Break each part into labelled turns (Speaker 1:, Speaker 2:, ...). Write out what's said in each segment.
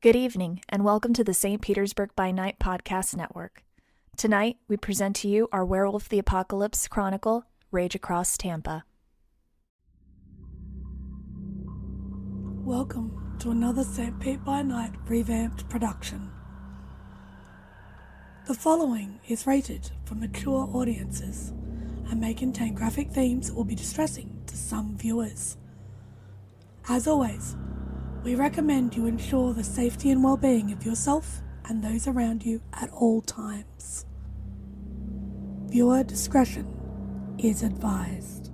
Speaker 1: Good evening, and welcome to the St. Petersburg By Night podcast network. Tonight, we present to you our Werewolf the Apocalypse Chronicle, Rage Across Tampa.
Speaker 2: Welcome to another St. Pete by Night revamped production. The following is rated for mature audiences and may contain graphic themes that will be distressing to some viewers. As always, we recommend you ensure the safety and well-being of yourself and those around you at all times. Viewer discretion is advised.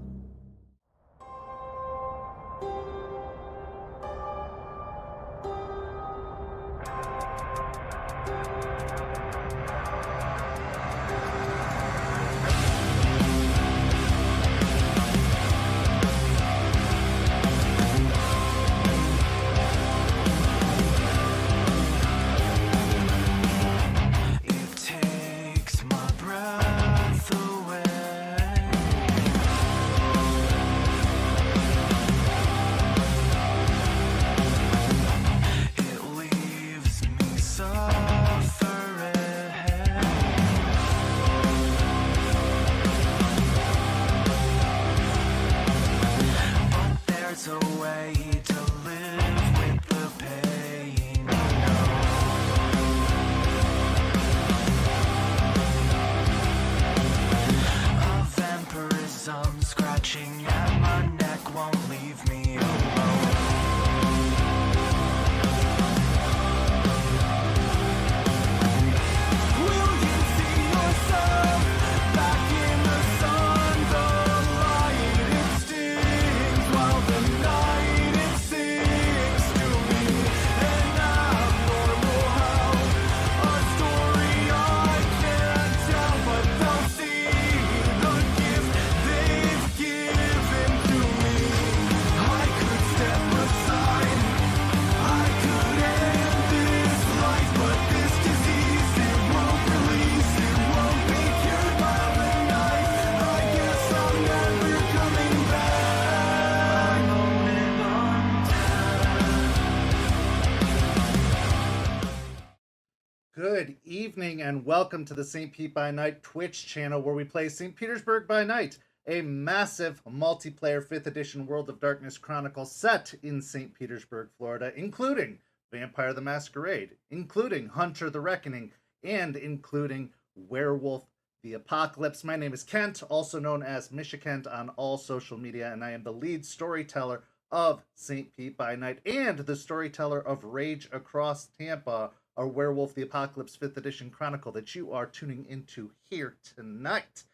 Speaker 3: Good evening and welcome to the St. Pete by Night Twitch channel where we play St. Petersburg by Night, a massive multiplayer 5th edition World of Darkness Chronicle set in St. Petersburg, Florida, including Vampire the Masquerade, including Hunter the Reckoning, and including Werewolf the Apocalypse. My name is Kent, also known as Misha Kent on all social media, and I am the lead storyteller of St. Pete by Night and the storyteller of Rage Across Tampa, our Werewolf the Apocalypse 5th edition Chronicle that you are tuning into here tonight.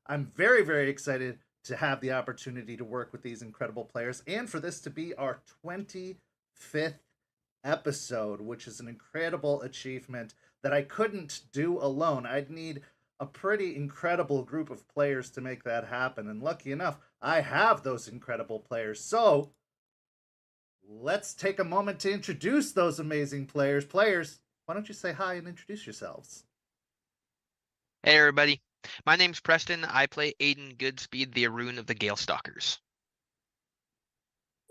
Speaker 3: I'm very, very excited to have the opportunity to work with these incredible players and for this to be our 25th episode, which is an incredible achievement that I couldn't do alone. I'd need a pretty incredible group of players to make that happen, and lucky enough, I have those incredible players. So let's take a moment to introduce those amazing players. Players, why don't you say hi and introduce yourselves?
Speaker 4: Hey everybody, my name's Preston. I play Aiden Goodspeed, the Arun of the Gale Stalkers.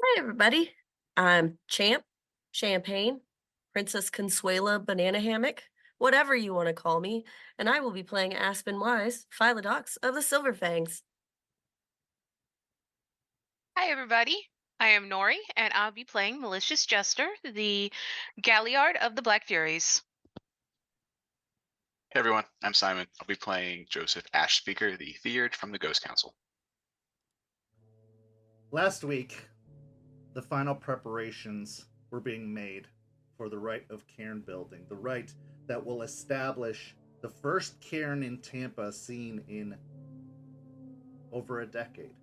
Speaker 5: Hi everybody, I'm Champ, Champagne, Princess Consuela Banana Hammock, whatever you want to call me, and I will be playing Aspen Weiss, Philodox of the Silver Fangs.
Speaker 6: Hi everybody, I am Noree, and I'll be playing Malicious Jester, the Galliard of the Black Furies.
Speaker 7: Hey everyone, I'm Simon. I'll be playing Joseph Ashspeaker, the Theurge from the Ghost Council.
Speaker 3: Last week, the final preparations were being made for the Rite of Caern Building, the rite that will establish the first cairn in Tampa seen in over a decade.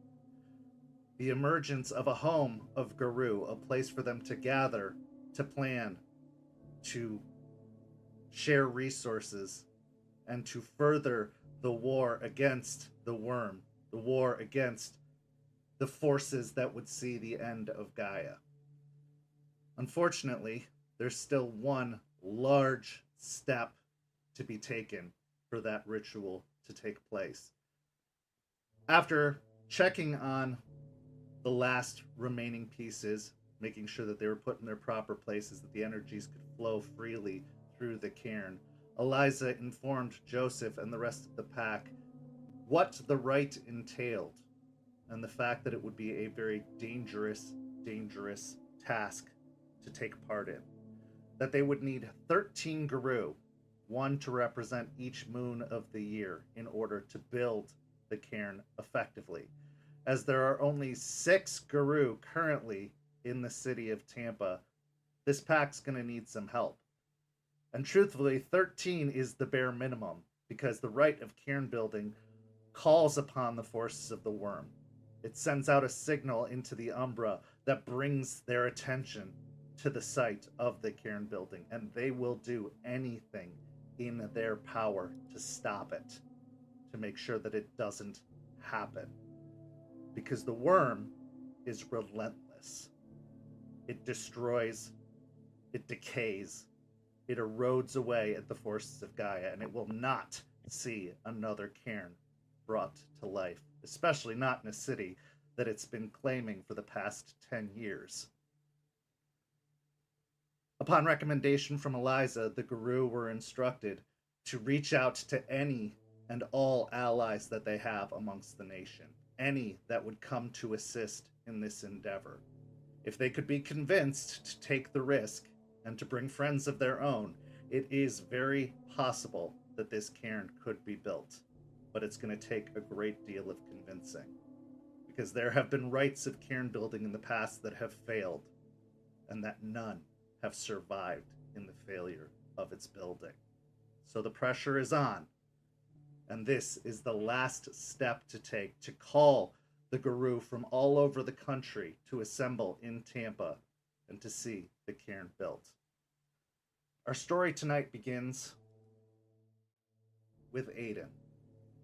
Speaker 3: The emergence of a home of Garou, a place for them to gather, to plan, to share resources, and to further the war against the worm, the war against the forces that would see the end of Gaia. Unfortunately, there's still one large step to be taken for that ritual to take place. After checking on the last remaining pieces, making sure that they were put in their proper places, that the energies could flow freely through the cairn. Eliza informed Joseph and the rest of the pack what the rite entailed, and the fact that it would be a very dangerous task to take part in. That they would need 13 Guru, one to represent each moon of the year, in order to build the cairn effectively. As there are only 6 Guru currently in the city of Tampa, this pack's going to need some help. And truthfully, 13 is the bare minimum, because the Rite of Caern Building calls upon the forces of the worm. It sends out a signal into the Umbra that brings their attention to the site of the Cairn Building, and they will do anything in their power to stop it, to make sure that it doesn't happen. Because the worm is relentless. It destroys, it decays, it erodes away at the forces of Gaia, and it will not see another cairn brought to life, especially not in a city that it's been claiming for the past 10 years. Upon recommendation from Eliza, the Guru were instructed to reach out to any and all allies that they have amongst the nation, any that would come to assist in this endeavor. If they could be convinced to take the risk and to bring friends of their own, it is very possible that this cairn could be built, but it's going to take a great deal of convincing, because there have been rites of cairn building in the past that have failed, and that none have survived in the failure of its building. So the pressure is on, and this is the last step to take, to call the Guru from all over the country to assemble in Tampa and to see the cairn built. Our story tonight begins with Aiden.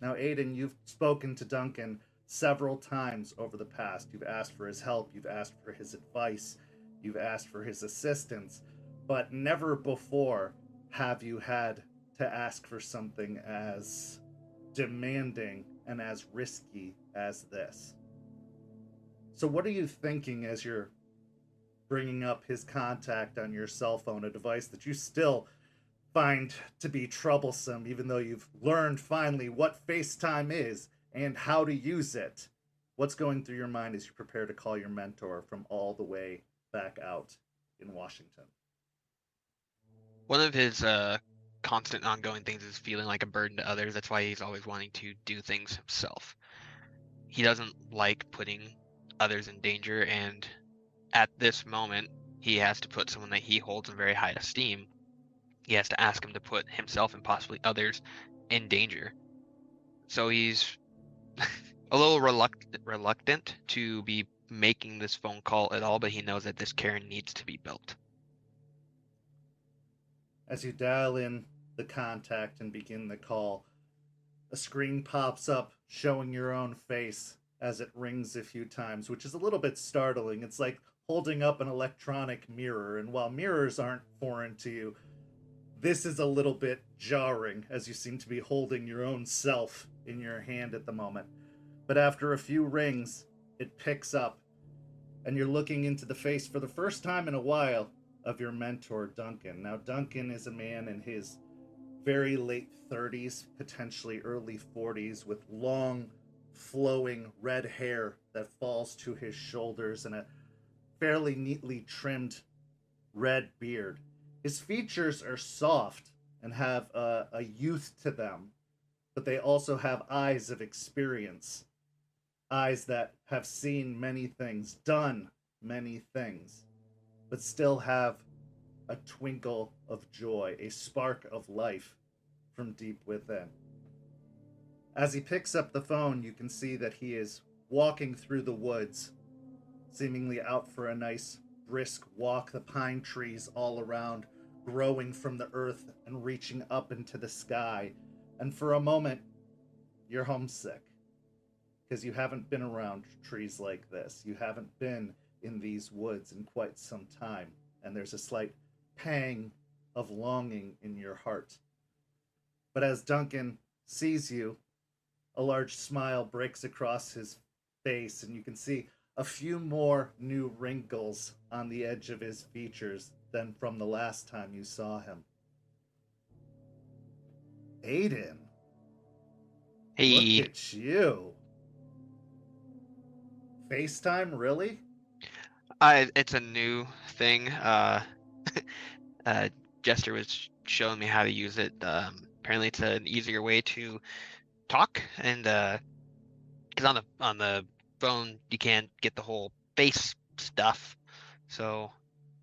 Speaker 3: Now, Aiden, you've spoken to Duncan several times over the past. You've asked for his help, you've asked for his advice, you've asked for his assistance, but never before have you had to ask for something as demanding and as risky as this. So what are you thinking as you're bringing up his contact on your cell phone, a device that you still find to be troublesome, even though you've learned finally what FaceTime is and how to use it? What's going through your mind as you prepare to call your mentor from all the way back out in Washington?
Speaker 4: One of his constant ongoing things is feeling like a burden to others. That's why he's always wanting to do things himself. He doesn't like putting others in danger, and at this moment, he has to put someone that he holds in very high esteem. He has to ask him to put himself and possibly others in danger. So he's a little reluctant to be making this phone call at all, but he knows that this cairn needs to be built.
Speaker 3: As you dial in the contact and begin the call, a screen pops up showing your own face as it rings a few times, which is a little bit startling. It's like holding up an electronic mirror, and while mirrors aren't foreign to you, this is a little bit jarring, as you seem to be holding your own self in your hand at the moment. But after a few rings, it picks up, and you're looking into the face for the first time in a while of your mentor, Duncan. Now, Duncan is a man in his very late 30s, potentially early 40s, with long, flowing red hair that falls to his shoulders and a fairly neatly trimmed red beard. His features are soft and have a youth to them, but they also have eyes of experience, eyes that have seen many things, done many things, but still have a twinkle of joy, a spark of life from deep within. As he picks up the phone, you can see that he is walking through the woods, seemingly out for a nice brisk walk, the pine trees all around growing from the earth and reaching up into the sky. And for a moment, you're homesick, because you haven't been around trees like this. You haven't been in these woods in quite some time, and there's a slight pang of longing in your heart. But as Duncan sees you, a large smile breaks across his face, and you can see a few more new wrinkles on the edge of his features than from the last time you saw him. Aiden, look
Speaker 4: Hey,
Speaker 3: at you. FaceTime, really?
Speaker 4: it's a new thing. Uh, Jester was showing me how to use it. Apparently, it's an easier way to talk, and because on the phone you can't get the whole face stuff. So,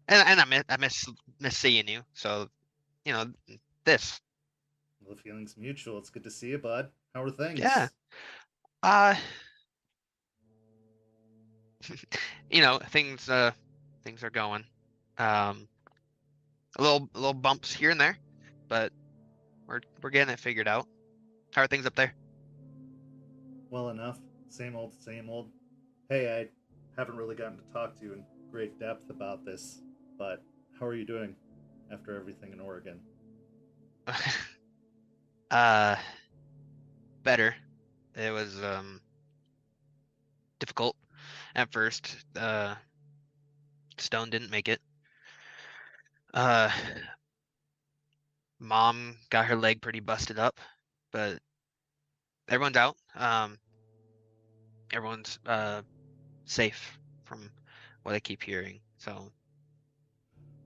Speaker 4: and I miss seeing you. So, you know, this.
Speaker 3: Well, the feeling's mutual. It's good to see you, bud. How are
Speaker 4: Yeah.
Speaker 3: things?
Speaker 4: Uh, things are going. Um, a little bumps here and there, but we're getting it figured out. How are things up there?
Speaker 3: Well enough. Same old, same old. Hey, I haven't really gotten to talk to you in great depth about this, but how are you doing after everything in Oregon?
Speaker 4: uh, Better. It was difficult at first. Stone didn't make it. Uh, Mom got her leg pretty busted up, but everyone's out. Everyone's safe from what I keep hearing. So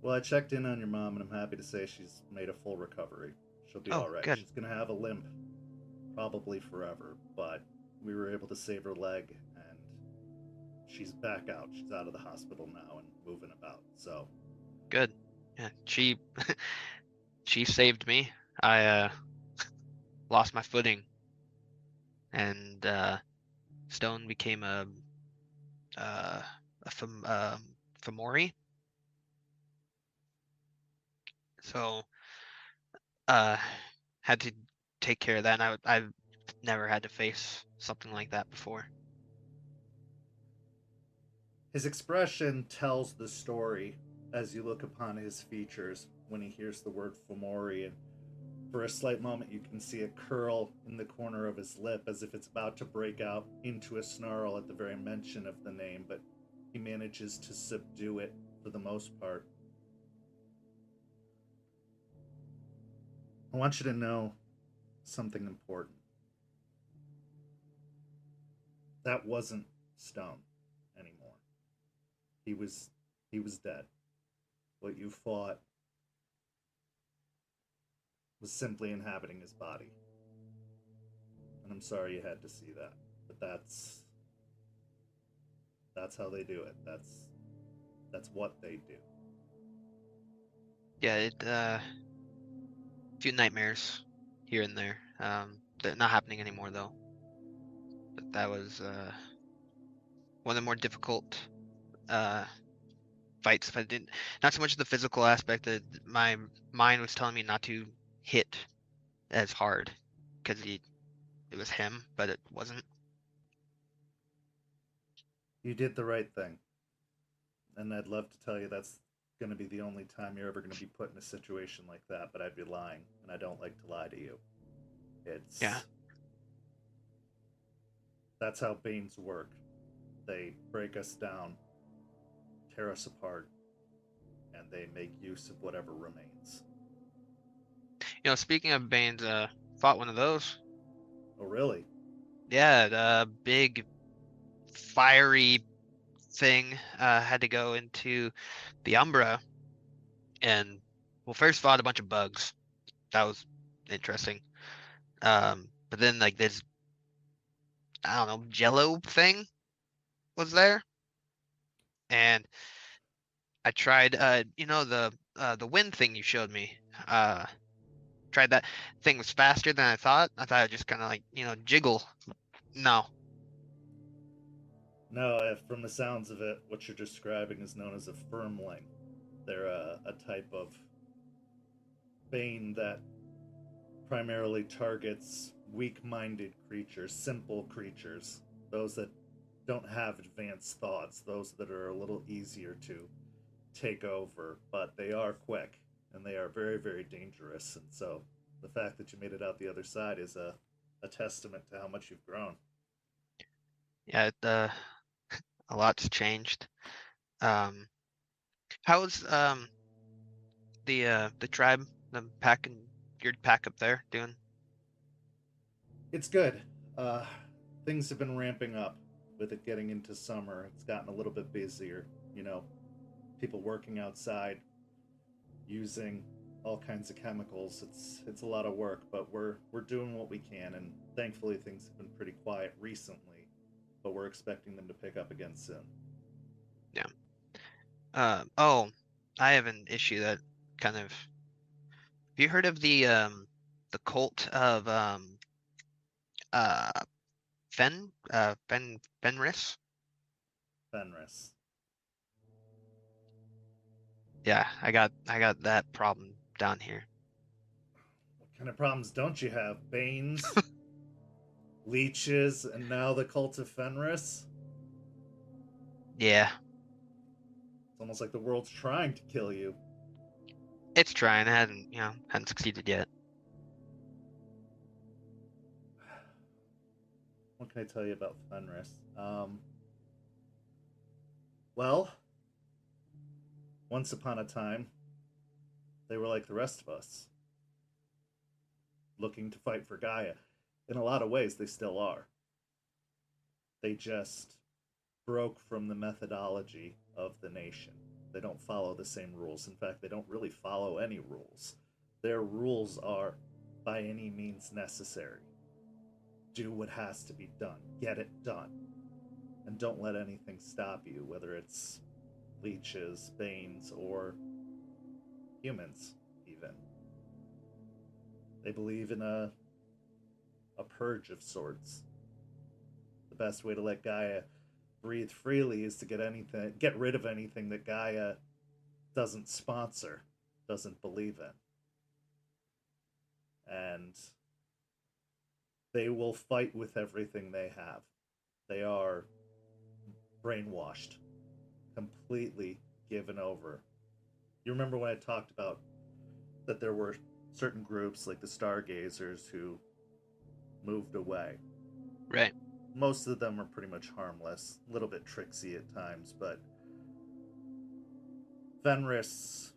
Speaker 3: Well, I checked in on your mom, and I'm happy to say she's made a full recovery. She'll be
Speaker 4: oh,
Speaker 3: all right.
Speaker 4: good.
Speaker 3: She's gonna have a limp, probably forever, but we were able to save her leg, and she's back out. She's out of the hospital now and moving about. So
Speaker 4: Good. Yeah, she she saved me. I lost my footing, and Stone became Famori. So uh had to take care of that. And I've never had to face something like that before.
Speaker 3: his expression tells the story as you look upon his features when he hears the word Fomori, and for a slight moment you can see a curl in the corner of his lip as if it's about to break out into a snarl at the very mention of the name, but he manages to subdue it for the most part. I want you to know something important. That wasn't Stone anymore. He was dead. What you fought was simply inhabiting his body. And I'm sorry you had to see that. But that's how they do it. That's what they do.
Speaker 4: Yeah, it few nightmares here and there. They're not happening anymore though. But that was one of the more difficult uh fights. If I didn't, not so much the physical aspect, that my mind was telling me not to hit as hard because it was him, but it wasn't.
Speaker 3: You did the right thing. And I'd love to tell you that's going to be the only time you're ever going to be put in a situation like that, but I'd be lying, and I don't like to lie to you. It's
Speaker 4: Yeah.
Speaker 3: That's how Banes work. They break us down, tear us apart, and they make use of whatever remains.
Speaker 4: Speaking of Bane's, fought one of those.
Speaker 3: Oh, really?
Speaker 4: Yeah, the big fiery thing had to go into the Umbra, and well, first fought a bunch of bugs. That was interesting. But then like this, I don't know, Jello thing was there, and I tried, the wind thing you showed me. Tried that. Thing was faster than I thought. I thought it would just kind of like jiggle. No.
Speaker 3: No, from the sounds of it, what you're describing is known as a firmling. They're a type of bane that primarily targets weak-minded creatures, simple creatures, those that don't have advanced thoughts, those that are a little easier to take over, but they are quick and they are very, very dangerous. And so the fact that you made it out the other side is a testament to how much you've grown.
Speaker 4: Yeah. A lot's changed. How's the tribe, your pack up there doing?
Speaker 3: It's good. Things have been ramping up with it getting into summer. It's gotten a little bit busier. You know, people working outside, using all kinds of chemicals. It's a lot of work, but we're doing what we can, and thankfully things have been pretty quiet recently. But we're expecting them to pick up again soon.
Speaker 4: Yeah. Oh, I have an issue that kind of. Have you heard of the cult of uh Fenris?
Speaker 3: Fenris.
Speaker 4: Yeah, I got that problem down here.
Speaker 3: What kind of problems don't you have? Banes, leeches, and now the cult of Fenris?
Speaker 4: Yeah,
Speaker 3: It's almost like the world's trying to kill you.
Speaker 4: it's trying. It hadn't succeeded yet.
Speaker 3: What can I tell you about Fenris? Well, once upon a time, they were like the rest of us, looking to fight for Gaia. In a lot of ways, they still are. They just broke from the methodology of the nation. They don't follow the same rules. In fact, they don't really follow any rules. Their rules are by any means necessary. Do what has to be done. Get it done. And don't let anything stop you, whether it's leeches, banes, or humans, even. They believe in a purge of sorts. The best way to let Gaia breathe freely is to get rid of anything that Gaia doesn't sponsor, doesn't believe in. And they will fight with everything they have. They are brainwashed, completely given over. You remember when I talked about that there were certain groups like the Stargazers who moved away?
Speaker 4: Right.
Speaker 3: Most of them are pretty much harmless, a little bit tricksy at times, but Fenris,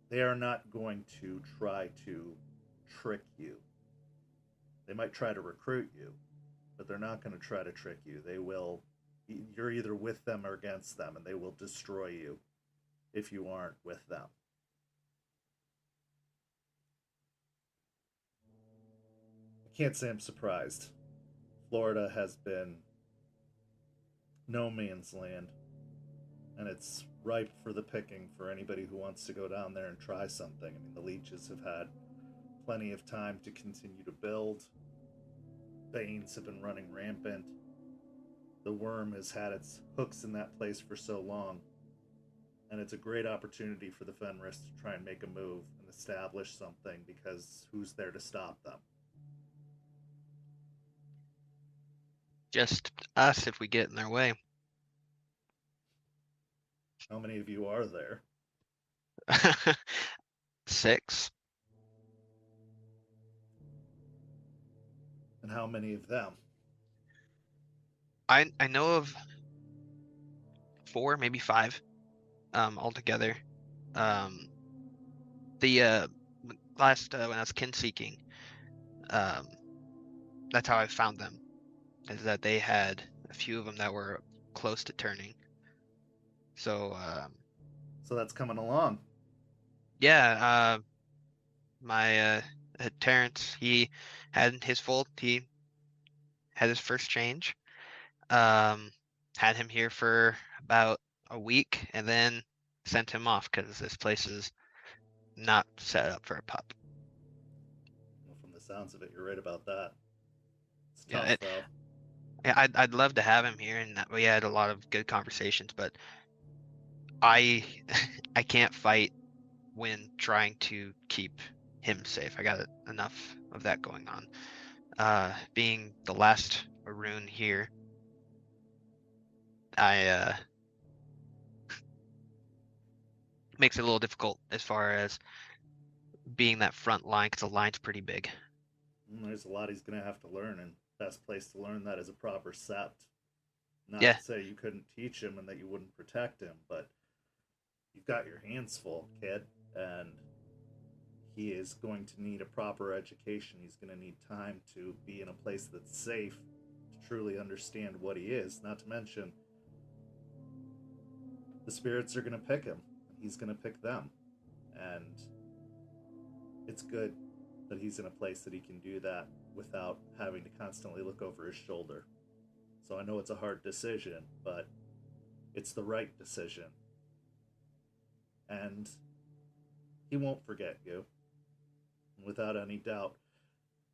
Speaker 3: they are not going to try to trick you. They might try to recruit you, but they're not going to try to trick you. You're either with them or against them, and they will destroy you if you aren't with them. I can't say I'm surprised. Florida has been no man's land, and it's ripe for the picking for anybody who wants to go down there and try something. I mean, the leeches have had plenty of time to continue to build. Banes have been running rampant. The worm has had its hooks in that place for so long, and it's a great opportunity for the Fenris to try and make a move and establish something, because who's there to stop them?
Speaker 4: Just us if we get in their way.
Speaker 3: How many of you are there?
Speaker 4: 6.
Speaker 3: And how many of them?
Speaker 4: I know of 4, maybe 5, altogether. The last when I was kin seeking, that's how I found them. Is that they had a few of them that were close to turning. So
Speaker 3: that's coming along.
Speaker 4: Yeah, my Terrence, he had his first change. Had him here for about a week and then sent him off because this place is not set up for a pup.
Speaker 3: Well, from the sounds of it, you're right about that. It's
Speaker 4: Yeah,
Speaker 3: tough, though.
Speaker 4: Yeah, I'd love to have him here, and we had a lot of good conversations, but I can't fight when trying to keep him safe. I got enough of that going on. Being the last Maroon here, I makes it a little difficult as far as being that front line, because the line's pretty big.
Speaker 3: There's a lot he's going to have to learn, and best place to learn that is a proper sept. Not
Speaker 4: Yeah.
Speaker 3: to say you couldn't teach him and that you wouldn't protect him, but you've got your hands full, kid, and he is going to need a proper education. He's going to need time to be in a place that's safe to truly understand what he is. Not to mention, the spirits are going to pick him, and he's going to pick them. And it's good that he's in a place that he can do that without having to constantly look over his shoulder. So I know it's a hard decision, but it's the right decision. And he won't forget you. Without any doubt,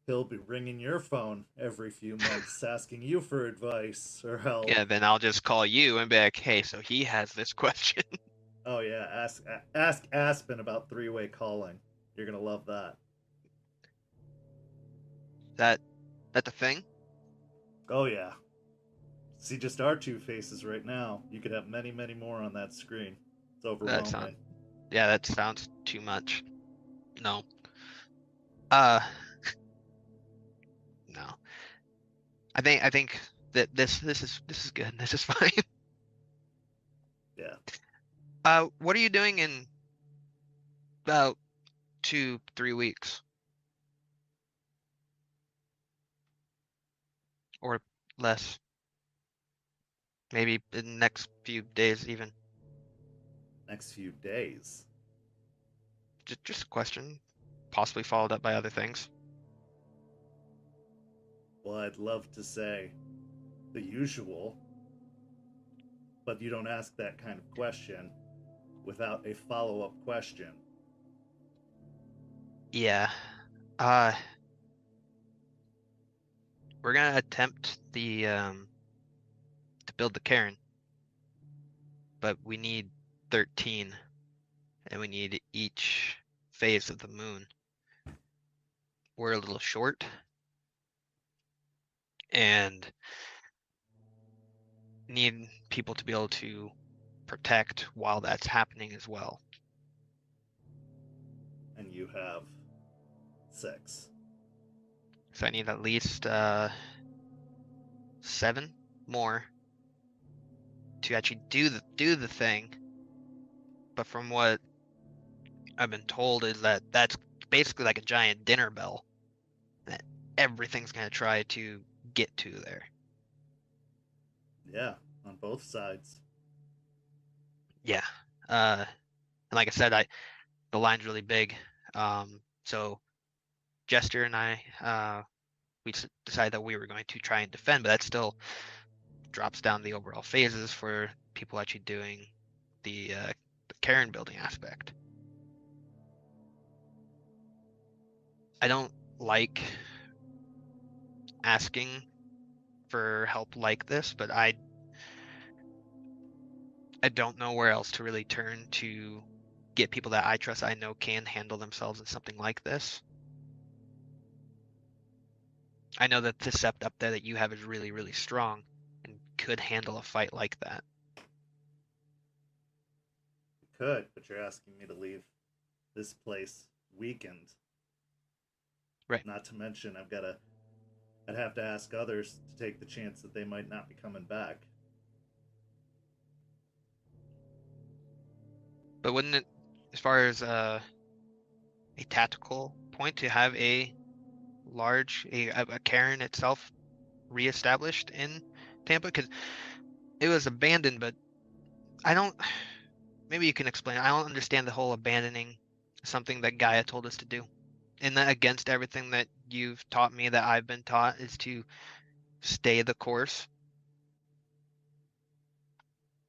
Speaker 3: he'll be ringing your phone every few months asking you for advice or help.
Speaker 4: Yeah, then I'll just call you and be like, hey, so he has this question.
Speaker 3: Oh yeah, ask Aspen about three-way calling. You're gonna love that.
Speaker 4: That a thing?
Speaker 3: Oh yeah. See just our two faces right now. You could have many, many more on that screen. It's overwhelming.
Speaker 4: Yeah, that sounds too much. No. No. I think that this is good. This is fine.
Speaker 3: Yeah.
Speaker 4: What are you doing in about 2-3 weeks? Or less. Maybe in the next few days even.
Speaker 3: Next few days.
Speaker 4: Just a question. Possibly followed up by other things.
Speaker 3: Well, I'd love to say the usual, but you don't ask that kind of question without a follow-up question.
Speaker 4: Yeah. We're gonna attempt the to build the cairn. But we need 13. And we need each phase of the moon. We're a little short. And need people to be able to protect while that's happening as well.
Speaker 3: And you have 6.
Speaker 4: So I need at least 7 more to actually do the thing. But from what I've been told is that that's basically like a giant dinner bell that everything's gonna try to get to there.
Speaker 3: Yeah, on both sides.
Speaker 4: Yeah. And like I said, the line's really big. So Jester and I, we decided that we were going to try and defend, but that still drops down the overall phases for people actually doing the Caern Building aspect. I don't like asking for help like this, but I don't know where else to really turn to get people that I trust I know can handle themselves in something like this. I know that the sept up there that you have is really, really strong and could handle a fight like that.
Speaker 3: You could, but you're asking me to leave this place weakened.
Speaker 4: Right.
Speaker 3: Not to mention I'd have to ask others to take the chance that they might not be coming back.
Speaker 4: But wouldn't it, as far as a tactical point, to have a cairn itself reestablished in Tampa? Because it was abandoned, but I don't. Maybe you can explain. I don't understand the whole abandoning something that Gaia told us to do. And that against everything that you've taught me that I've been taught is to stay the course.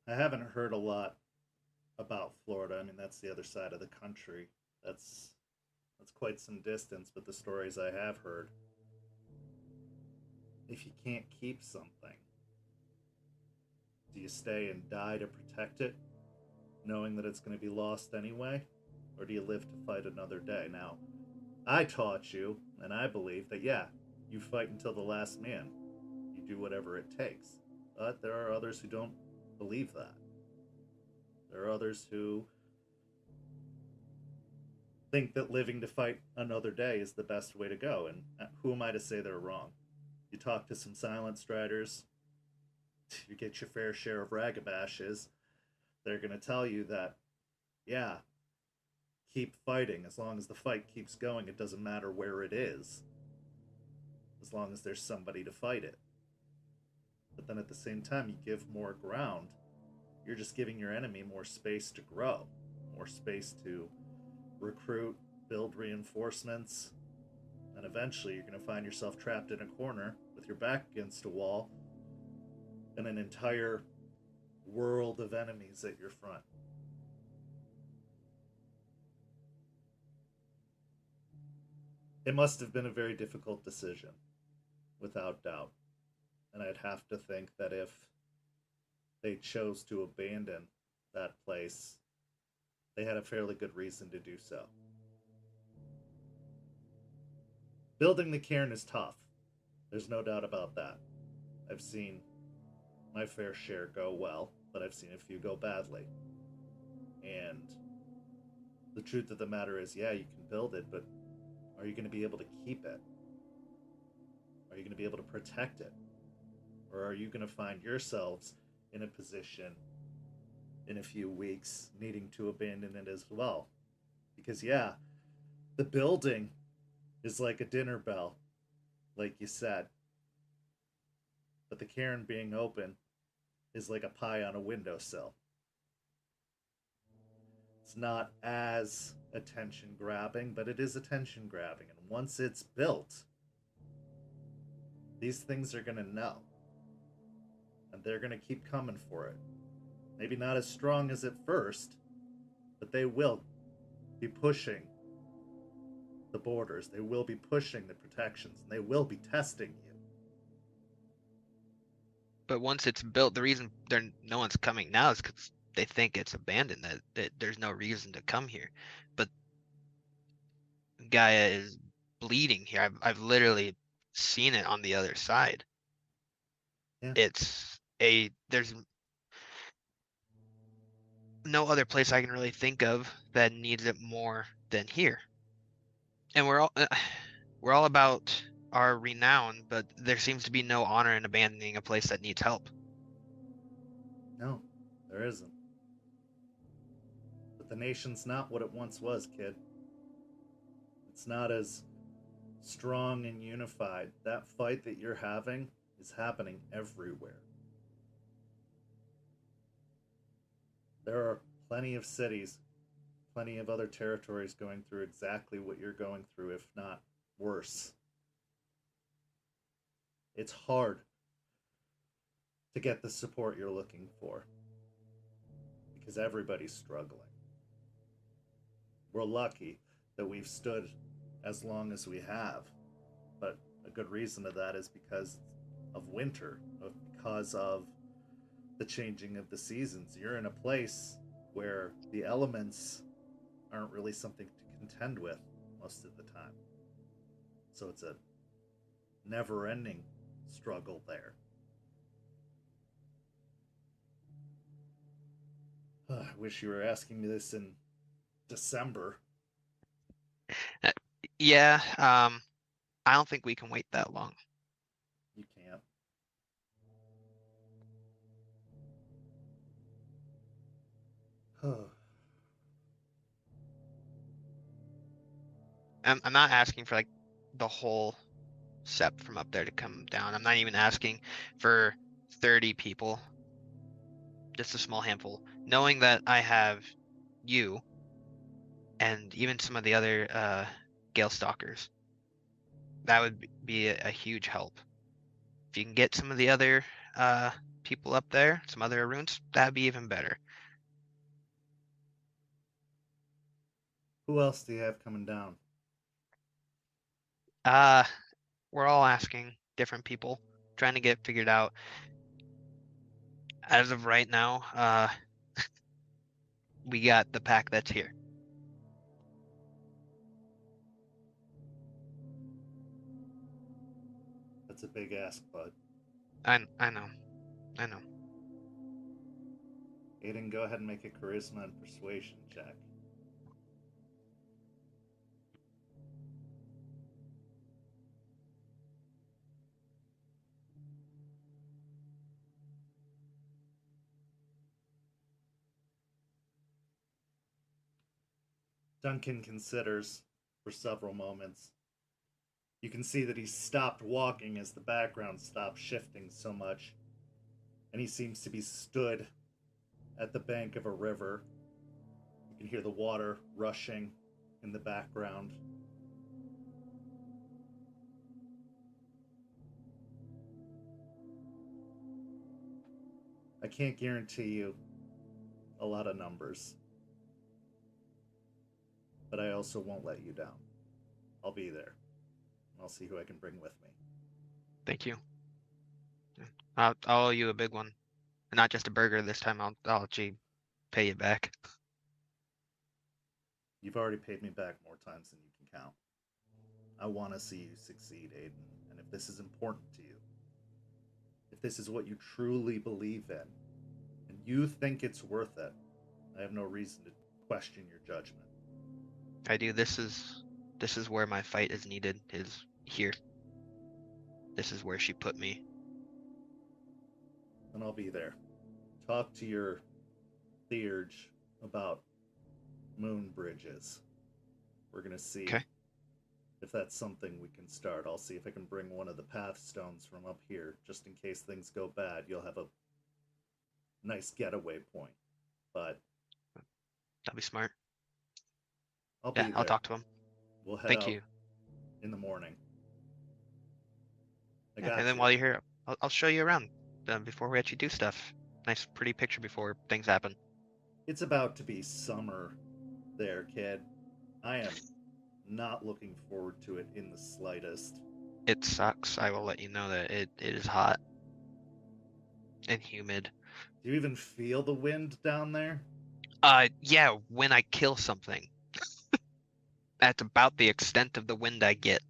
Speaker 3: I haven't heard a lot about Florida. I mean, that's the other side of the country. That's quite some distance, but the stories I have heard, if you can't keep something, do you stay and die to protect it, knowing that it's going to be lost anyway? Or do you live to fight another day? Now, I taught you, and I believe that, yeah, you fight until the last man. You do whatever it takes. But there are others who don't believe that. There are others who think that living to fight another day is the best way to go, and who am I to say they're wrong? You talk to some silent striders, you get your fair share of ragabashes. They're going to tell you that, yeah, keep fighting. As long as the fight keeps going, it doesn't matter where it is, as long as there's somebody to fight it. But then at the same time, you give more ground, you're just giving your enemy more space to grow, more space to recruit, build reinforcements, and eventually you're going to find yourself trapped in a corner with your back against a wall and an entire world of enemies at your front. It must have been a very difficult decision, without doubt. And I'd have to think that if they chose to abandon that place, they had a fairly good reason to do so. Building the cairn is tough. There's no doubt about that. I've seen my fair share go well, but I've seen a few go badly. And the truth of the matter is, yeah, you can build it, but are you going to be able to keep it? Are you going to be able to protect it? Or are you going to find yourselves in a position in a few weeks needing to abandon it as well? Because, yeah, the building is like a dinner bell, like you said. But the cairn being open is like a pie on a windowsill. It's not as attention grabbing, but it is attention grabbing. And once it's built, these things are going to know. And they're going to keep coming for it. Maybe not as strong as at first, but they will be pushing the borders. They will be pushing the protections. And they will be testing you.
Speaker 4: But once it's built, the reason no one's coming now is because they think it's abandoned, that there's no reason to come here. But Gaia is bleeding here. I've literally seen it on the other side.
Speaker 3: Yeah.
Speaker 4: There's no other place I can really think of that needs it more than here. And we're all about our renown, but there seems to be no honor in abandoning a place that needs help.
Speaker 3: No, there isn't. But the nation's not what it once was, kid. It's not as strong and unified. That fight that you're having is happening everywhere. There are plenty of cities, plenty of other territories going through exactly what you're going through, if not worse. It's hard to get the support you're looking for because everybody's struggling. We're lucky that we've stood as long as we have, but a good reason of that is because of winter, because of the changing of the seasons. You're in a place where the elements aren't really something to contend with most of the time. So it's a never-ending struggle there. I wish you were asking me this in December.
Speaker 4: Yeah, I don't think we can wait that long.
Speaker 3: You can't.
Speaker 4: I'm not asking for like the whole SEP from up there to come down. I'm not even asking for 30 people, just a small handful. Knowing that I have you and even some of the other Gale Stalkers, that would be a huge help. If you can get some of the other people up there, some other runes, that'd be even better.
Speaker 3: Who else do you have coming down?
Speaker 4: We're all asking different people, trying to get figured out. As of right now, we got the pack that's here.
Speaker 3: That's a big ask, bud.
Speaker 4: I know.
Speaker 3: Aiden, go ahead and make a charisma and persuasion check. Duncan considers for several moments. You can see that he stopped walking as the background stopped shifting so much, and he seems to be stood at the bank of a river. You can hear the water rushing in the background. I can't guarantee you a lot of numbers, but I also won't let you down. I'll be there. I'll see who I can bring with me.
Speaker 4: Thank you. I'll owe you a big one. And not just a burger this time. I'll actually pay you back.
Speaker 3: You've already paid me back more times than you can count. I want to see you succeed, Aiden. And if this is important to you, if this is what you truly believe in, and you think it's worth it, I have no reason to question your judgment.
Speaker 4: I do. This is where my fight is needed, is here. This is where she put me.
Speaker 3: And I'll be there. Talk to your theurge about moon bridges. We're gonna see if that's something we can start. I'll see if I can bring one of the path stones from up here, just in case things go bad. You'll have a nice getaway point. But
Speaker 4: That'd be smart.
Speaker 3: I'll be
Speaker 4: Yeah,
Speaker 3: there.
Speaker 4: I'll talk to him.
Speaker 3: We'll head
Speaker 4: Thank
Speaker 3: out
Speaker 4: you.
Speaker 3: in the morning. I
Speaker 4: Yeah,
Speaker 3: got
Speaker 4: and then
Speaker 3: you.
Speaker 4: while you're here, I'll show you around before we actually do stuff. Nice, pretty picture before things happen.
Speaker 3: It's about to be summer there, kid. I am not looking forward to it in the slightest.
Speaker 4: It sucks. I will let you know that it is hot and humid.
Speaker 3: Do you even feel the wind down there?
Speaker 4: Yeah, when I kill something. That's about the extent of the wind I get.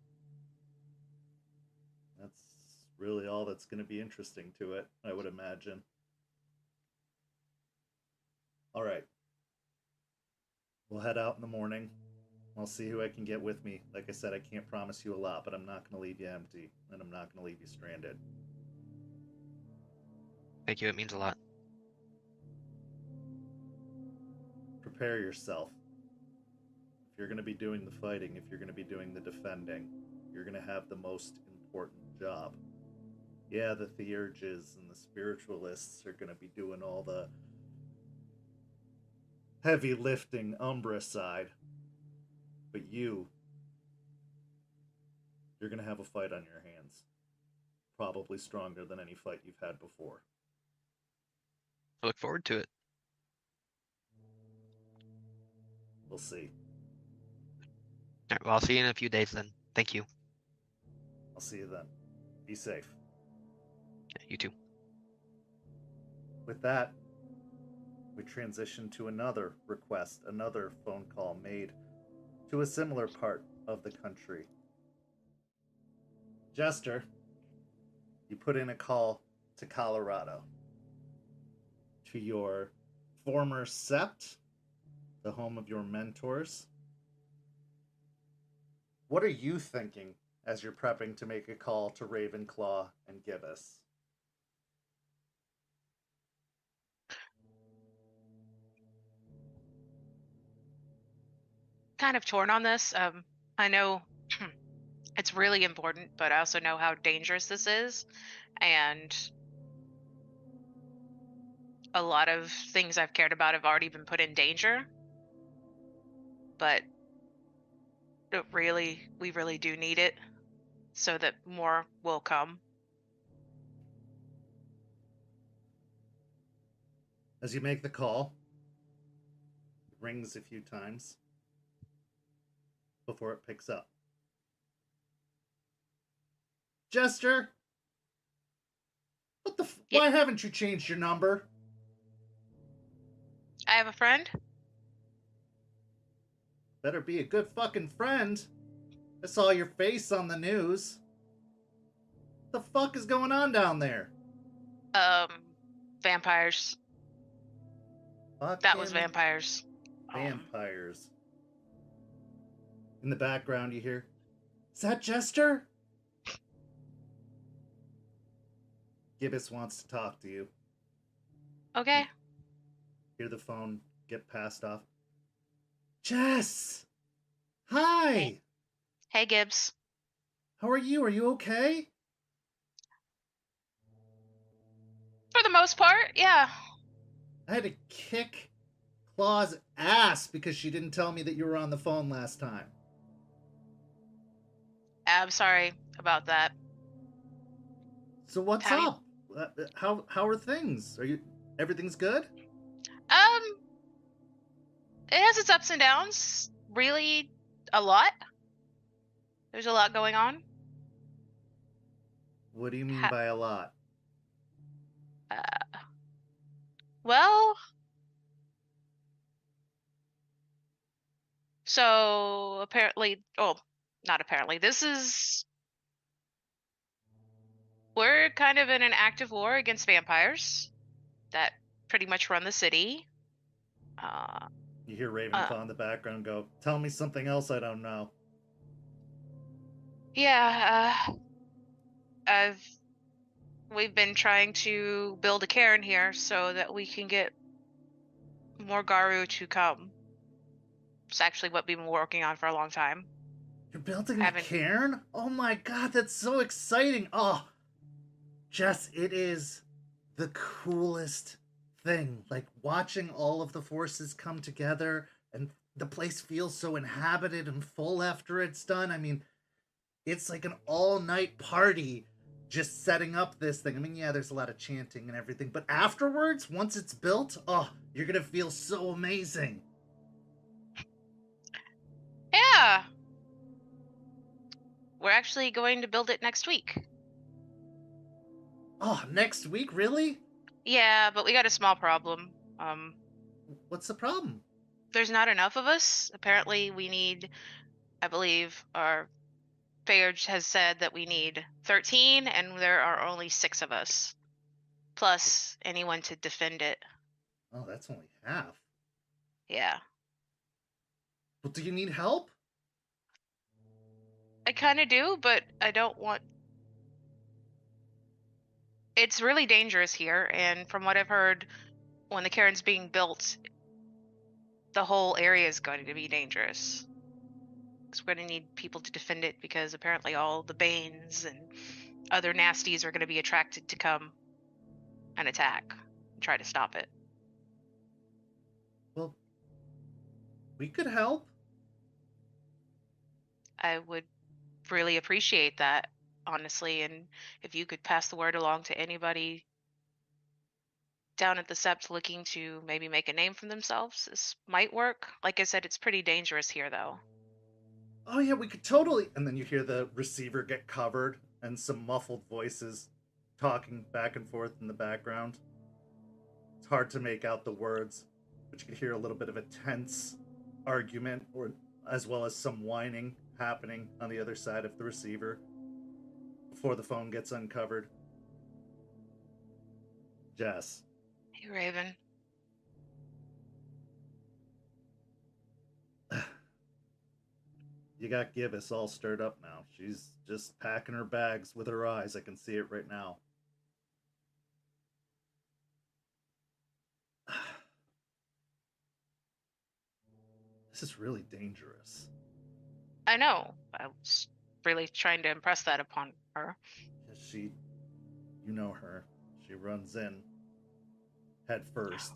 Speaker 3: That's really all that's going to be interesting to it, I would imagine. All right. We'll head out in the morning. I'll see who I can get with me. Like I said, I can't promise you a lot, but I'm not going to leave you empty, and I'm not going to leave you stranded.
Speaker 4: Thank you, it means a lot.
Speaker 3: Prepare yourself. If you're going to be doing the fighting, if you're going to be doing the defending, you're going to have the most important job. Yeah, the theurges and the spiritualists are going to be doing all the heavy lifting Umbra side. But you're going to have a fight on your hands. Probably stronger than any fight you've had before.
Speaker 4: I look forward to it.
Speaker 3: We'll see.
Speaker 4: All right, well, I'll see you in a few days then. Thank you.
Speaker 3: I'll see you then. Be safe.
Speaker 4: Yeah, you too.
Speaker 3: With that, we transition to another request, another phone call made to a similar part of the country. Jester, you put in a call to Colorado, to your former sept, the home of your mentors. What are you thinking as you're prepping to make a call to Ravenclaw and Gibbous?
Speaker 6: Kind of torn on this. I know it's really important, but I also know how dangerous this is, and a lot of things I've cared about have already been put in danger. But we really do need it so that more will come.
Speaker 3: As you make the call, it rings a few times before it picks up. Jester? What the
Speaker 6: Yeah.
Speaker 3: Why haven't you changed your number?
Speaker 6: I have a friend.
Speaker 3: Better be a good fucking friend. I saw your face on the news. What the fuck is going on down there?
Speaker 6: Vampires. That was
Speaker 3: Fucking
Speaker 6: vampires.
Speaker 3: vampires. In the background you hear, "Is that Jester?" Gibbous wants to talk to you.
Speaker 6: Okay.
Speaker 3: Hear the phone get passed off. Jess! Hi!
Speaker 6: Hey, Gibbs.
Speaker 3: How are you? Are you okay?
Speaker 6: For the most part, yeah.
Speaker 3: I had to kick Claw's ass because she didn't tell me that you were on the phone last time.
Speaker 6: I'm sorry about that.
Speaker 3: So what's
Speaker 6: Have you?
Speaker 3: up? How are things? Everything's good?
Speaker 6: It has its ups and downs. Really, a lot. There's a lot going on.
Speaker 3: What do you mean
Speaker 6: Ha-
Speaker 3: by a lot?
Speaker 6: uh, well, so apparently, not apparently. We're kind of in an active war against vampires that pretty much run the city.
Speaker 3: You hear
Speaker 6: Uh,
Speaker 3: Ravenclaw in the background go, "Tell me something else I don't know."
Speaker 6: yeah, we've been trying to build a cairn here so that we can get more Garu to come. It's actually what we've been working on for a long time.
Speaker 3: You're building a
Speaker 6: Haven't
Speaker 3: cairn? Oh my god, that's so exciting! Oh, Jess, it is the coolest thing. Like watching all of the forces come together and the place feels so inhabited and full after it's done. I mean, it's like an all-night party just setting up this thing. I mean, yeah, there's a lot of chanting and everything, but afterwards, once it's built, oh, you're gonna feel so amazing.
Speaker 6: Yeah. We're actually going to build it next week.
Speaker 3: Oh, next week, really?
Speaker 6: Yeah, but we got a small problem.
Speaker 3: What's the problem?
Speaker 6: There's not enough of us. Apparently we need, I believe our Phage has said that we need 13 and there are only 6 of us. Plus anyone to defend it.
Speaker 3: Oh, that's only half.
Speaker 6: Yeah.
Speaker 3: But do you need help?
Speaker 6: I kind of do, but I don't want. It's really dangerous here, and from what I've heard, when the cairn's being built, the whole area is going to be dangerous. Because we're going to need people to defend it, because apparently all the Banes and other nasties are going to be attracted to come and attack and try to stop it.
Speaker 3: Well, we could help.
Speaker 6: I would really appreciate that, honestly, and if you could pass the word along to anybody down at the Sept looking to maybe make a name for themselves, this might work. Like I said, it's pretty dangerous here, though.
Speaker 3: Oh yeah, we could totally. And then you hear the receiver get covered and some muffled voices talking back and forth in the background. It's hard to make out the words, but you can hear a little bit of a tense argument, or as well as some whining happening on the other side of the receiver before the phone gets uncovered. Jess.
Speaker 6: Hey, Raven.
Speaker 3: You got Gibbous all stirred up now. She's just packing her bags with her eyes. I can see it right now. This is really dangerous.
Speaker 6: I know. I was really trying to impress that upon her.
Speaker 3: She, you know her. She runs in head first.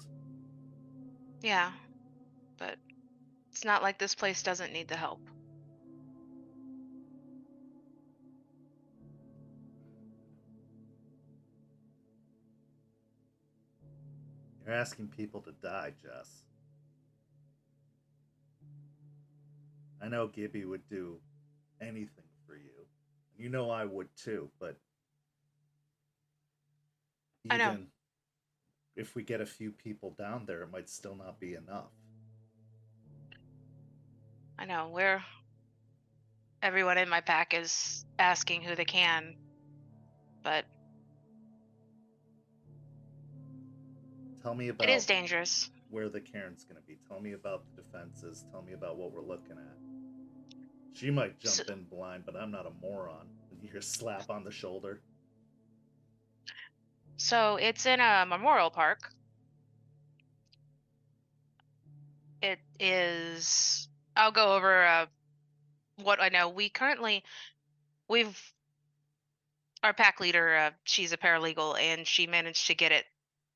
Speaker 6: Yeah, but it's not like this place doesn't need the help.
Speaker 3: You're asking people to die, Jess. I know Gibby would do anything for you. You know I would too, but
Speaker 6: I know.
Speaker 3: even if we get a few people down there, it might still not be enough.
Speaker 6: I know. Everyone in my pack is asking who they can, but
Speaker 3: Tell me about
Speaker 6: it is dangerous.
Speaker 3: where the cairn's going to be. Tell me about the defenses. Tell me about what we're looking at. She might jump in blind, but I'm not a moron. And you hear a slap on the shoulder.
Speaker 6: So it's in a memorial park. It is. I'll go over what I know, our pack leader, she's a paralegal, and she managed to get it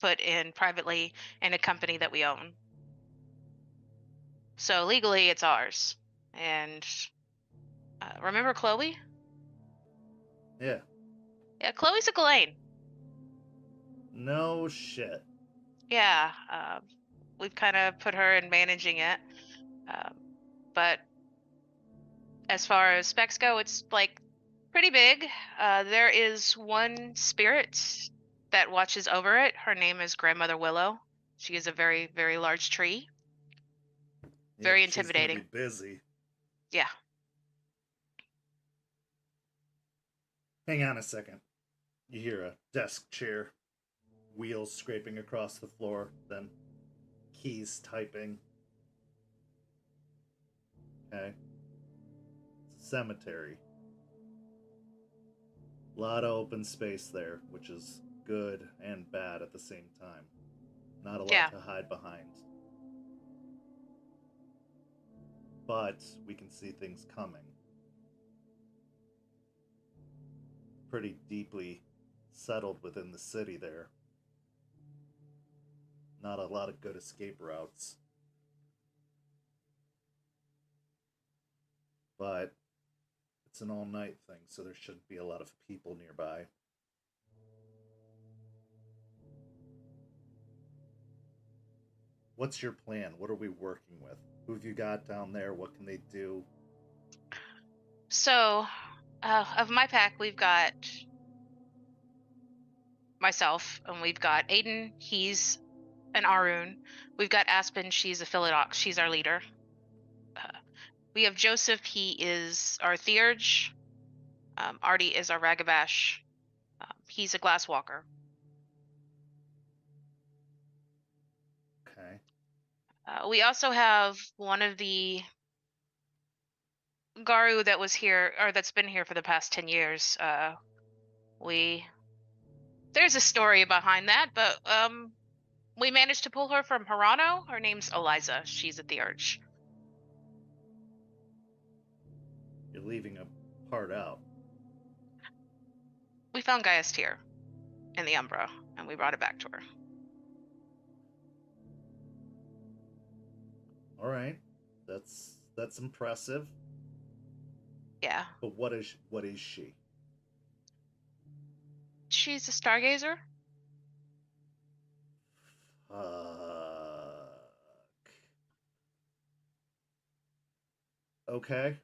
Speaker 6: put in privately in a company that we own. So legally, it's ours. And remember Chloe?
Speaker 3: Yeah.
Speaker 6: Yeah, Chloe's a Ghislaine.
Speaker 3: No shit.
Speaker 6: Yeah, we've kind of put her in managing it. But as far as specs go, it's like pretty big. There is one spirit that watches over it. Her name is Grandmother Willow. She is a very, very large tree.
Speaker 3: Yeah,
Speaker 6: Very
Speaker 3: she's gonna
Speaker 6: intimidating.
Speaker 3: be busy.
Speaker 6: Yeah.
Speaker 3: Hang on a second. You hear a desk chair, wheels scraping across the floor, then keys typing. Okay. It's a cemetery. A lot of open space there, which is good and bad at the same time. Not a lot to hide behind. But we can see things coming. Pretty deeply settled within the city there. Not a lot of good escape routes. But it's an all-night thing, so there shouldn't be a lot of people nearby. What's your plan? What are we working with? Who have you got down there? What can they do?
Speaker 6: So, of my pack, we've got myself, and we've got Aiden. He's an Arun. We've got Aspen. She's a Philodox. She's our leader. We have Joseph. He is our Theurge. Artie is our Ragabash. He's a Glasswalker.
Speaker 3: Okay.
Speaker 6: We also have one of the Garu that was here, or that's been here for the past 10 years. There's a story behind that, but we managed to pull her from Hirano. Her name's Eliza. She's a Theurge.
Speaker 3: You're leaving a part out.
Speaker 6: We found Geist here in the Umbra, and we brought it back to her.
Speaker 3: All right. That's impressive.
Speaker 6: Yeah.
Speaker 3: But what is she?
Speaker 6: She's a Stargazer.
Speaker 3: Fuck. Okay.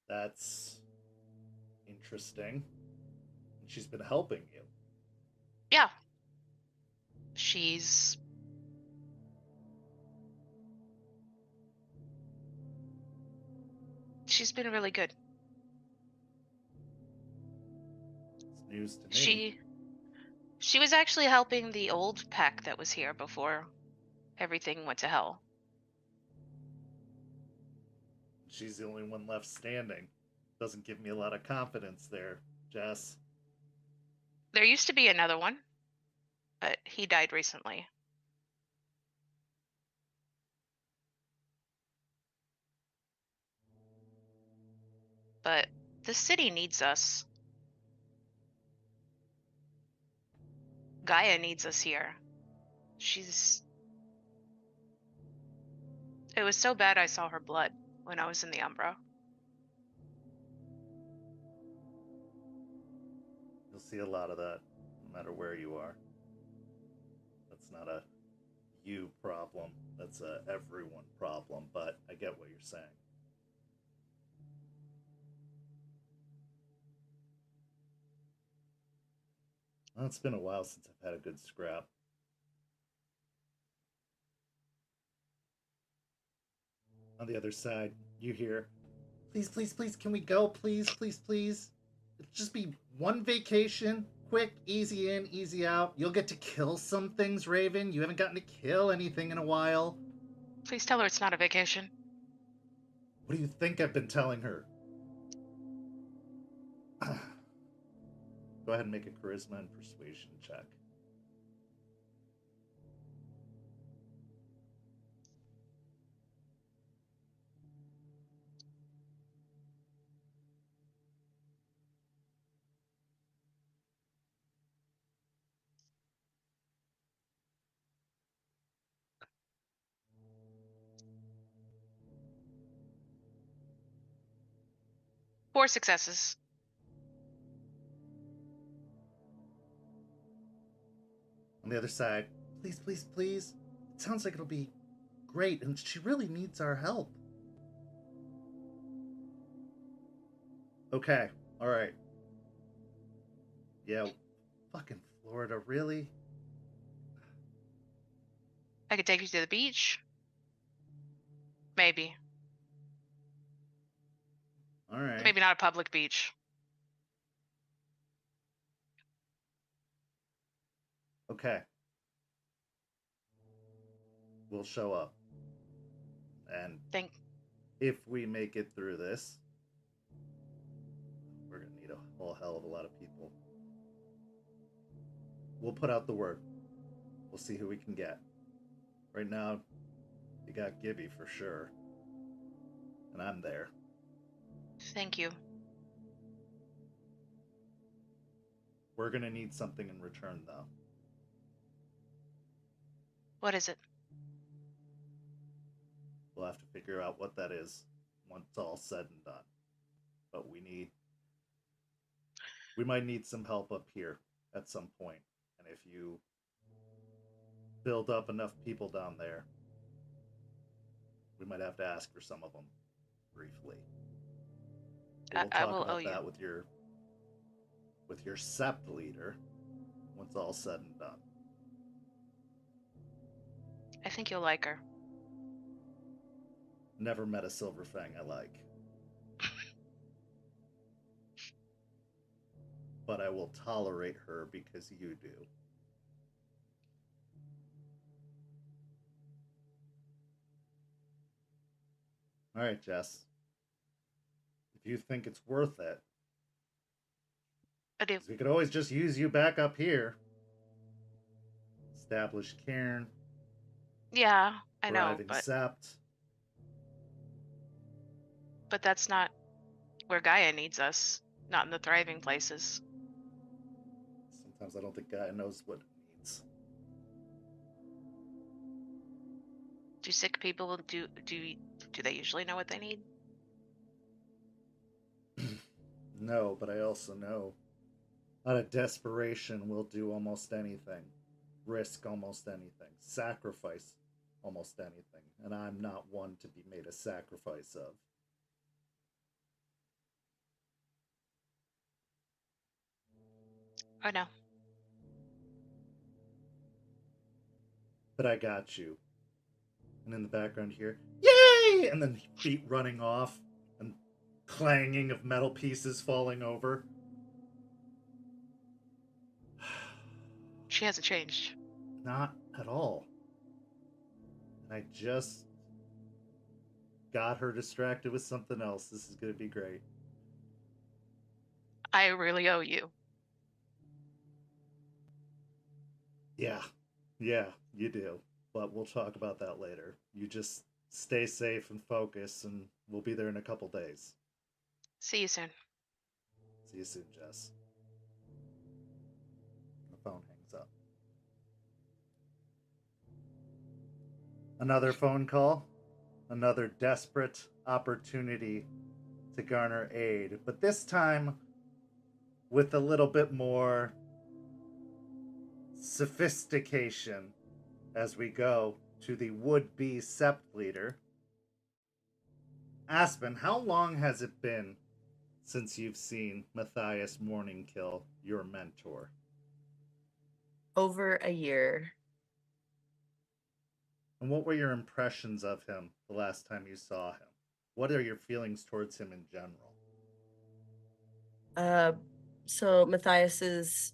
Speaker 3: That's interesting. She's been helping you.
Speaker 6: Yeah. She's been really good.
Speaker 3: It's news to me.
Speaker 6: She was actually helping the old pack that was here before everything went to hell.
Speaker 3: She's the only one left standing. Doesn't give me a lot of confidence there, Jess.
Speaker 6: There used to be another one, but he died recently. But the city needs us. Gaia needs us here. It was so bad I saw her blood when I was in the Umbra.
Speaker 3: You'll see a lot of that, no matter where you are. That's not a you problem. That's a everyone problem, but I get what you're saying. Well, it's been a while since I've had a good scrap. On the other side, you hear, please, please, please, can we go? Please, please, please. It'll just be one vacation. Quick, easy in, easy out. You'll get to kill some things, Raven. You haven't gotten to kill anything in a while.
Speaker 6: Please tell her it's not a vacation.
Speaker 3: What do you think I've been telling her? Go ahead and make a charisma and persuasion check.
Speaker 6: 4 successes.
Speaker 3: On the other side, please, please, please. It sounds like it'll be great, and she really needs our help. Okay, alright. Yeah, fucking Florida, really?
Speaker 6: I could take you to the beach. Maybe.
Speaker 3: Alright.
Speaker 6: Maybe not a public beach.
Speaker 3: Okay. We'll show up. And if we make it through this, we're gonna need a whole hell of a lot of people. We'll put out the word. We'll see who we can get. Right now, you got Gibby for sure. And I'm there.
Speaker 6: Thank you.
Speaker 3: We're gonna need something in return, though.
Speaker 6: What is it?
Speaker 3: We'll have to figure out what that is once it's all said and done. But we might need some help up here at some point. And if you build up enough people down there, we might have to ask for some of them briefly. But
Speaker 6: I
Speaker 3: we'll
Speaker 6: will
Speaker 3: talk
Speaker 6: owe
Speaker 3: about
Speaker 6: you.
Speaker 3: that with your sept leader once all said and done.
Speaker 6: I think you'll like her.
Speaker 3: Never met a Silverfang I like. But I will tolerate her because you do. Alright, Jess. If you think it's worth it,
Speaker 6: I do.
Speaker 3: we could always just use you back up here. Establish Cairn.
Speaker 6: Yeah, I know,
Speaker 3: Thriving
Speaker 6: but
Speaker 3: Sept.
Speaker 6: that's not where Gaia needs us. Not in the thriving places.
Speaker 3: Sometimes I don't think Gaia knows what it needs.
Speaker 6: Do sick people do they usually know what they need?
Speaker 3: No, but I also know out of desperation we'll do almost anything. Risk almost anything. Sacrifice almost anything. And I'm not one to be made a sacrifice of.
Speaker 6: I know.
Speaker 3: But I got you. And in the background here, yay! And then feet running off and clanging of metal pieces falling over.
Speaker 6: She hasn't changed.
Speaker 3: Not at all. And I just got her distracted with something else. This is going to be great.
Speaker 6: I really owe you.
Speaker 3: Yeah, you do. But we'll talk about that later. You just stay safe and focus, and we'll be there in a couple days.
Speaker 6: See you soon.
Speaker 3: See you soon, Jess. The phone hangs up. Another phone call. Another desperate opportunity to garner aid. But this time with a little bit more sophistication as we go to the would-be sept leader. Aspen, how long has it been since you've seen Matthias Morningkill, your mentor?
Speaker 5: Over a year.
Speaker 3: And what were your impressions of him the last time you saw him? What are your feelings towards him in general?
Speaker 5: So Matthias is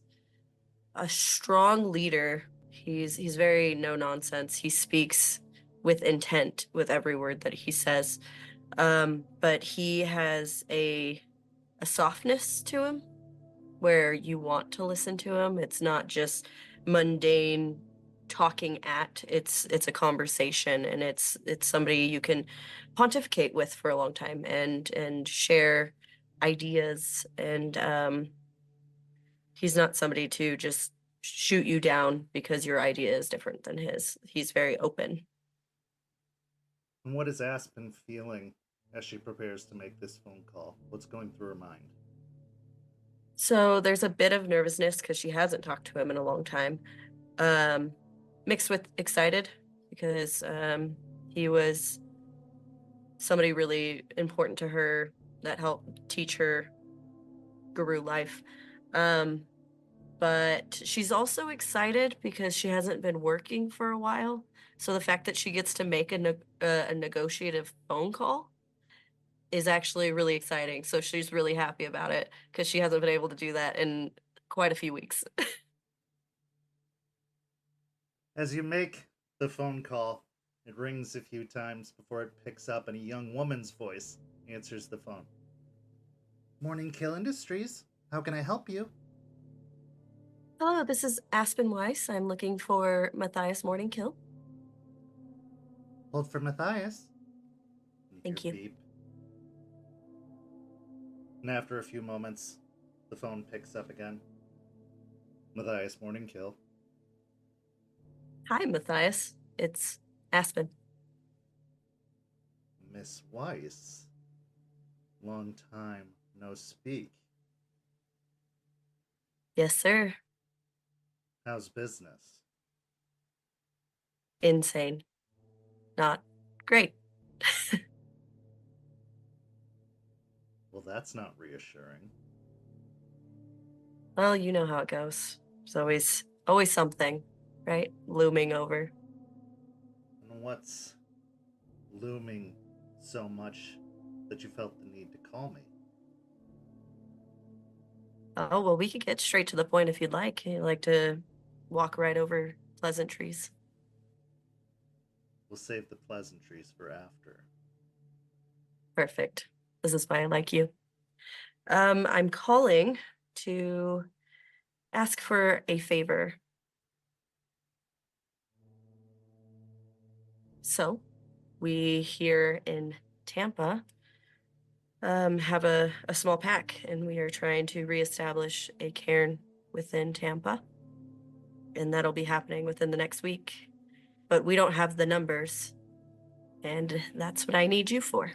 Speaker 5: a strong leader. He's very no nonsense. He speaks with intent with every word that he says. But he has a softness to him where you want to listen to him. It's not just mundane talking at. It's a conversation, and it's somebody you can pontificate with for a long time and share ideas. And he's not somebody to just shoot you down because your idea is different than his. He's very open.
Speaker 3: And what is Aspen feeling as she prepares to make this phone call? What's going through her mind?
Speaker 5: So there's a bit of nervousness because she hasn't talked to him in a long time, mixed with excited because he was somebody really important to her that helped teach her guru life. But she's also excited because she hasn't been working for a while. So the fact that she gets to make a negotiative phone call is actually really exciting. So she's really happy about it because she hasn't been able to do that in quite a few weeks.
Speaker 3: As you make the phone call, it rings a few times before it picks up, and a young woman's voice answers the phone. Morning Kill Industries. How can I help you?
Speaker 5: Hello, this is Aspen Weiss. I'm looking for Matthias Morningkill.
Speaker 3: Hold for Matthias.
Speaker 5: Thank you.
Speaker 3: Beep. And after a few moments, the phone picks up again. Matthias Morningkill.
Speaker 5: Hi, Matthias. It's Aspen.
Speaker 3: Miss Weiss. Long time no speak.
Speaker 5: Yes, sir.
Speaker 3: How's business?
Speaker 5: Insane. Not great.
Speaker 3: Well, that's not reassuring.
Speaker 5: Well, you know how it goes. There's always something, right? Looming over.
Speaker 3: And what's looming so much that you felt the need to call me?
Speaker 5: Oh, well, we could get straight to the point if you'd like. You like to walk right over pleasantries.
Speaker 3: We'll save the pleasantries for after.
Speaker 5: Perfect. This is why I like you. I'm calling to ask for a favor. So, we here in Tampa have a small pack, and we are trying to reestablish a cairn within Tampa. And that'll be happening within the next week. But we don't have the numbers, and that's what I need you for.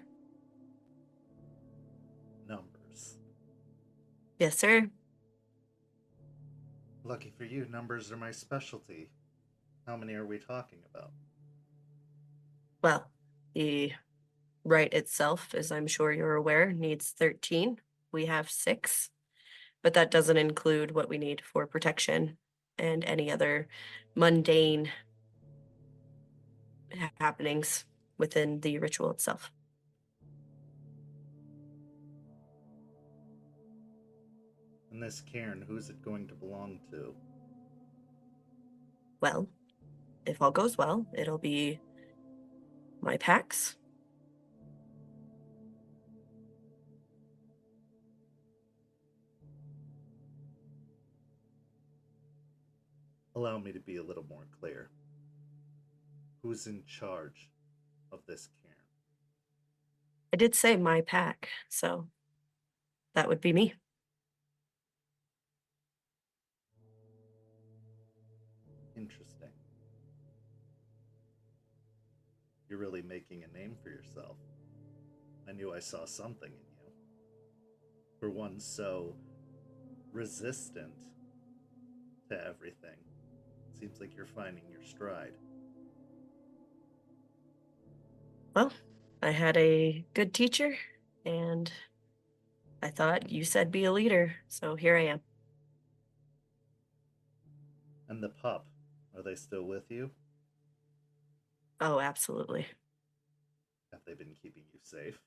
Speaker 3: Numbers.
Speaker 5: Yes, sir.
Speaker 3: Lucky for you, numbers are my specialty. How many are we talking about?
Speaker 5: Well, the rite itself, as I'm sure you're aware, needs 13. We have 6, but that doesn't include what we need for protection and any other mundane happenings within the ritual itself.
Speaker 3: And this cairn, who's it going to belong to?
Speaker 5: Well, if all goes well, it'll be my packs.
Speaker 3: Allow me to be a little more clear. Who's in charge of this cairn?
Speaker 5: I did say my pack, so that would be me.
Speaker 3: Interesting. You're really making a name for yourself. I knew I saw something in you. For one so resistant to everything, seems like you're finding your stride.
Speaker 5: Well, I had a good teacher, and I thought you said be a leader, so here I am.
Speaker 3: And the pup, are they still with you?
Speaker 5: Oh, absolutely.
Speaker 3: Have they been keeping you safe?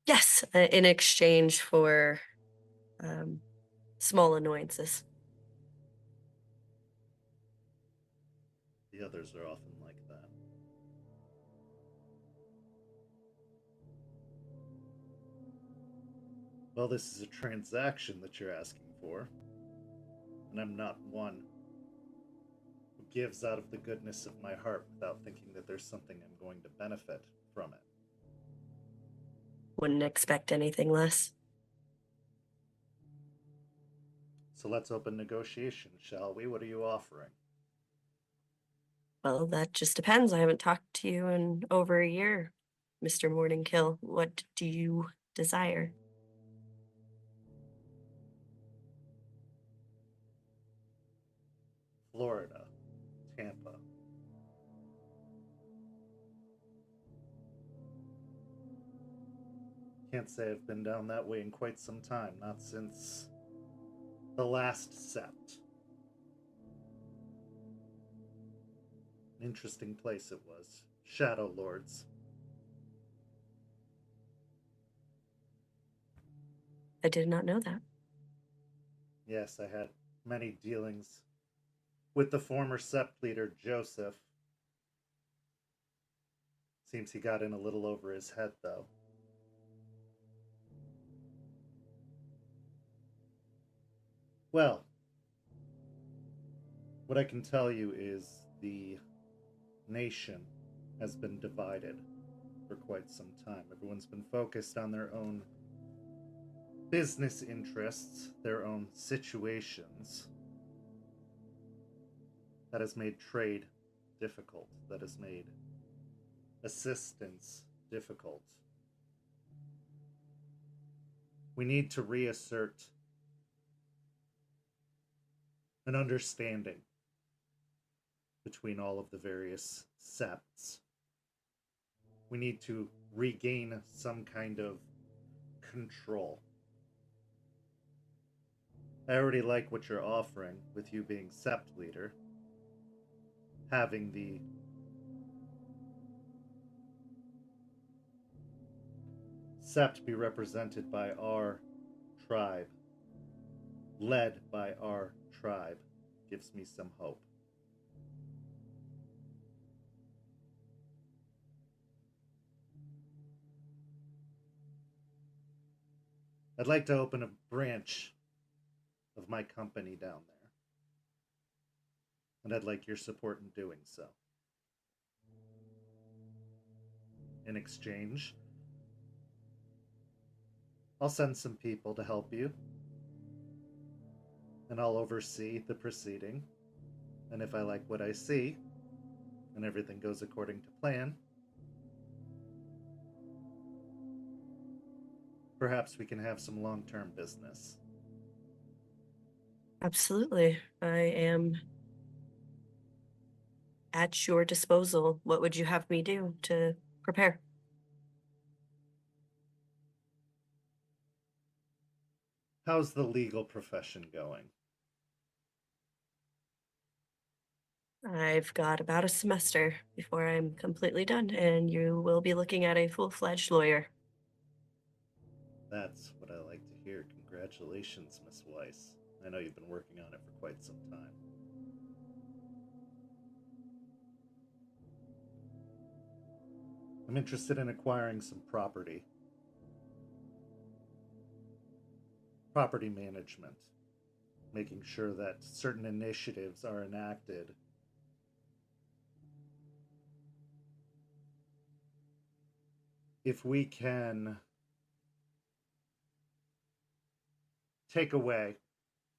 Speaker 5: Yes, in exchange for small annoyances.
Speaker 3: The others are often like that. Well, this is a transaction that you're asking for, and I'm not one who gives out of the goodness of my heart without thinking that there's something I'm going to benefit from it.
Speaker 5: Wouldn't expect anything less.
Speaker 3: So let's open negotiations, shall we? What are you offering?
Speaker 5: Well, that just depends. I haven't talked to you in over a year. Mr. Morningkill. What do you desire?
Speaker 3: Florida, Tampa. Can't say I've been down that way in quite some time, not since the last sept. An interesting place it was. Shadow Lords.
Speaker 5: I did not know that.
Speaker 3: Yes, I had many dealings with the former sept leader, Joseph. Seems he got in a little over his head, though. Well, what I can tell you is the nation has been divided for quite some time. Everyone's been focused on their own business interests, their own situations. That has made trade difficult. That has made assistance difficult. We need to reassert an understanding between all of the various septs. We need to regain some kind of control. I already like what you're offering, with you being sept leader. Having the sept be represented by our tribe, led by our tribe, gives me some hope. I'd like to open a branch of my company down there, and I'd like your support in doing so. In exchange, I'll send some people to help you, and I'll oversee the proceeding, and if I like what I see, and everything goes according to plan, perhaps we can have some long-term business.
Speaker 5: Absolutely. I am at your disposal. What would you have me do to prepare?
Speaker 3: How's the legal profession going?
Speaker 5: I've got about a semester before I'm completely done, and you will be looking at a full-fledged lawyer.
Speaker 3: That's what I like to hear. Congratulations, Miss Weiss. I know you've been working on it for quite some time. I'm interested in acquiring some property. Property management. Making sure that certain initiatives are enacted. If we can take away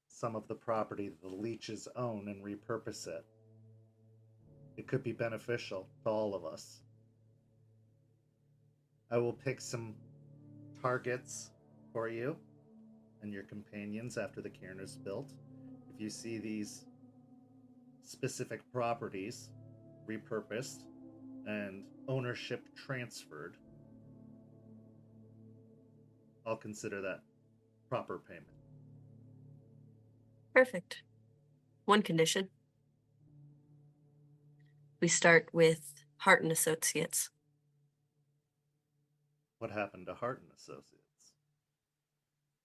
Speaker 3: some of the property that the leeches own and repurpose it, it could be beneficial to all of us. I will pick some targets for you and your companions after the cairn is built. If you see these specific properties repurposed and ownership transferred, I'll consider that proper payment.
Speaker 5: Perfect. One condition. We start with Hart and Associates.
Speaker 3: What happened to Hart and Associates?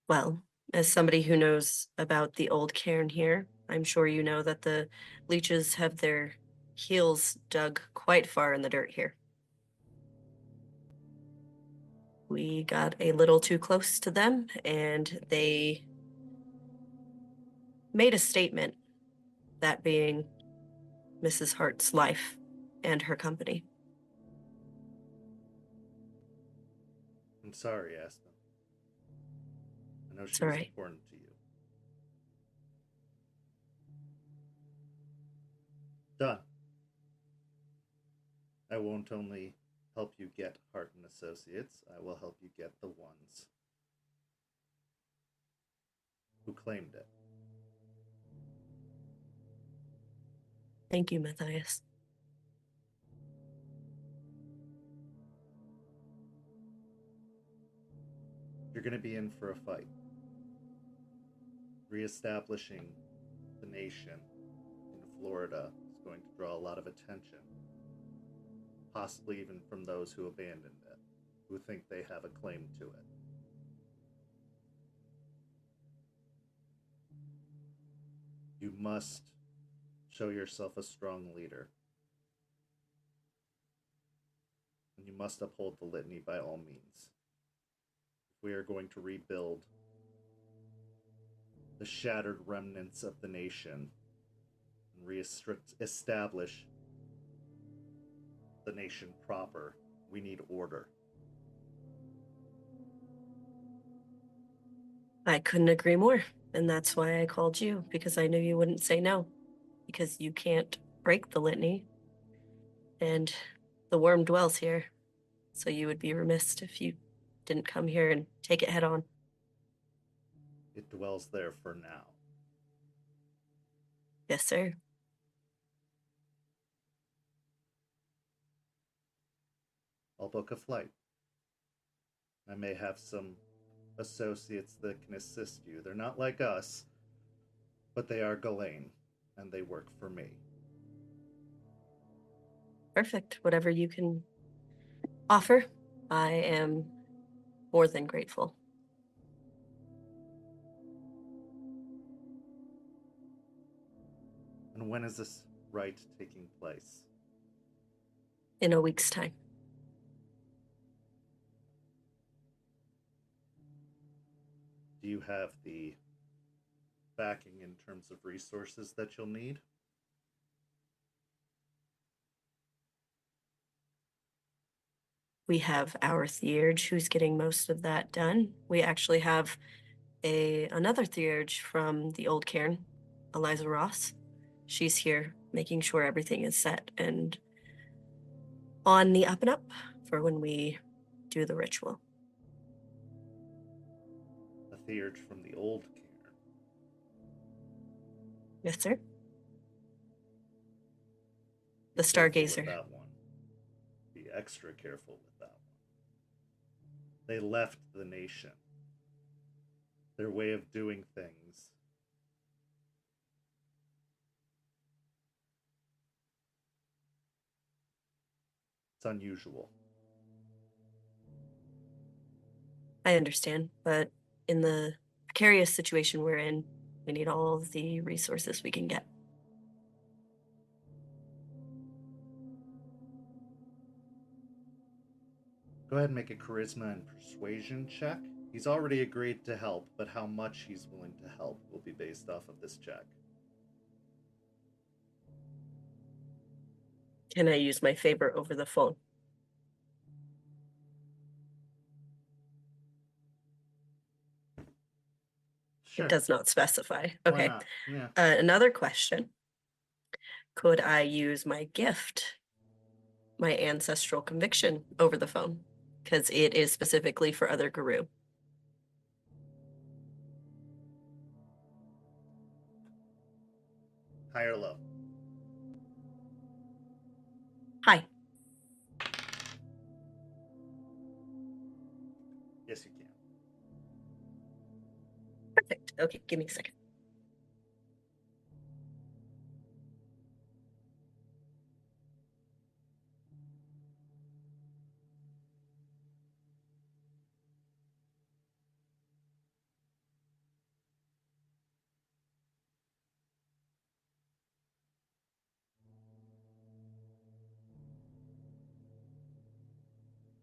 Speaker 5: Well, as somebody who knows about the old cairn here, I'm sure you know that the leeches have their heels dug quite far in the dirt here. We got a little too close to them, and they made a statement, that being Mrs. Hart's life and her company.
Speaker 3: I'm sorry, Aspen. I know she
Speaker 5: It's
Speaker 3: was
Speaker 5: all right.
Speaker 3: important to you. Done. I won't only help you get Hart and Associates. I will help you get the ones who claimed it.
Speaker 5: Thank you, Matthias.
Speaker 3: You're going to be in for a fight. Reestablishing the nation in Florida is going to draw a lot of attention, possibly even from those who abandoned it, who think they have a claim to it. You must show yourself a strong leader. And you must uphold the litany by all means. If we are going to rebuild the shattered remnants of the nation and re-establish the nation proper, we need order.
Speaker 5: I couldn't agree more. And that's why I called you, because I knew you wouldn't say no. Because you can't break the litany. And the worm dwells here. So you would be remiss if you didn't come here and take it head on.
Speaker 3: It dwells there for now.
Speaker 5: Yes, sir.
Speaker 3: I'll book a flight. I may have some associates that can assist you. They're not like us, but they are Ghislaine, and they work for me.
Speaker 5: Perfect. Whatever you can offer, I am more than grateful.
Speaker 3: And when is this rite taking place?
Speaker 5: In a week's time.
Speaker 3: Do you have the backing in terms of resources that you'll need?
Speaker 5: We have our theurge who's getting most of that done. We actually have another theurge from the old cairn, Eliza Ross. She's here making sure everything is set and on the up and up for when we do the ritual.
Speaker 3: A theurge from the old cairn.
Speaker 5: Yes, sir.
Speaker 3: Be
Speaker 5: The
Speaker 3: careful
Speaker 5: Stargazer.
Speaker 3: with that one. Be extra careful with that one. They left the nation. Their way of doing things. It's unusual.
Speaker 5: I understand, but in the precarious situation we're in, we need all of the resources we can get.
Speaker 3: Go ahead and make a charisma and persuasion check. He's already agreed to help, but how much he's willing to help will be based off of this check.
Speaker 5: Can I use my favor over the phone?
Speaker 3: Sure.
Speaker 5: It does not specify.
Speaker 3: Why
Speaker 5: Okay.
Speaker 3: not? Yeah.
Speaker 5: Another question. Could I use my gift, my ancestral conviction, over the phone? Because it is specifically for other guru.
Speaker 3: High or low?
Speaker 5: Hi.
Speaker 3: Yes, you can.
Speaker 5: Perfect. Okay, give me a second.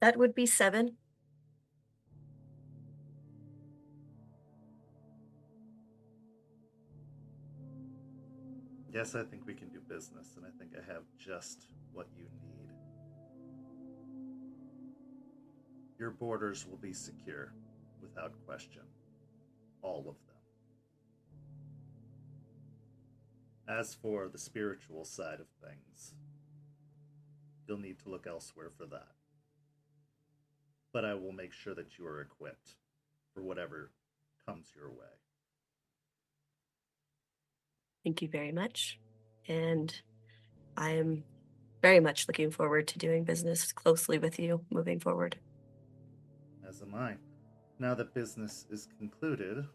Speaker 5: That would be 7.
Speaker 3: Yes, I think we can do business, and I think I have just what you need. Your borders will be secure, without question. All of them. As for the spiritual side of things, you'll need to look elsewhere for that. but I will make sure that you are equipped for whatever comes your way.
Speaker 5: Thank you very much. And I am very much looking forward to doing business closely with you moving forward.
Speaker 3: As am I. Now that business is concluded,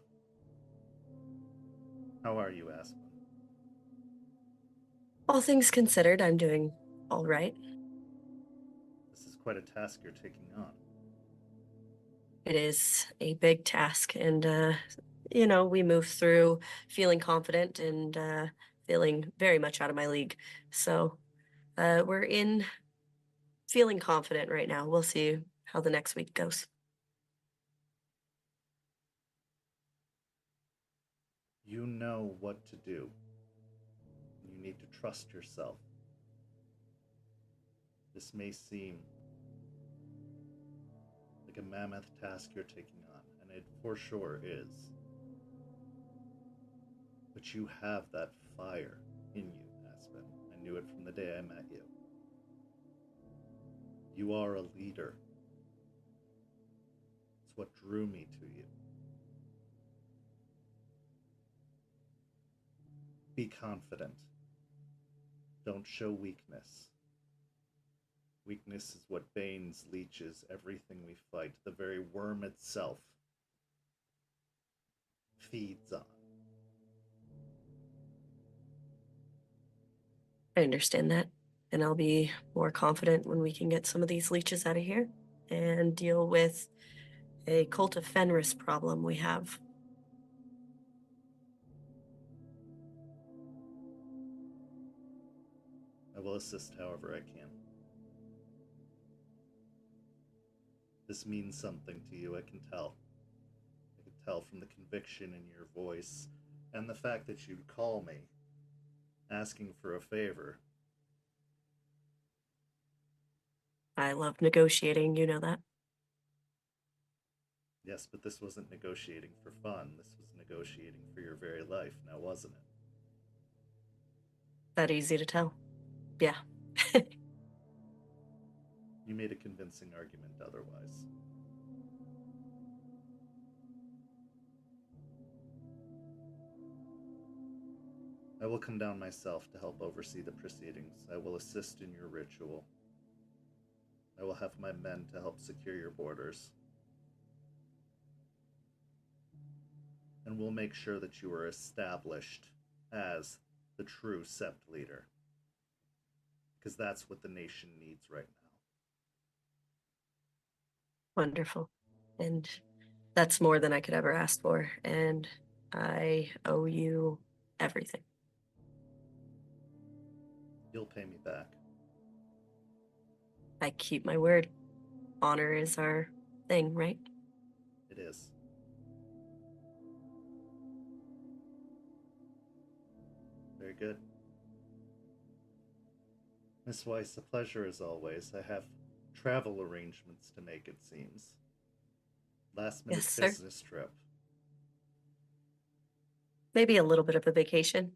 Speaker 3: how are you, Aspen?
Speaker 5: All things considered, I'm doing all right.
Speaker 3: This is quite a task you're taking on.
Speaker 5: It is a big task, and we move through feeling confident and feeling very much out of my league. So we're in feeling confident right now. We'll see how the next week goes.
Speaker 3: You know what to do. You need to trust yourself. This may seem like a mammoth task you're taking on, and it for sure is. But you have that fire in you, Aspen. I knew it from the day I met you. You are a leader. It's what drew me to you. Be confident. Don't show weakness. Weakness is what banes, leeches, everything we fight. The very worm itself feeds on.
Speaker 5: I understand that, and I'll be more confident when we can get some of these leeches out of here and deal with a cult of Fenris problem we have.
Speaker 3: I will assist however I can. This means something to you, I can tell. I can tell from the conviction in your voice and the fact that you'd call me asking for a favor.
Speaker 5: I love negotiating, you know that.
Speaker 3: Yes, but this wasn't negotiating for fun. This was negotiating for your very life, now wasn't it?
Speaker 5: That easy to tell. Yeah.
Speaker 3: You made a convincing argument otherwise. I will come down myself to help oversee the proceedings. I will assist in your ritual. I will have my men to help secure your borders. And we'll make sure that you are established as the true Sept leader. Because that's what the nation needs right now.
Speaker 5: Wonderful. And that's more than I could ever ask for. And I owe you everything.
Speaker 3: You'll pay me back.
Speaker 5: I keep my word. Honor is our thing, right?
Speaker 3: It is. Very good. Miss Weiss, a pleasure as always. I have travel arrangements to make, it seems. Last minute
Speaker 5: Yes, sir.
Speaker 3: business trip.
Speaker 5: Maybe a little bit of a vacation,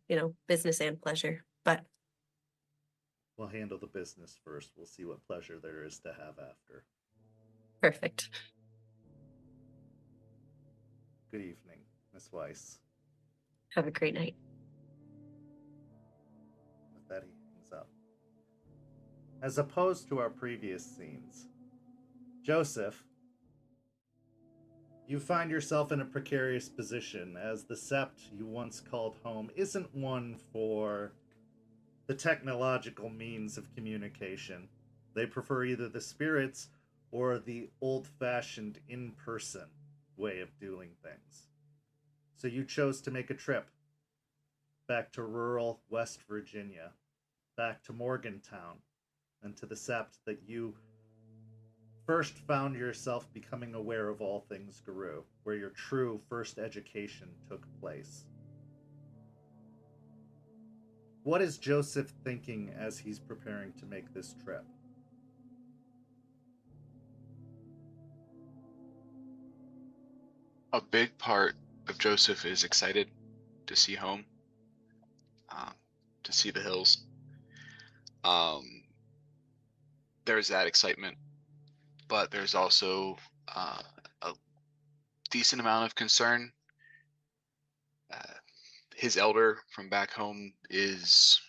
Speaker 5: business and pleasure, but
Speaker 3: We'll handle the business first. We'll see what pleasure there is to have after.
Speaker 5: perfect.
Speaker 3: Good evening, Miss Weiss.
Speaker 5: Have a great night.
Speaker 3: With that, he hangs up. As opposed to our previous scenes, Joseph, you find yourself in a precarious position as the Sept you once called home isn't one for the technological means of communication. They prefer either the spirits or the old-fashioned in-person way of doing things. So you chose to make a trip back to rural West Virginia, back to Morgantown, and to the Sept that you first found yourself becoming aware of all things Guru, where your true first education took place. What is Joseph thinking as he's preparing to make this trip?
Speaker 7: A big part of Joseph is excited to see home, to see the hills. There's that excitement. but there's also a decent amount of concern. His elder from back home is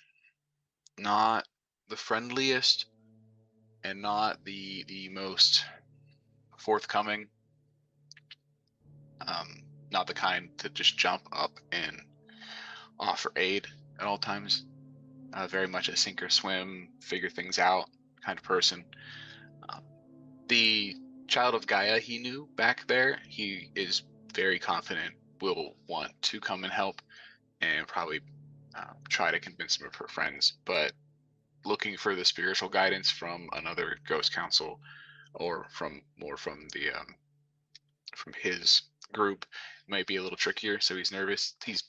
Speaker 7: not the friendliest and not the most forthcoming. Not the kind to just jump up and offer aid at all times. Very much a sink or swim, figure things out kind of person. The child of Gaia he knew back there, he is very confident will want to come and help and probably try to convince some of her friends. But looking for the spiritual guidance from another ghost council or from the from his group might be a little trickier, so he's nervous. He's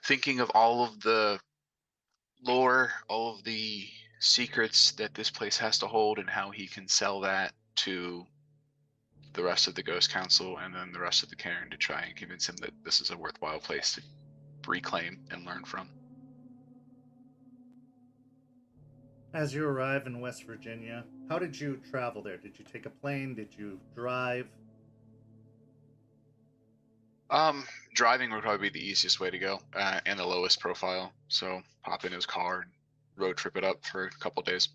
Speaker 7: thinking of all of the lore, all of the secrets that this place has to hold, and how he can sell that to the rest of the Ghost Council and then the rest of the Cairn to try and convince him that this is a worthwhile place to reclaim and learn from.
Speaker 3: As you arrive in West Virginia, how did you travel there? Did you take a plane? Did you drive?
Speaker 7: Driving would probably be the easiest way to go, and the lowest profile. So hop in his car and road trip it up for a couple days.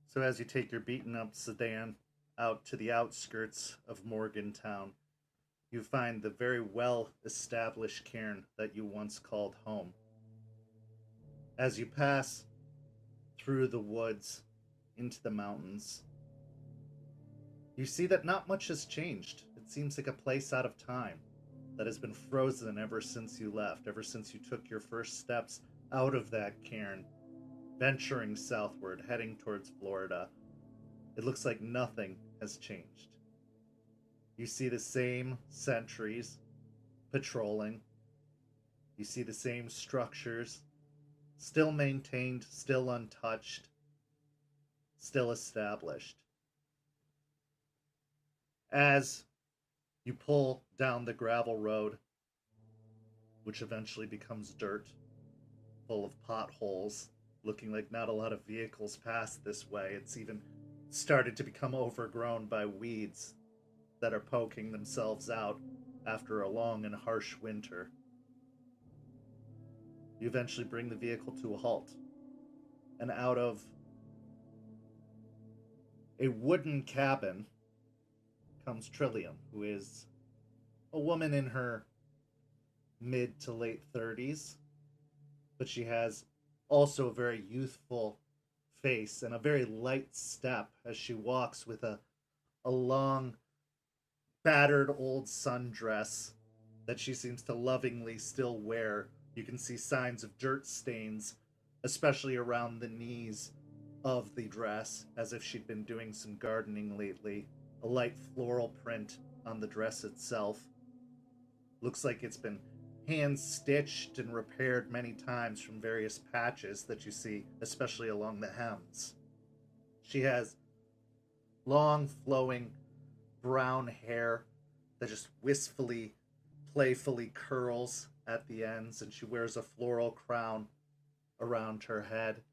Speaker 3: So as you take your beaten up sedan out to the outskirts of Morgantown, you find the very well-established cairn that you once called home. As you pass through the woods into the mountains, you see that not much has changed. It seems like a place out of time that has been frozen ever since you left, ever since you took your first steps out of that cairn, venturing southward, heading towards Florida. It looks like nothing has changed. You see the same sentries patrolling. You see the same structures, still maintained, still untouched, still established. As you pull down the gravel road, which eventually becomes dirt, full of potholes, looking like not a lot of vehicles pass this way. It's even started to become overgrown by weeds that are poking themselves out after a long and harsh winter. You eventually bring the vehicle to a halt, and out of a wooden cabin comes Trillium, who is a woman in her mid to late 30s, but she has also a very youthful face and a very light step as she walks with a long, battered old sundress that she seems to lovingly still wear. You can see signs of dirt stains, especially around the knees of the dress, as if she'd been doing some gardening lately. A light floral print on the dress itself. Looks like it's been hand-stitched and repaired many times from various patches that you see, especially along the hems. She has long, flowing brown hair that just wistfully, playfully curls at the ends, and she wears a floral crown around her head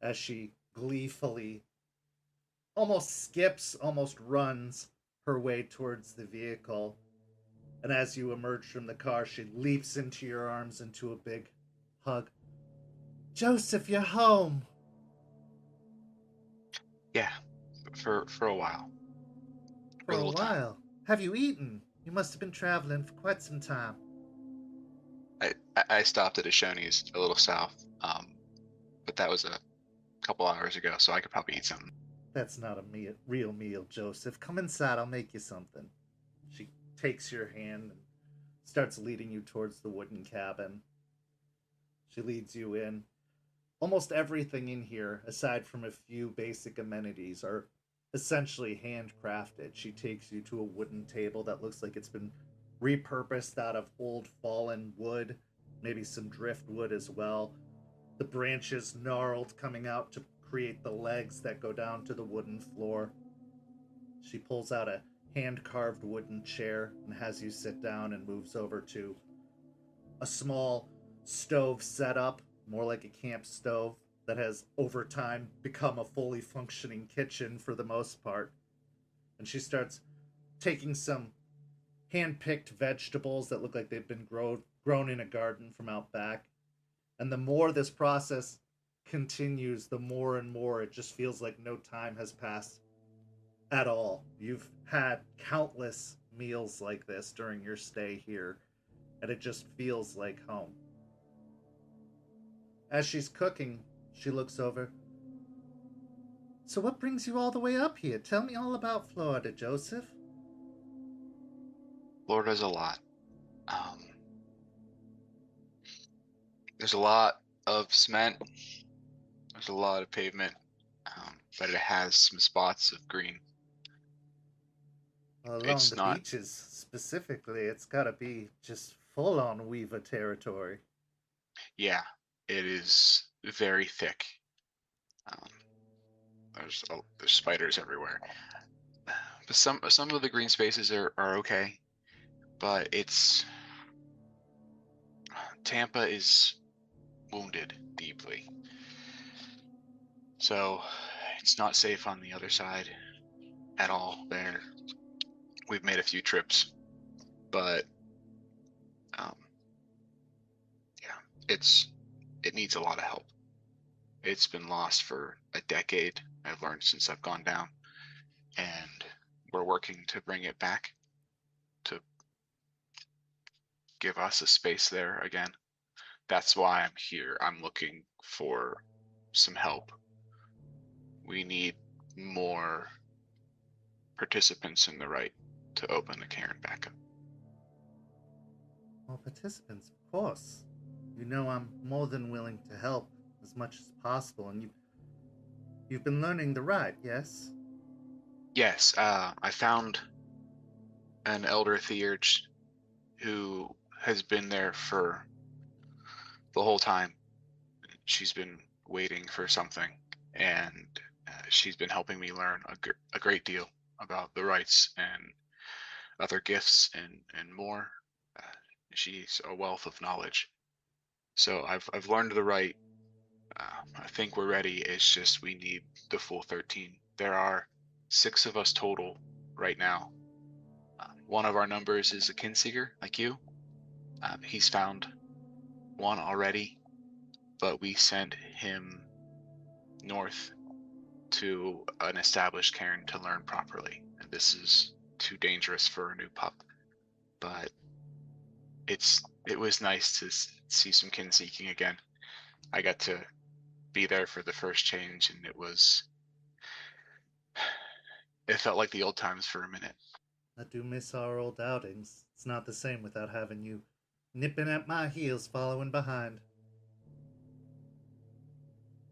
Speaker 3: as she gleefully almost skips, almost runs her way towards the vehicle. And as you emerge from the car, she leaps into your arms into a big hug. Joseph, you're home!
Speaker 7: Yeah, for a while.
Speaker 3: For a while. Have you eaten? You must have been traveling for quite some time.
Speaker 7: I stopped at a Shoney's a little south, but that was a couple hours ago, so I could probably eat something.
Speaker 3: That's not a real meal, Joseph. Come inside, I'll make you something. She takes your hand and starts leading you towards the wooden cabin. She leads you in. Almost everything in here, aside from a few basic amenities, are essentially handcrafted. She takes you to a wooden table that looks like it's been repurposed out of old fallen wood, maybe some driftwood as well. The branches gnarled coming out to create the legs that go down to the wooden floor. She pulls out a hand-carved wooden chair and has you sit down and moves over to a small stove setup, more like a camp stove, that has over time become a fully functioning kitchen for the most part. And she starts taking some hand-picked vegetables that look like they've been grown in a garden from out back. And the more this process continues, the more and more it just feels like no time has passed at all. You've had countless meals like this during your stay here, and it just feels like home. As she's cooking, she looks over. So what brings you all the way up here? Tell me all about Florida, Joseph.
Speaker 7: Florida's a lot. There's a lot of cement. There's a lot of pavement, but it has some spots of green.
Speaker 3: Along
Speaker 7: It's
Speaker 3: the
Speaker 7: not-
Speaker 3: beaches specifically, it's gotta be just full-on Weaver territory.
Speaker 7: Yeah, it is very thick. There's spiders everywhere. But some of the green spaces are okay, but Tampa is wounded deeply. So it's not safe on the other side at all there. We've made a few trips, but yeah, it needs a lot of help. It's been lost for a decade, I've learned since I've gone down, and we're working to bring it back to give us a space there again. That's why I'm here. I'm looking for some help. We need more participants in the Rite to open the Cairn back up.
Speaker 3: Well, participants, of course. You know I'm more than willing to help as much as possible, and you've been learning the Rite, yes?
Speaker 7: Yes, I found an elder theurge who has been there for the whole time. She's been waiting for something, and she's been helping me learn a great deal about the rites and other gifts and more. She's a wealth of knowledge. So I've learned the Rite. I think we're ready. It's just we need the full 13. There are 6 of us total right now. One of our numbers is a kinseeker, like you. He's found one already, but we sent him north to an established cairn to learn properly. And this is too dangerous for a new pup. But it was nice to see some kin seeking again. I got to be there for the first change, and it felt like the old times for a minute.
Speaker 3: I do miss our old outings. It's not the same without having you nipping at my heels, following behind.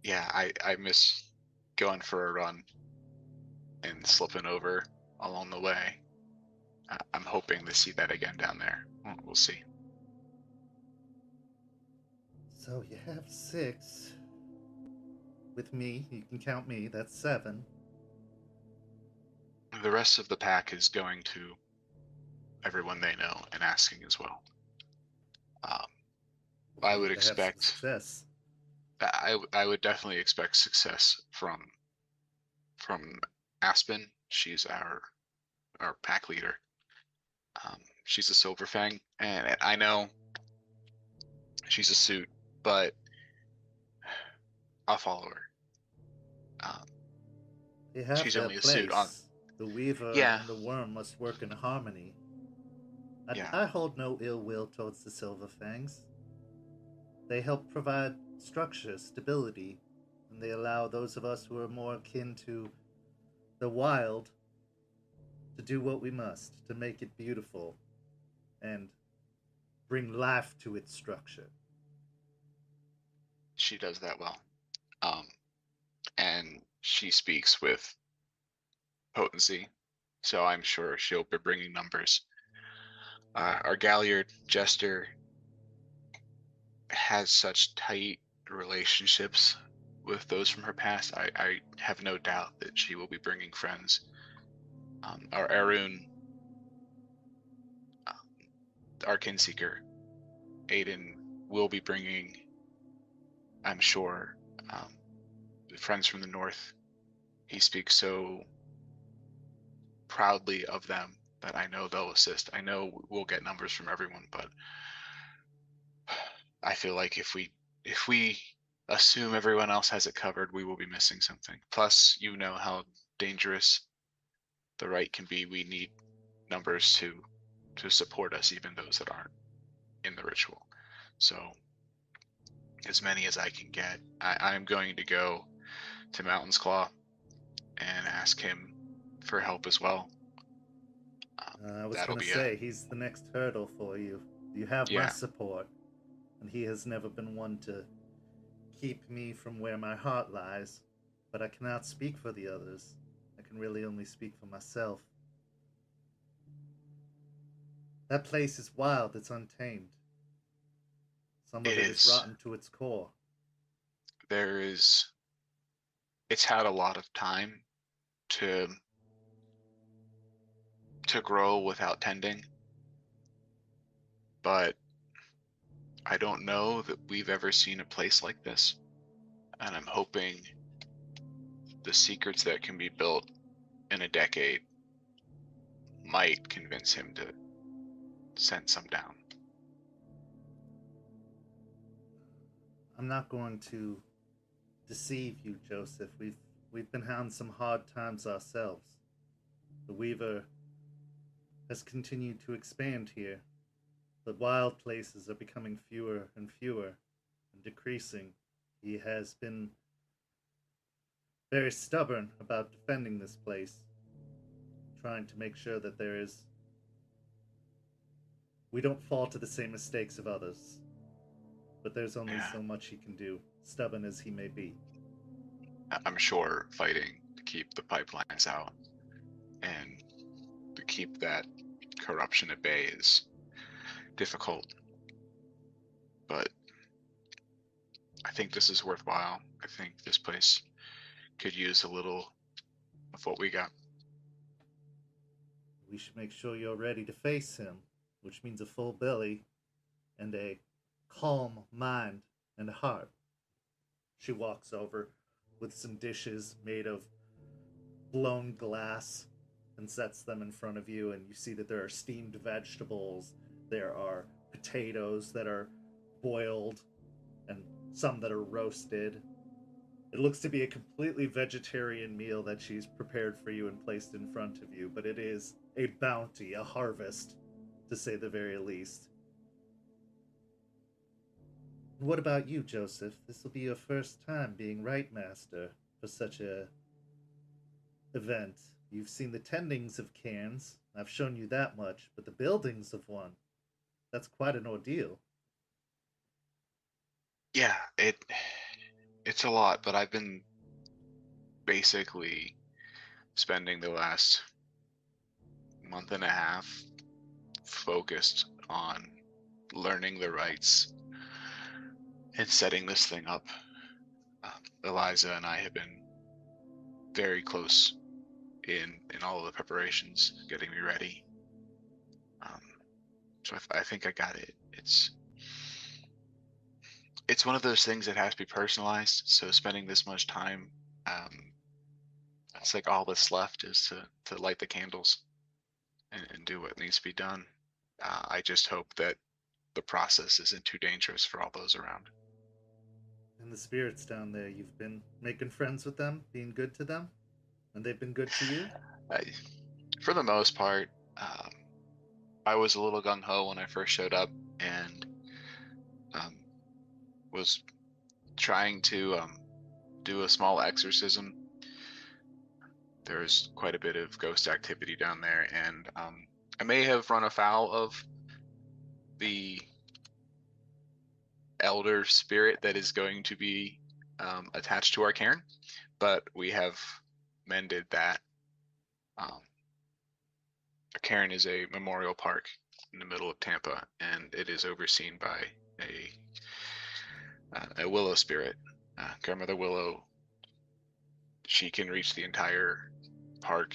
Speaker 7: Yeah, I miss going for a run and slipping over along the way. I'm hoping to see that again down there. We'll see.
Speaker 3: So you have 6. With me, you can count me, that's 7.
Speaker 7: The rest of the pack is going to everyone they know and asking as well. I would
Speaker 3: To have some
Speaker 7: expect
Speaker 3: success.
Speaker 7: I would definitely expect success from Aspen. She's our pack leader. She's a Silver Fang, and I know she's a suit, but I'll follow her.
Speaker 3: They have
Speaker 7: She's
Speaker 3: their
Speaker 7: only a
Speaker 3: place.
Speaker 7: suit on.
Speaker 3: The Weaver
Speaker 7: Yeah.
Speaker 3: and the Worm must work in harmony.
Speaker 7: Yeah.
Speaker 3: I hold no ill will towards the Silver Fangs. They help provide structure, stability, and they allow those of us who are more akin to the wild to do what we must to make it beautiful and bring life to its structure.
Speaker 7: She does that well. And she speaks with potency, so I'm sure she'll be bringing numbers. Our Galliard, Jester, has such tight relationships with those from her past. I have no doubt that she will be bringing friends. Our Arun, our Kinseeker, Aiden, will be bringing, I'm sure, friends from the north. He speaks so proudly of them that I know they'll assist. I know we'll get numbers from everyone, but I feel like if we assume everyone else has it covered, we will be missing something. Plus, you know how dangerous the Rite can be. We need numbers to support us, even those that aren't in the ritual. So as many as I can get. I'm going to go to Mountain's Claw and ask him for help as well.
Speaker 3: I was
Speaker 7: That'll
Speaker 3: going to
Speaker 7: be
Speaker 3: say, he's the next hurdle for you. You have my
Speaker 7: Yeah.
Speaker 3: support, and he has never been one to keep me from where my heart lies, but I cannot speak for the others. I can really only speak for myself. That place is wild, it's untamed. Some of
Speaker 7: It
Speaker 3: it is
Speaker 7: is.
Speaker 3: rotten to its core.
Speaker 7: It's had a lot of time to grow without tending, but I don't know that we've ever seen a place like this, and I'm hoping the secrets that can be built in a decade might convince him to send some down.
Speaker 3: I'm not going to deceive you, Joseph. We've been having some hard times ourselves. The Weaver has continued to expand here. The wild places are becoming fewer and fewer and decreasing. He has been very stubborn about defending this place, trying to make sure that we don't fall to the same mistakes of others. But there's only so much he can do, stubborn as he may be.
Speaker 7: I'm sure fighting to keep the pipelines out and to keep that corruption at bay is difficult. But I think this is worthwhile. I think this place could use a little of what we got.
Speaker 3: We should make sure you're ready to face him, which means a full belly and a calm mind and heart. She walks over with some dishes made of blown glass and sets them in front of you, and you see that there are steamed vegetables, there are potatoes that are boiled, and some that are roasted. It looks to be a completely vegetarian meal that she's prepared for you and placed in front of you, but it is a bounty, a harvest, to say the very least. What about you, Joseph? This will be your first time being Rite Master for such a event. You've seen the tendings of cairns. I've shown you that much, but the buildings of one, that's quite an ordeal.
Speaker 7: Yeah, it's a lot, but I've been basically spending the last month and a half focused on learning the rites and setting this thing up. Eliza and I have been very close in all of the preparations, getting me ready. So I think I got it. It's one of those things that has to be personalized. So spending this much time, it's like all that's left is to light the candles and do what needs to be done. I just hope that the process isn't too dangerous for all those around.
Speaker 3: And the spirits down there, you've been making friends with them, being good to them, and they've been good to you?
Speaker 7: For the most part, I was a little gung-ho when I first showed up and was trying to do a small exorcism. There's quite a bit of ghost activity down there, and I may have run afoul of the elder spirit that is going to be attached to our cairn, but we have mended that. Our cairn is a memorial park in the middle of Tampa, and it is overseen by a willow spirit, Grandmother Willow. She can reach the entire park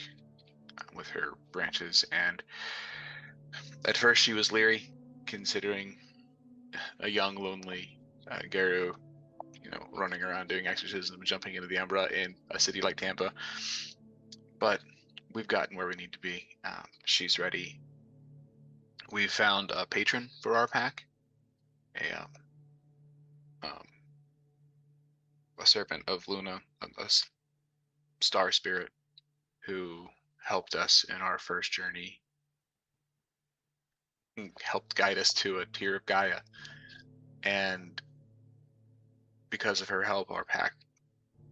Speaker 7: with her branches, and at first she was leery, considering a young, lonely Garu running around doing exorcism and jumping into the Umbra in a city like Tampa. But we've gotten where we need to be. She's ready. We've found a patron for our pack, a serpent of Luna, a star spirit who helped us in our first journey, helped guide us to a tier of Gaia. And because of her help, our pack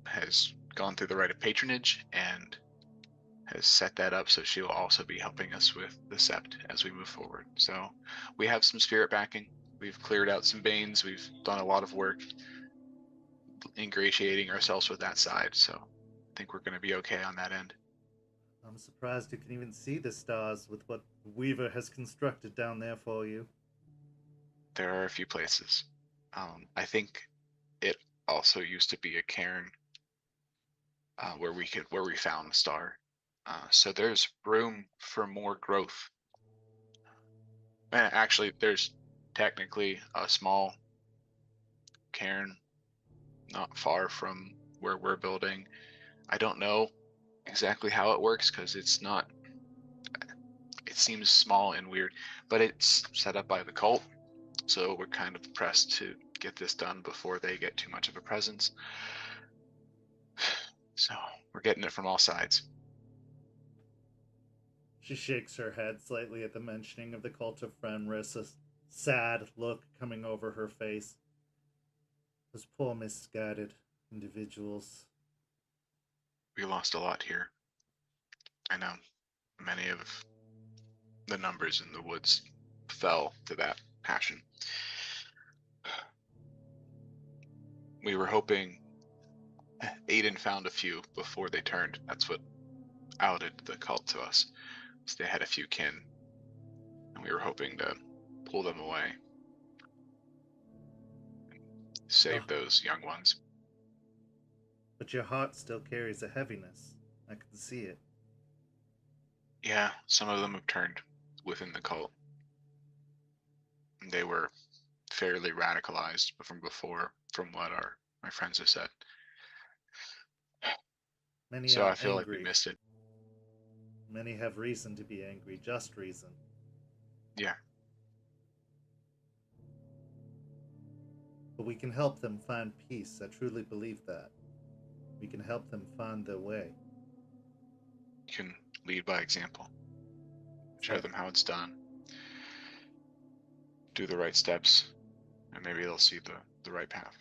Speaker 7: has gone through the rite of patronage and has set that up so she will also be helping us with the sept as we move forward. So we have some spirit backing. We've cleared out some veins. We've done a lot of work ingratiating ourselves with that side. So I think we're going to be okay on that end.
Speaker 3: I'm surprised you can even see the stars with what Weaver has constructed down there for you.
Speaker 7: There are a few places. I think it also used to be a cairn where we found the star. So there's room for more growth. Actually, there's technically a small cairn not far from where we're building. I don't know exactly how it works because it seems small and weird, but it's set up by the cult. So we're kind of pressed to get this done before they get too much of a presence. So we're getting it from all sides.
Speaker 3: She shakes her head slightly at the mentioning of the cult of Fenris, a sad look coming over her face. Those poor misguided individuals.
Speaker 7: We lost a lot here. I know many of the numbers in the woods fell to that passion. We were hoping Aiden found a few before they turned. That's what outed the cult to us. So they had a few kin, and we were hoping to pull them away. Save those young ones.
Speaker 3: But your heart still carries a heaviness. I can see it.
Speaker 7: Yeah, some of them have turned within the cult. They were fairly radicalized from before, from what my friends have said.
Speaker 3: Many
Speaker 7: So
Speaker 3: are
Speaker 7: I feel like
Speaker 3: angry.
Speaker 7: we missed it.
Speaker 3: Many have reason to be angry, just reason.
Speaker 7: Yeah.
Speaker 3: But we can help them find peace. I truly believe that. We can help them find their way.
Speaker 7: You can lead by example. Show them how it's done. Do the right steps, and maybe they'll see the right path.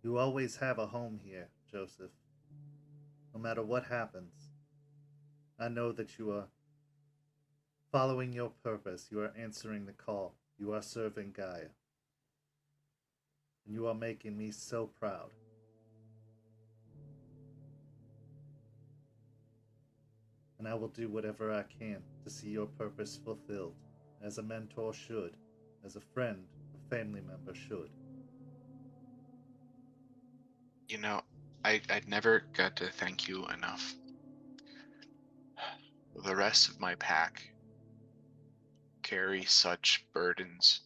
Speaker 3: You always have a home here, Joseph. No matter what happens, I know that you are following your purpose. You are answering the call. You are serving Gaia. And you are making me so proud. And I will do whatever I can to see your purpose fulfilled, as a mentor should, as a friend, a family member should.
Speaker 7: You know, I'd never got to thank you enough. The rest of my pack carry such burdens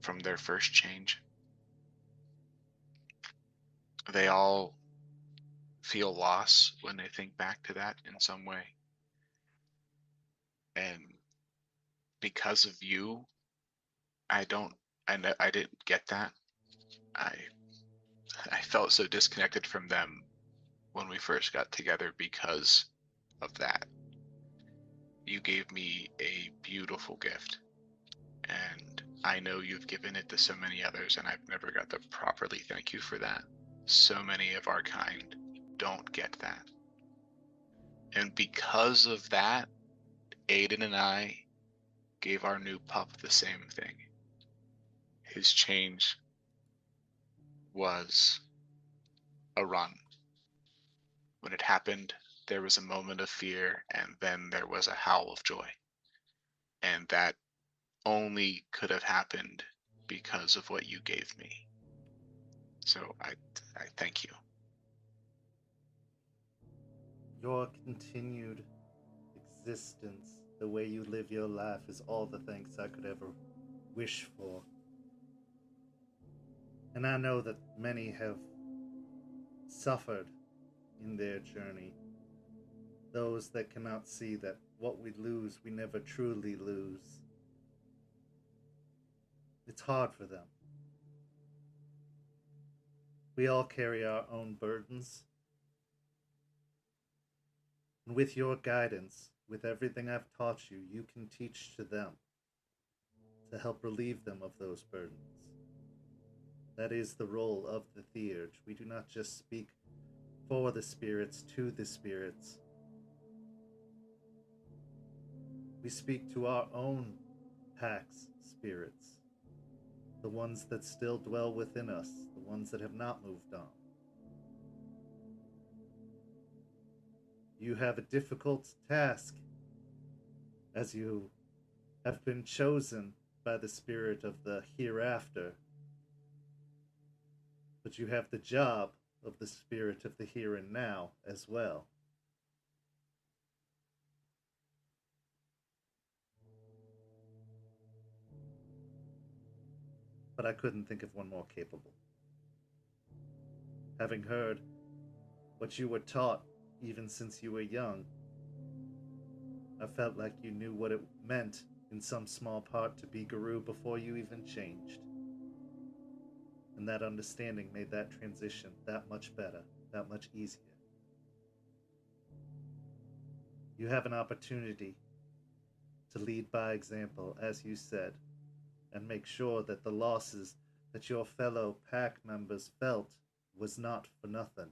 Speaker 7: from their first change. They all feel loss when they think back to that in some way. And because of you, I didn't get that. I felt so disconnected from them when we first got together because of that. You gave me a beautiful gift, and I know you've given it to so many others, and I've never got to properly thank you for that. So many of our kind don't get that. And because of that, Aiden and I gave our new pup the same thing. His change was a run. When it happened, there was a moment of fear, and then there was a howl of joy. And that only could have happened because of what you gave me. So I thank you.
Speaker 3: Your continued existence, the way you live your life, is all the thanks I could ever wish for. And I know that many have suffered in their journey. Those that cannot see that what we lose, we never truly lose. It's hard for them. We all carry our own burdens. And with your guidance, with everything I've taught you, you can teach to them to help relieve them of those burdens. That is the role of the theurge. We do not just speak for the spirits, to the spirits. We speak to our own pack's spirits, the ones that still dwell within us, the ones that have not moved on. You have a difficult task, as you have been chosen by the spirit of the hereafter, but you have the job of the spirit of the here and now as well. But I couldn't think of one more capable. Having heard what you were taught even since you were young, I felt like you knew what it meant in some small part to be Guru before you even changed. And that understanding made that transition that much better, that much easier. You have an opportunity to lead by example, as you said, and make sure that the losses that your fellow pack members felt was not for nothing,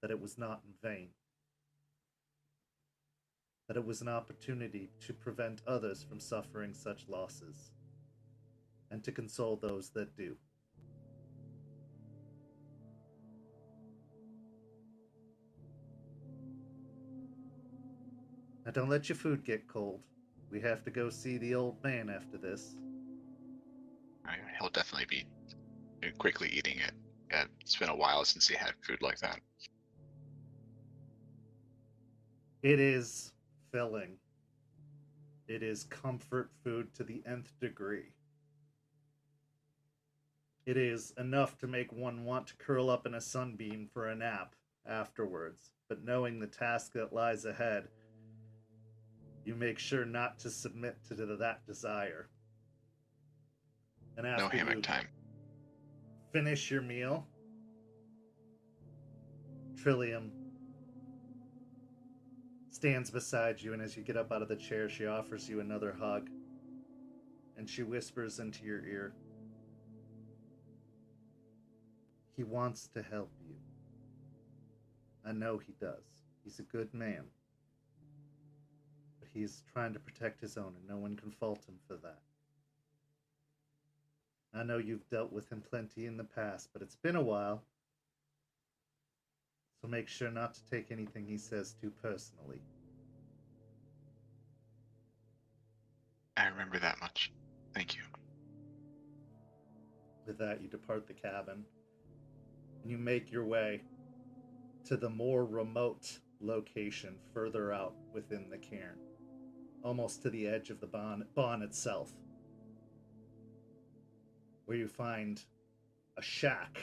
Speaker 3: that it was not in vain, that it was an opportunity to prevent others from suffering such losses, and to console those that do. Now don't let your food get cold. We have to go see the old man after this.
Speaker 7: He'll definitely be quickly eating it. Yeah, it's been a while since he had food like that.
Speaker 3: It is filling. It is comfort food to the nth degree. It is enough to make one want to curl up in a sunbeam for a nap afterwards, but knowing the task that lies ahead, you make sure not to submit to that desire. And after
Speaker 7: No hammock
Speaker 3: you
Speaker 7: time.
Speaker 3: finish your meal, Trillium stands beside you, and as you get up out of the chair, she offers you another hug, and she whispers into your ear, "He wants to help you. I know he does. He's a good man. But he's trying to protect his own, and no one can fault him for that. I know you've dealt with him plenty in the past, but it's been a while. So make sure not to take anything he says too personally."
Speaker 7: I remember that much. Thank you.
Speaker 3: With that, you depart the cabin, and you make your way to the more remote location further out within the cairn, almost to the edge of the bawn itself, where you find a shack,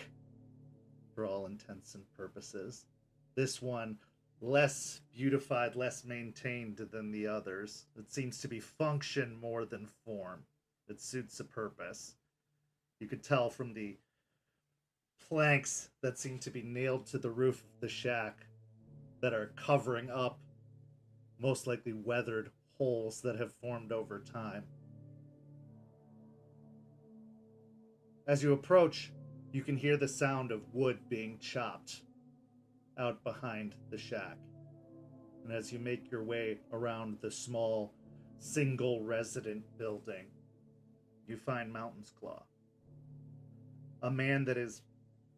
Speaker 3: for all intents and purposes. This one less beautified, less maintained than the others. It seems to be function more than form. It suits a purpose. You could tell from the planks that seem to be nailed to the roof of the shack that are covering up most likely weathered holes that have formed over time. As you approach, you can hear the sound of wood being chopped out behind the shack. And as you make your way around the small, single resident building, you find Mountain's Claw. A man that is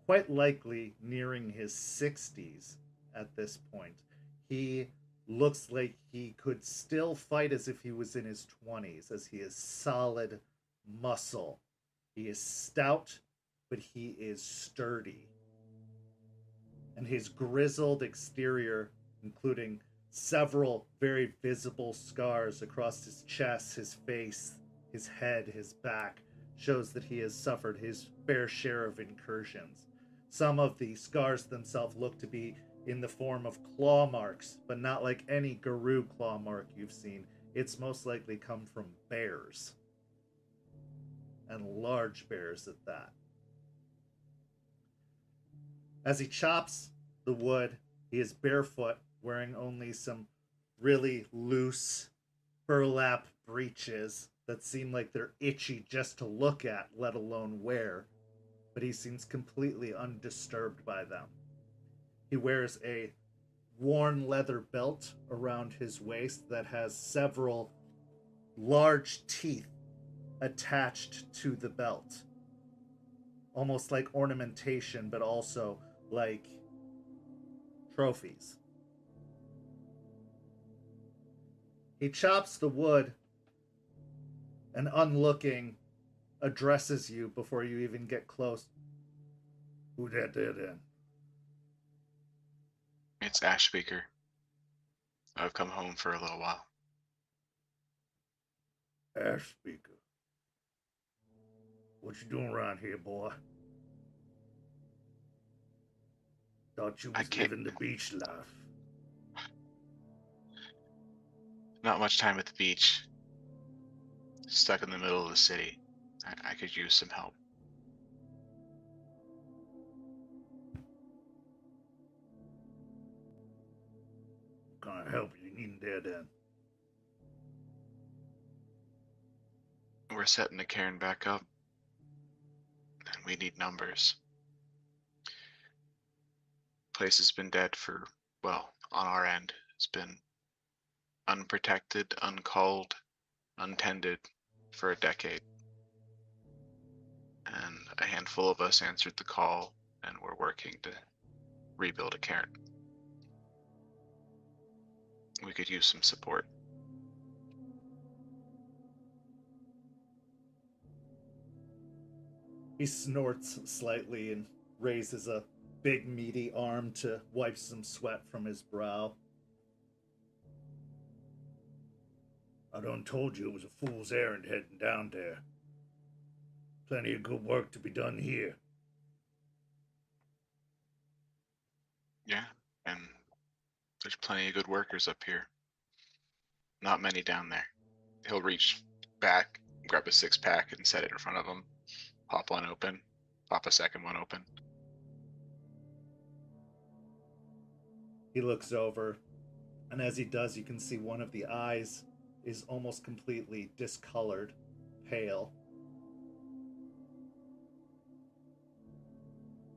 Speaker 3: quite likely nearing his 60s at this point. He looks like he could still fight as if he was in his 20s, as he is solid muscle. He is stout, but he is sturdy. And his grizzled exterior, including several very visible scars across his chest, his face, his head, his back, shows that he has suffered his fair share of incursions. Some of the scars themselves look to be in the form of claw marks, but not like any Garou claw mark you've seen. It's most likely come from bears. And large bears at that. As he chops the wood, he is barefoot, wearing only some really loose burlap breeches that seem like they're itchy just to look at, let alone wear. But he seems completely undisturbed by them. He wears a worn leather belt around his waist that has several large teeth attached to the belt. Almost like ornamentation, but also like trophies. He chops the wood and, unlooking, addresses you before you even get close. Who that there then?
Speaker 7: It's Ash Speaker. I've come home for a little while.
Speaker 3: Ash Speaker. What you doing around here, boy? Thought you was living the beach life.
Speaker 7: Not much time at the beach. Stuck in the middle of the city. I could use some help.
Speaker 3: What kind of help you needing there then?
Speaker 7: We're setting the cairn back up, and we need numbers. Place has been dead for, well, on our end, it's been unprotected, uncalled, untended for a decade. And a handful of us answered the call, and we're working to rebuild a cairn. We could use some support.
Speaker 3: He snorts slightly and raises a big meaty arm to wipe some sweat from his brow. I done told you it was a fool's errand heading down there. Plenty of good work to be done here.
Speaker 7: Yeah, and there's plenty of good workers up here. Not many down there. He'll reach back, grab a 6-pack and set it in front of him. Pop one open, pop a second one open.
Speaker 3: He looks over, and as he does, you can see one of the eyes is almost completely discolored, pale.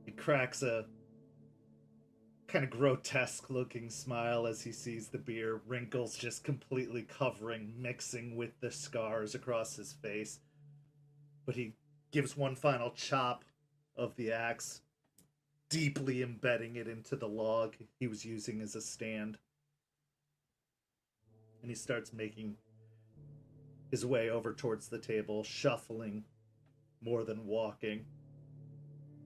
Speaker 3: He cracks a kind of grotesque looking smile as he sees the beer, wrinkles just completely covering, mixing with the scars across his face. But he gives one final chop of the axe, deeply embedding it into the log he was using as a stand. And he starts making his way over towards the table, shuffling more than walking.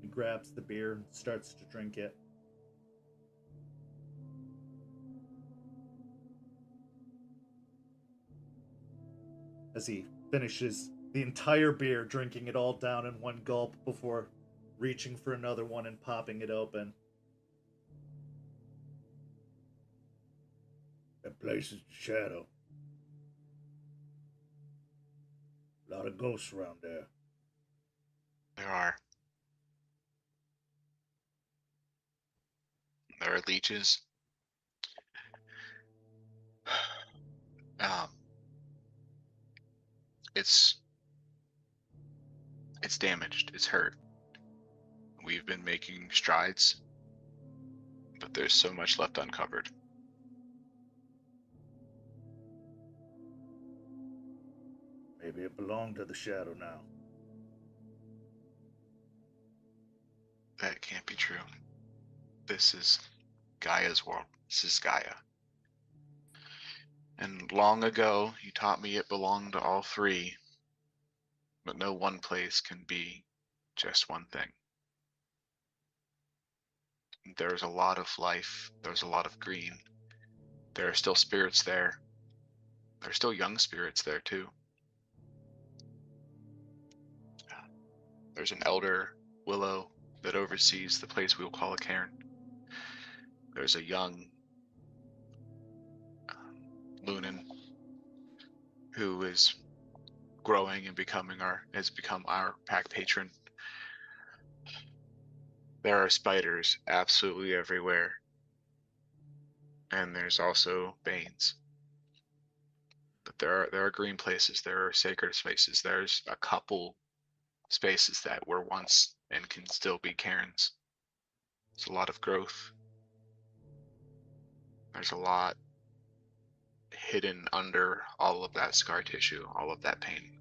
Speaker 3: He grabs the beer and starts to drink it. As he finishes the entire beer, drinking it all down in one gulp before reaching for another one and popping it open. That place is a shadow. A lot of ghosts around there.
Speaker 7: There are. There are leeches. It's damaged. It's hurt. We've been making strides, but there's so much left uncovered.
Speaker 3: Maybe it belonged to the shadow now.
Speaker 7: That can't be true. This is Gaia's world. This is Gaia. And long ago, you taught me it belonged to all three. But no one place can be just one thing. There's a lot of life. There's a lot of green. There are still spirits there. There are still young spirits there too. There's an elder willow that oversees the place we will call a cairn. There's a young Lunan who is growing and has become our pack patron. There are spiders absolutely everywhere. And there's also Banes. But there are green places, there are sacred spaces. There's a couple spaces that were once and can still be cairns. There's a lot of growth. There's a lot hidden under all of that scar tissue, all of that pain.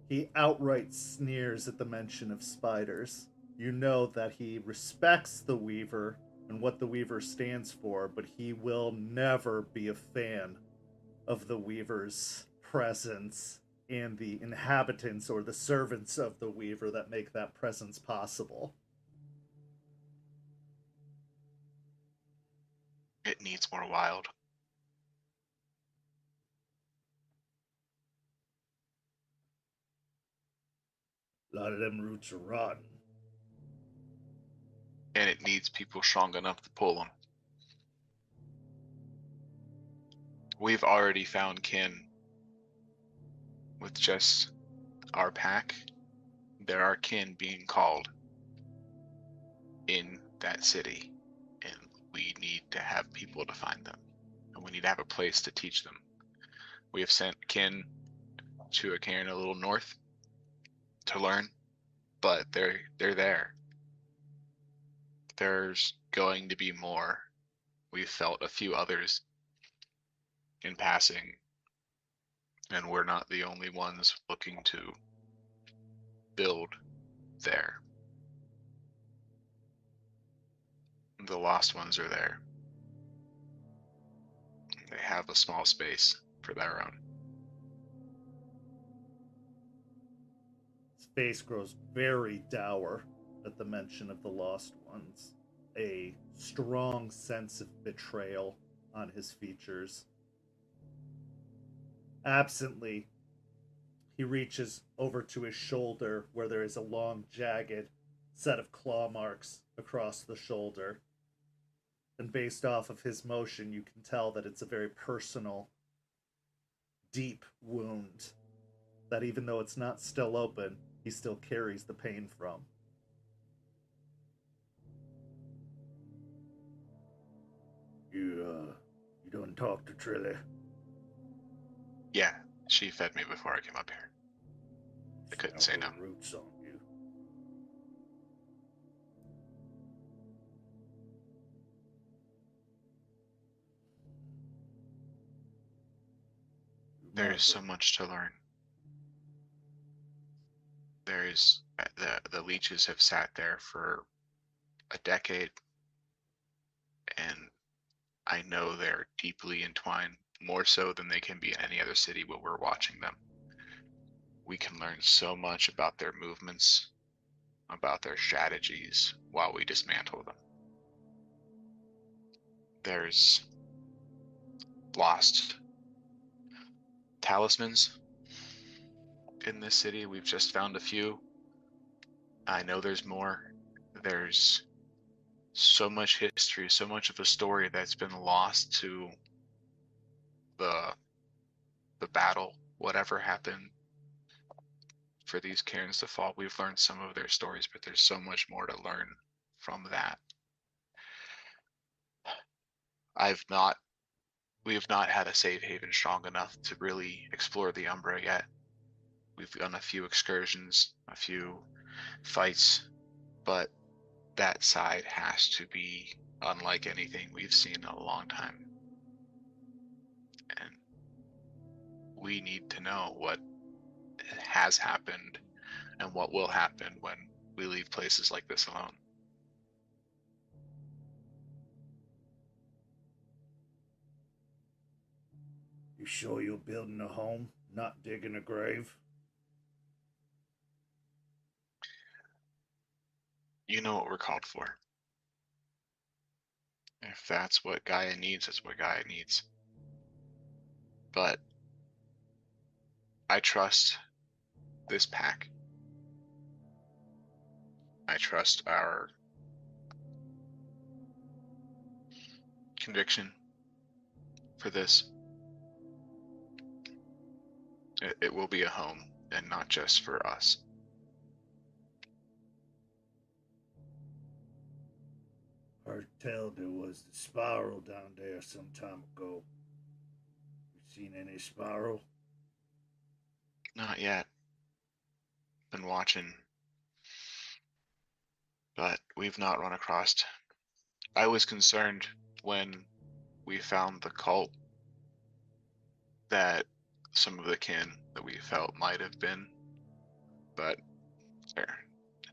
Speaker 3: He outright sneers at the mention of spiders. You know that he respects the Weaver and what the Weaver stands for, but he will never be a fan of the Weaver's presence and the inhabitants or the servants of the Weaver that make that presence possible.
Speaker 7: It needs more wild.
Speaker 3: A lot of them roots are rotten.
Speaker 7: And it needs people strong enough to pull them. We've already found kin with just our pack. There are kin being called in that city, and we need to have people to find them, and we need to have a place to teach them. We have sent kin to a cairn a little north to learn, but they're there. There's going to be more. We've felt a few others in passing, and we're not the only ones looking to build there. The lost ones are there. They have a small space for their own.
Speaker 3: His face grows very dour at the mention of the lost ones. A strong sense of betrayal on his features. Absently, he reaches over to his shoulder where there is a long, jagged set of claw marks across the shoulder. And based off of his motion, you can tell that it's a very personal, deep wound that even though it's not still open, he still carries the pain from. You don't talk to Trilly?
Speaker 7: Yeah, she fed me before I came up here. I couldn't say no.
Speaker 3: Roots on you.
Speaker 7: There is so much to learn. There's the leeches have sat there for a decade, and I know they're deeply entwined, more so than they can be in any other city where we're watching them. We can learn so much about their movements, about their strategies, while we dismantle them. There's lost talismans in this city. We've just found a few. I know there's more. There's so much history, so much of a story that's been lost to the battle, whatever happened for these cairns to fall. We've learned some of their stories, but there's so much more to learn from that. We have not had a safe haven strong enough to really explore the Umbra yet. We've done a few excursions, a few fights, but that side has to be unlike anything we've seen in a long time. And we need to know what has happened and what will happen when we leave places like this alone.
Speaker 3: You sure you're building a home, not digging a grave?
Speaker 7: You know what we're called for. If that's what Gaia needs, that's what Gaia needs. But I trust this pack. I trust our conviction for this. It will be a home, and not just for us.
Speaker 3: Heard tell there was the spiral down there some time ago. You seen any spiral?
Speaker 7: Not yet. Been watching, but we've not run across. I was concerned when we found the cult that some of the kin that we felt might have been, but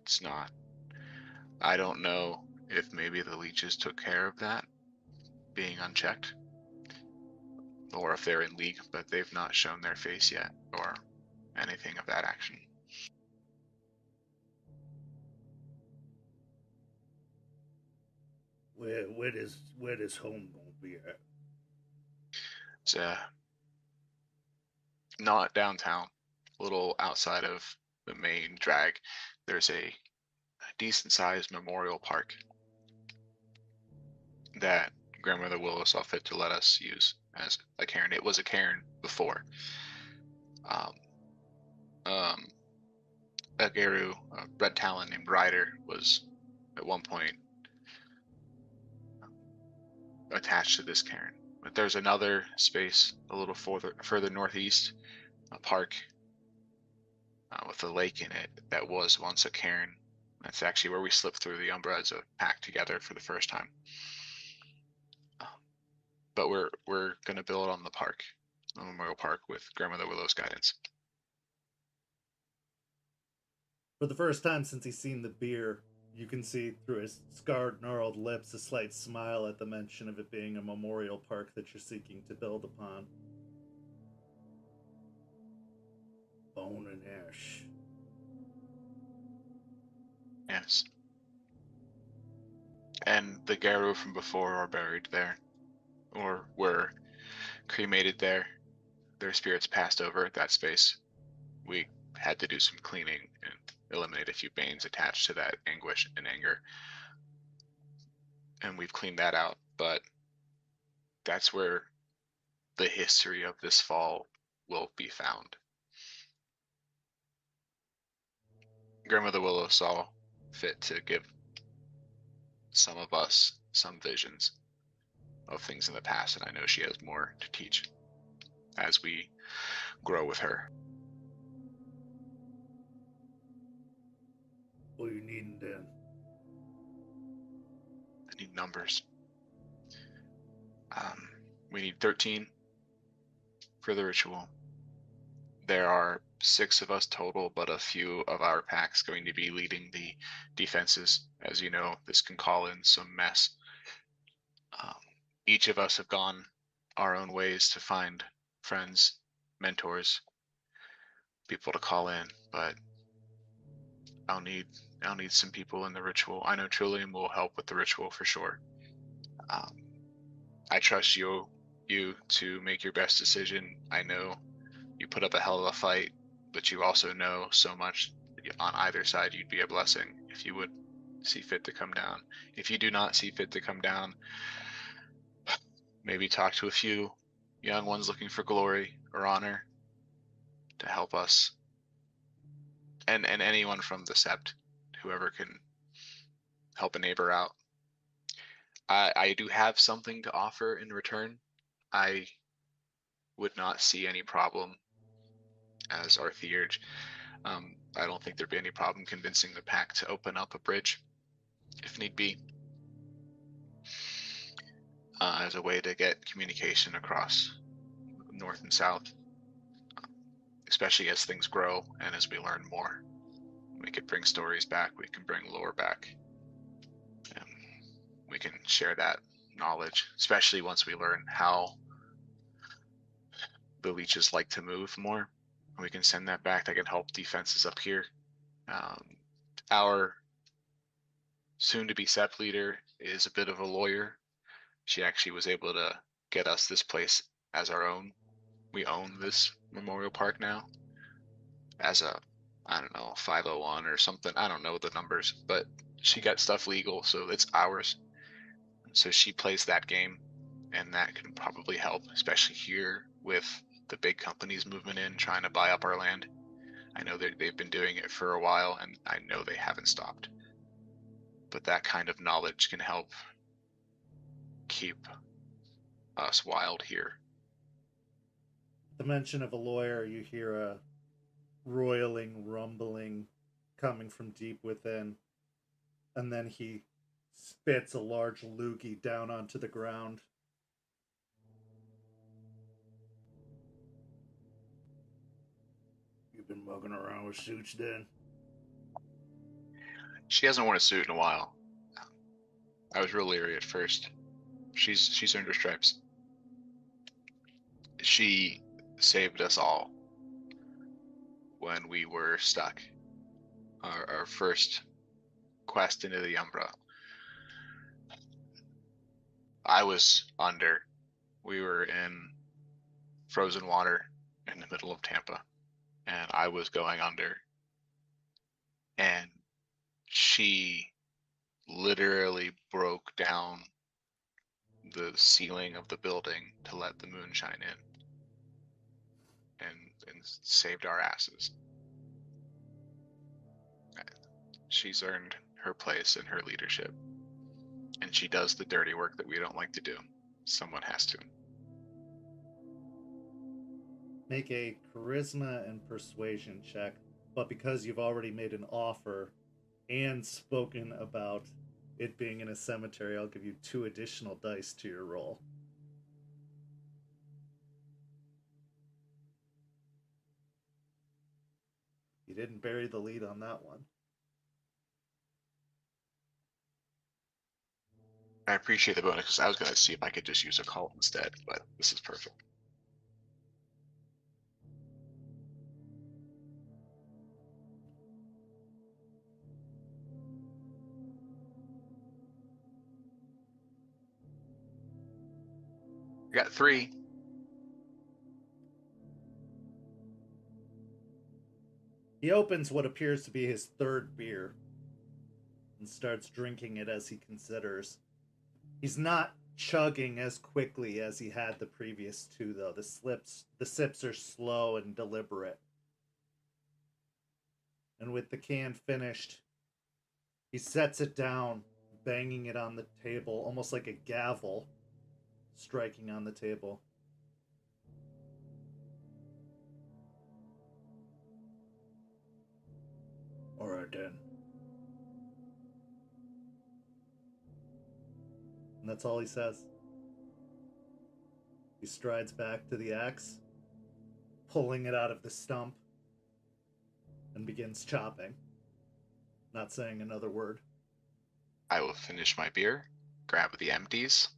Speaker 7: it's not. I don't know if maybe the leeches took care of that, being unchecked, or if they're in league, but they've not shown their face yet, or anything of that action.
Speaker 3: Where this home gonna be at?
Speaker 7: It's not downtown, a little outside of the main drag. There's a decent sized memorial park that Grandmother Willow saw fit to let us use as a cairn. It was a cairn before. A Garu, a red talon named Ryder, was at one point attached to this cairn. But there's another space a little further northeast, a park with a lake in it that was once a cairn. That's actually where we slipped through the Umbra as a pack together for the first time. But we're gonna build on the park, the memorial park, with Grandmother Willow's guidance.
Speaker 3: For the first time since he's seen the beer, you can see through his scarred, gnarled lips a slight smile at the mention of it being a memorial park that you're seeking to build upon. Bone and ash.
Speaker 7: Yes. And the Garu from before are buried there, or were cremated there. Their spirits passed over at that space. We had to do some cleaning and eliminate a few banes attached to that anguish and anger. And we've cleaned that out, but that's where the history of this fall will be found. Grandmother Willow saw fit to give some of us some visions of things in the past, and I know she has more to teach as we grow with her.
Speaker 3: What are you needing then?
Speaker 7: I need numbers. We need 13 for the ritual. There are 6 of us total, but a few of our packs going to be leading the defenses. As you know, this can call in some mess. Each of us have gone our own ways to find friends, mentors, people to call in, but I'll need some people in the ritual. I know Trillium will help with the ritual for sure. I trust you to make your best decision. I know you put up a hell of a fight, but you also know so much on either side. You'd be a blessing if you would see fit to come down. If you do not see fit to come down, maybe talk to a few young ones looking for glory or honor to help us, and anyone from the Sept, whoever can help a neighbor out. I do have something to offer in return. I would not see any problem as our theurge. I don't think there'd be any problem convincing the pack to open up a bridge, if need be, as a way to get communication across north and south, especially as things grow and as we learn more. We could bring stories back, we can bring lore back, and we can share that knowledge, especially once we learn how the leeches like to move more. We can send that back. That can help defenses up here. Our soon-to-be Sept leader is a bit of a lawyer. She actually was able to get us this place as our own. We own this memorial park now as a I don't know, 501 or something. I don't know the numbers, but she got stuff legal, so it's ours. So she plays that game, and that can probably help, especially here with the big companies moving in, trying to buy up our land. I know they've been doing it for a while, and I know they haven't stopped. But that kind of knowledge can help keep us wild here.
Speaker 3: The mention of a lawyer, you hear a roiling, rumbling coming from deep within, and then he spits a large loogie down onto the ground. You've been mugging around with suits then?
Speaker 7: She hasn't worn a suit in a while. I was real leery at first. She's earned her stripes. She saved us all when we were stuck. Our first quest into the Umbra. I was under. We were in frozen water in the middle of Tampa, and I was going under. And she literally broke down the ceiling of the building to let the moon shine in, and saved our asses. She's earned her place in her leadership, and she does the dirty work that we don't like to do. Someone has to.
Speaker 3: Make a charisma and persuasion check, but because you've already made an offer and spoken about it being in a cemetery, I'll give you 2 additional dice to your roll. You didn't bury the lead on that one.
Speaker 7: I appreciate the bonus because I was going to see if I could just use a cult instead, but this is perfect. I got 3.
Speaker 3: He opens what appears to be his 3rd beer and starts drinking it as he considers. He's not chugging as quickly as he had the previous 2, though. The sips are slow and deliberate. And with the can finished, he sets it down, banging it on the table, almost like a gavel, striking on the table. All right, then. And that's all he says. He strides back to the axe, pulling it out of the stump, and begins chopping, not saying another word.
Speaker 7: I will finish my beer, grab the empties,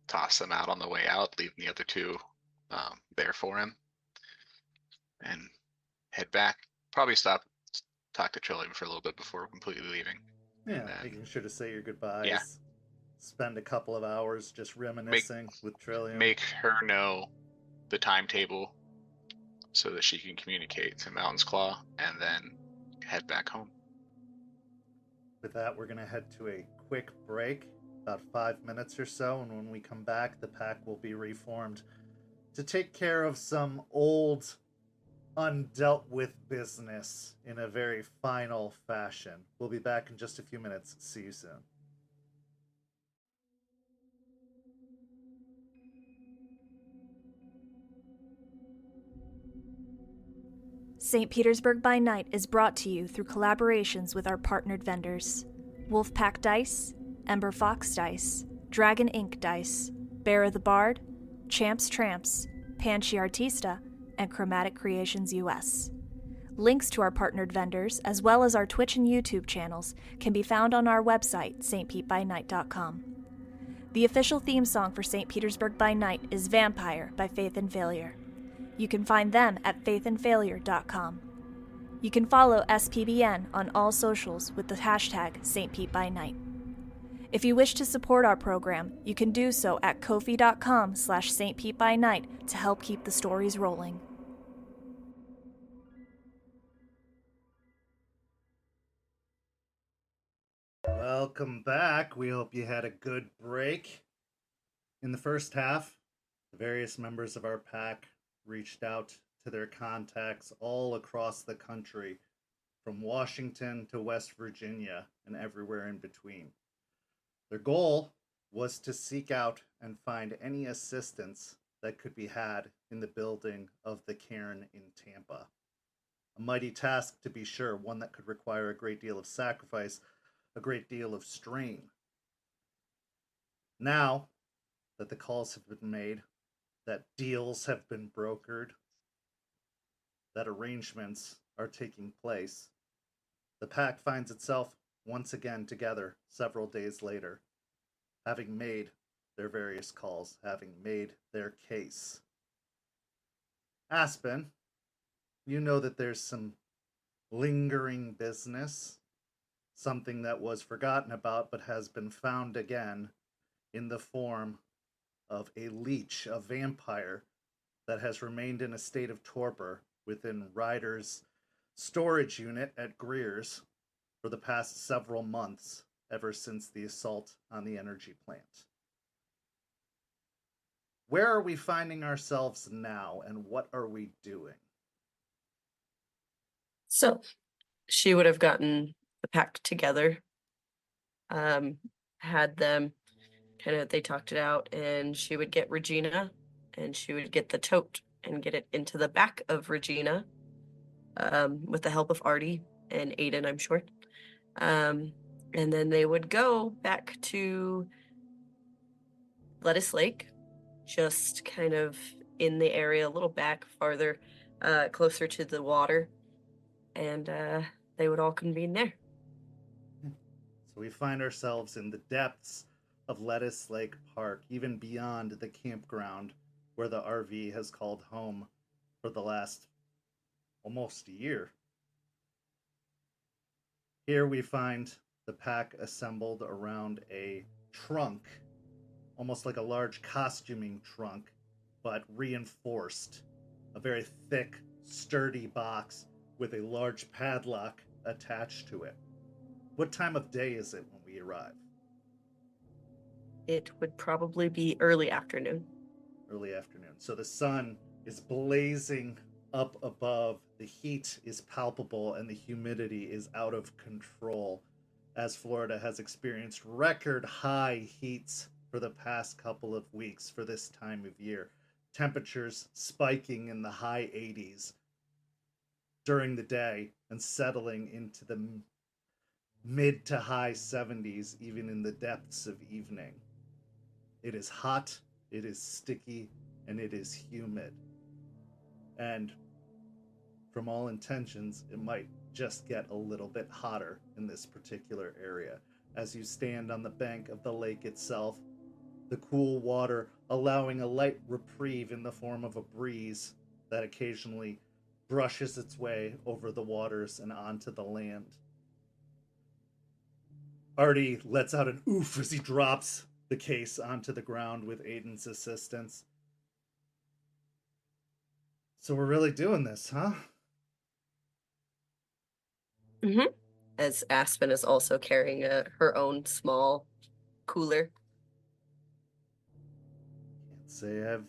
Speaker 7: toss them out on the way out, leaving the other 2 there for him, and head back. Probably stop, talk to Trillium for a little bit before completely leaving.
Speaker 3: Yeah, making sure to say your goodbyes.
Speaker 7: Yeah.
Speaker 3: Spend a couple of hours just reminiscing with Trillium.
Speaker 7: Make her know the timetable so that she can communicate to Mountain's Claw, and then head back home.
Speaker 3: With that, we're going to head to a quick break, about 5 minutes or so, and when we come back, the pack will be reformed to take care of some old, undealt with business in a very final fashion. We'll be back in just a few minutes. See you soon.
Speaker 1: St. Petersburg by Night is brought to you through collaborations with our partnered vendors: Wolfpack Dice, Ember Fox Dice, Dragon Ink Dice, Bear of the Bard, Champs Tramps, Panchi Artista, and Chromatic Creations US. Links to our partnered vendors, as well as our Twitch and YouTube channels, can be found on our website, stpetebynight.com. The official theme song for St. Petersburg by Night is Vampire by Faith and Failure. You can find them at faithandfailure.com. You can follow SPbN on all socials with the hashtag StPeteByNight. If you wish to support our program, you can do so at ko-fi.com/StPeteByNight to help keep the stories rolling.
Speaker 3: Welcome back. We hope you had a good break. In the first half, the various members of our pack reached out to their contacts all across the country, from Washington to West Virginia and everywhere in between. Their goal was to seek out and find any assistance that could be had in the building of the cairn in Tampa. A mighty task, to be sure, one that could require a great deal of sacrifice, a great deal of strain. Now that the calls have been made, that deals have been brokered, that arrangements are taking place, the pack finds itself once again together several days later, having made their various calls, having made their case. Aspen, you know that there's some lingering business, something that was forgotten about but has been found again in the form of a leech, a vampire, that has remained in a state of torpor within Ryder's storage unit at Greer's for the past several months, ever since the assault on the energy plant. Where are we finding ourselves now, and what are we doing?
Speaker 5: So she would have gotten the pack together, had them they talked it out, and she would get Regina, and she would get the tote and get it into the back of Regina, with the help of Artie and Aiden, I'm sure. And then they would go back to Lettuce Lake, just kind of in the area, a little back farther, closer to the water, and they would all convene there.
Speaker 3: So we find ourselves in the depths of Lettuce Lake Park, even beyond the campground where the RV has called home for the last almost a year. Here we find the pack assembled around a trunk, almost like a large costuming trunk, but reinforced. A very thick, sturdy box with a large padlock attached to it. What time of day is it when we arrive?
Speaker 5: It would probably be early afternoon.
Speaker 3: Early afternoon. So the sun is blazing up above. The heat is palpable and the humidity is out of control, as Florida has experienced record high heats for the past couple of weeks for this time of year. Temperatures spiking in the high 80s during the day and settling into the mid to high 70s even in the depths of evening. It is hot, it is sticky, and it is humid. And from all intentions, it might just get a little bit hotter in this particular area. As you stand on the bank of the lake itself, the cool water allowing a light reprieve in the form of a breeze that occasionally brushes its way over the waters and onto the land. Artie lets out an oof as he drops the case onto the ground with Aiden's assistance. So we're really doing this, huh?
Speaker 5: Mm-hmm. As Aspen is also carrying her own small cooler.
Speaker 3: Can't say I've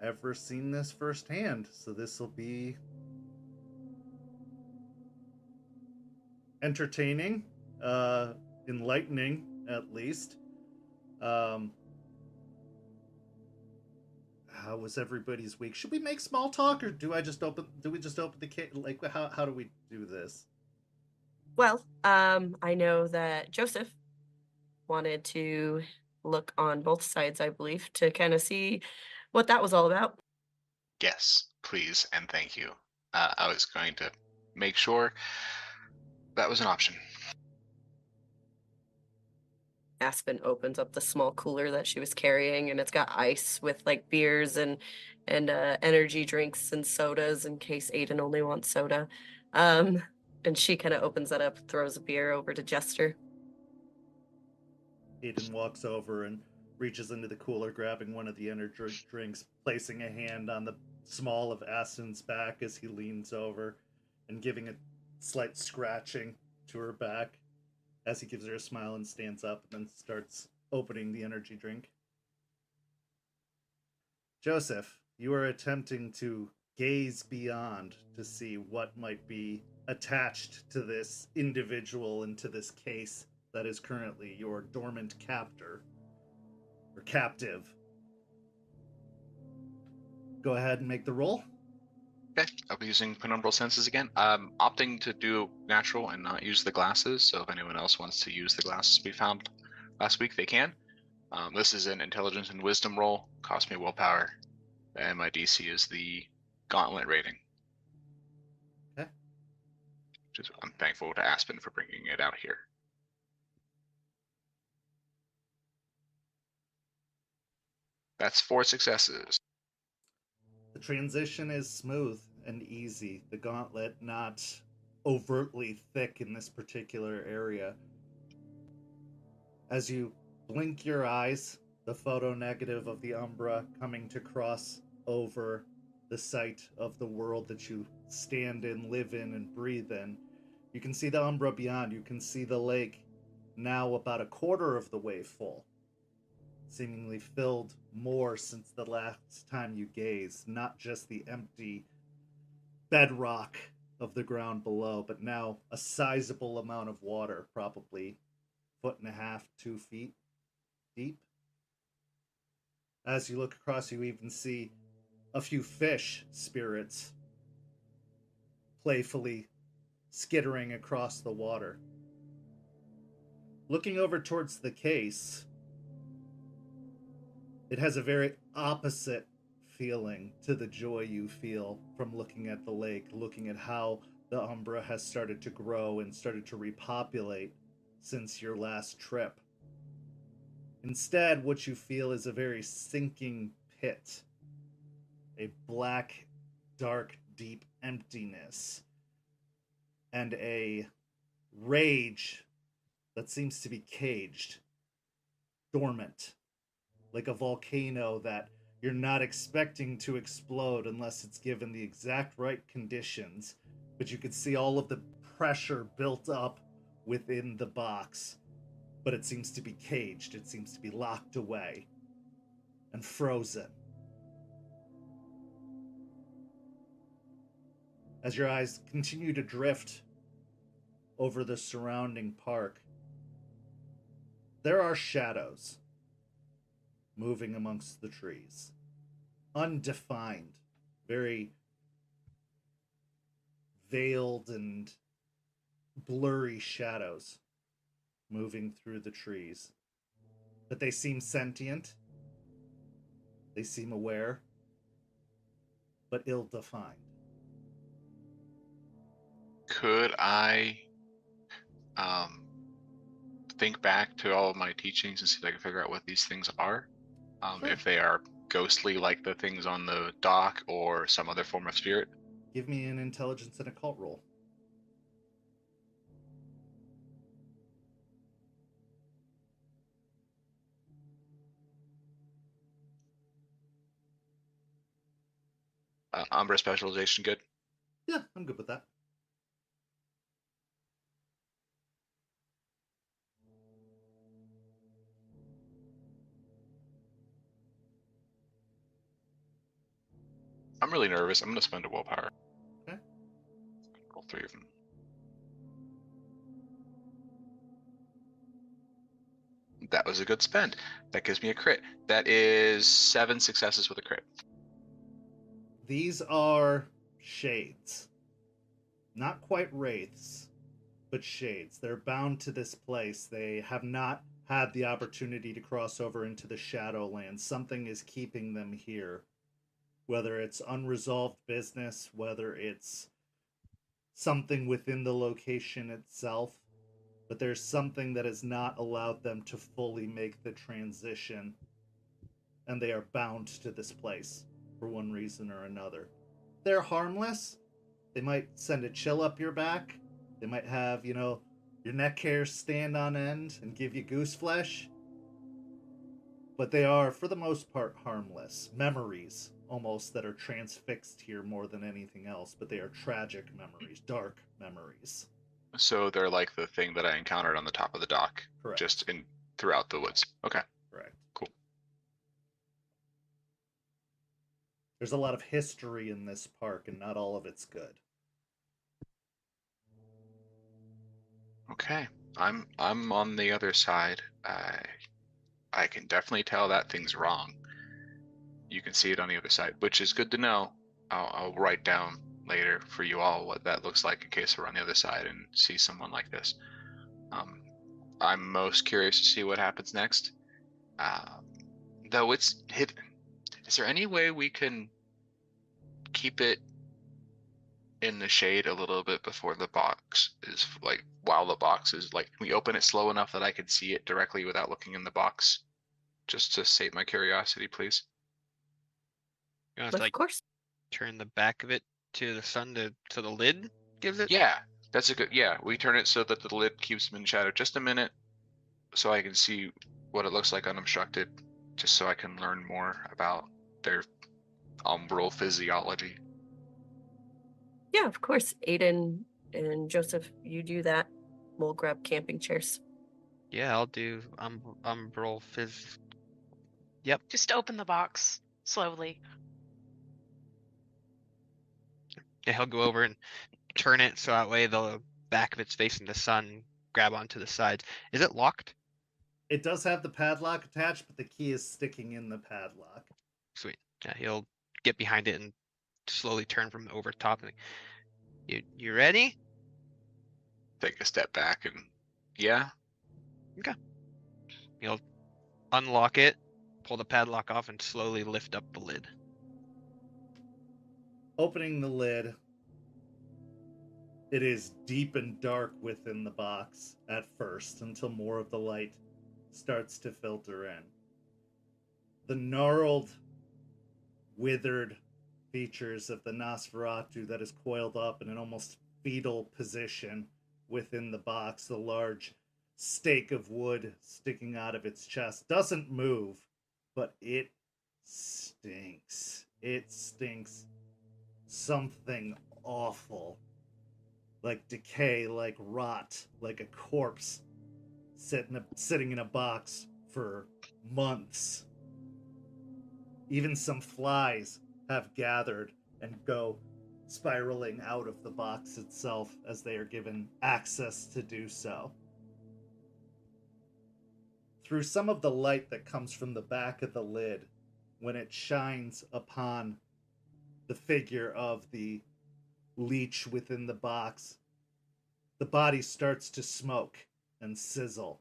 Speaker 3: ever seen this firsthand, so this will be entertaining, enlightening at least. How was everybody's week? Should we make small talk, or do we just open the case? Like, how do we do this?
Speaker 5: Well, I know that Joseph wanted to look on both sides, I believe, to kind of see what that was all about.
Speaker 7: Yes, please, and thank you. I was going to make sure that was an option.
Speaker 5: Aspen opens up the small cooler that she was carrying, and it's got ice with like beers and energy drinks and sodas in case Aiden only wants soda. And she kind of opens that up, throws a beer over to Jester.
Speaker 3: Aiden walks over and reaches into the cooler, grabbing one of the energy drinks, placing a hand on the small of Aspen's back as he leans over and giving a slight scratching to her back. as he gives her a smile and stands up and then starts opening the energy drink. Joseph, you are attempting to gaze beyond to see what might be attached to this individual and to this case that is currently your dormant captor, or captive. Go ahead and make the roll.
Speaker 7: Okay, I'll be using penumbral senses again. I'm opting to do natural and not use the glasses, so if anyone else wants to use the glasses we found last week, they can. This is an intelligence and wisdom roll, cost me willpower, and my DC is the gauntlet rating.
Speaker 3: Okay.
Speaker 7: I'm thankful to Aspen for bringing it out here. That's 4 successes.
Speaker 3: The transition is smooth and easy. The gauntlet not overtly thick in this particular area. As you blink your eyes, the photo negative of the Umbra coming to cross over the site of the world that you stand in, live in, and breathe in. You can see the Umbra beyond. You can see the lake now about a quarter of the way full. Seemingly filled more since the last time you gazed, not just the empty bedrock of the ground below, but now a sizable amount of water, probably 1.5 to 2 feet deep. As you look across, you even see a few fish spirits playfully skittering across the water. Looking over towards the case, it has a very opposite feeling to the joy you feel from looking at the lake, looking at how the Umbra has started to grow and started to repopulate since your last trip. Instead, what you feel is a very sinking pit, a black, dark, deep emptiness, and a rage that seems to be caged, dormant, like a volcano that you're not expecting to explode unless it's given the exact right conditions, but you could see all of the pressure built up within the box, but it seems to be caged, it seems to be locked away and frozen. As your eyes continue to drift over the surrounding park, there are shadows moving amongst the trees. Undefined, very veiled and blurry shadows moving through the trees. But they seem sentient. They seem aware, but ill-defined.
Speaker 7: Could I think back to all of my teachings and see if I can figure out what these things are?
Speaker 3: Sure.
Speaker 7: If they are ghostly like the things on the dock or some other form of spirit?
Speaker 3: Give me an intelligence and occult roll.
Speaker 7: Umbra specialization, good?
Speaker 3: Yeah, I'm good with that.
Speaker 7: I'm really nervous. I'm going to spend a willpower.
Speaker 3: Okay.
Speaker 7: Roll 3 of them. That was a good spend. That gives me a crit. That is 7 successes with a crit.
Speaker 3: These are shades. Not quite wraiths, but shades. They're bound to this place. They have not had the opportunity to cross over into the Shadowlands. Something is keeping them here. Whether it's unresolved business, whether it's something within the location itself, but there's something that has not allowed them to fully make the transition, and they are bound to this place for one reason or another. They're harmless. They might send a chill up your back. They might have, your neck hairs stand on end and give you goose flesh. But they are, for the most part, harmless. Memories, almost, that are transfixed here more than anything else, but they are tragic memories, dark memories.
Speaker 7: So they're like the thing that I encountered on the top of the dock,
Speaker 3: Correct.
Speaker 7: just throughout the woods. Okay,
Speaker 3: Correct.
Speaker 7: cool.
Speaker 3: There's a lot of history in this park, and not all of it's good.
Speaker 7: Okay, I'm on the other side. I can definitely tell that thing's wrong. You can see it on the other side, which is good to know. I'll write down later for you all what that looks like in case we're on the other side and see someone like this. I'm most curious to see what happens next. Though it's hidden, is there any way we can keep it in the shade a little bit before the box is like, while the box is like, can we open it slow enough that I can see it directly without looking in the box? Just to sate my curiosity, please.
Speaker 4: You want
Speaker 5: Of
Speaker 4: to like
Speaker 5: course.
Speaker 4: turn the back of it to the sun so the lid gives it?
Speaker 7: Yeah, that's a good. Yeah, we turn it so that the lid keeps them in shadow just a minute, so I can see what it looks like unobstructed, just so I can learn more about their umbral physiology.
Speaker 5: Yeah, of course. Aiden and Joseph, you do that. We'll grab camping chairs.
Speaker 4: Yeah, I'll do umbral phys.
Speaker 6: Just open the box slowly.
Speaker 4: Yeah, he'll go over and turn it so that way the back of it's facing the sun, grab onto the sides. Is it locked?
Speaker 3: It does have the padlock attached, but the key is sticking in the padlock.
Speaker 4: Sweet. Yeah, he'll get behind it and slowly turn from over top. You ready?
Speaker 7: Take a step back and yeah.
Speaker 4: He'll unlock it, pull the padlock off, and slowly lift up the lid.
Speaker 3: Opening the lid, it is deep and dark within the box at first until more of the light starts to filter in. The gnarled, withered features of the Nosferatu that is coiled up in an almost fetal position within the box, the large stake of wood sticking out of its chest, doesn't move, but it stinks. It stinks something awful. Like decay, like rot, like a corpse sitting in a box for months. Even some flies have gathered and go spiraling out of the box itself as they are given access to do so. Through some of the light that comes from the back of the lid, when it shines upon the figure of the leech within the box, the body starts to smoke and sizzle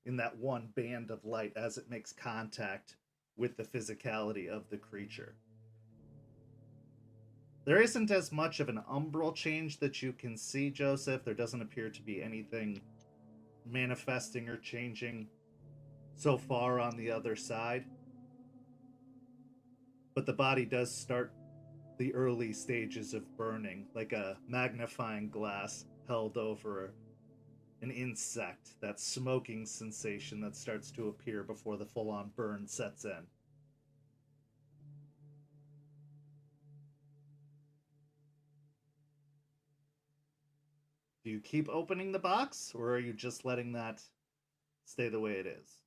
Speaker 3: in that one band of light as it makes contact with the physicality of the creature. There isn't as much of an umbral change that you can see, Joseph. There doesn't appear to be anything manifesting or changing so far on the other side. But the body does start the early stages of burning, like a magnifying glass held over an insect, that smoking sensation that starts to appear before the full-on burn sets in. Do you keep opening the box, or are you just letting that stay the way it is?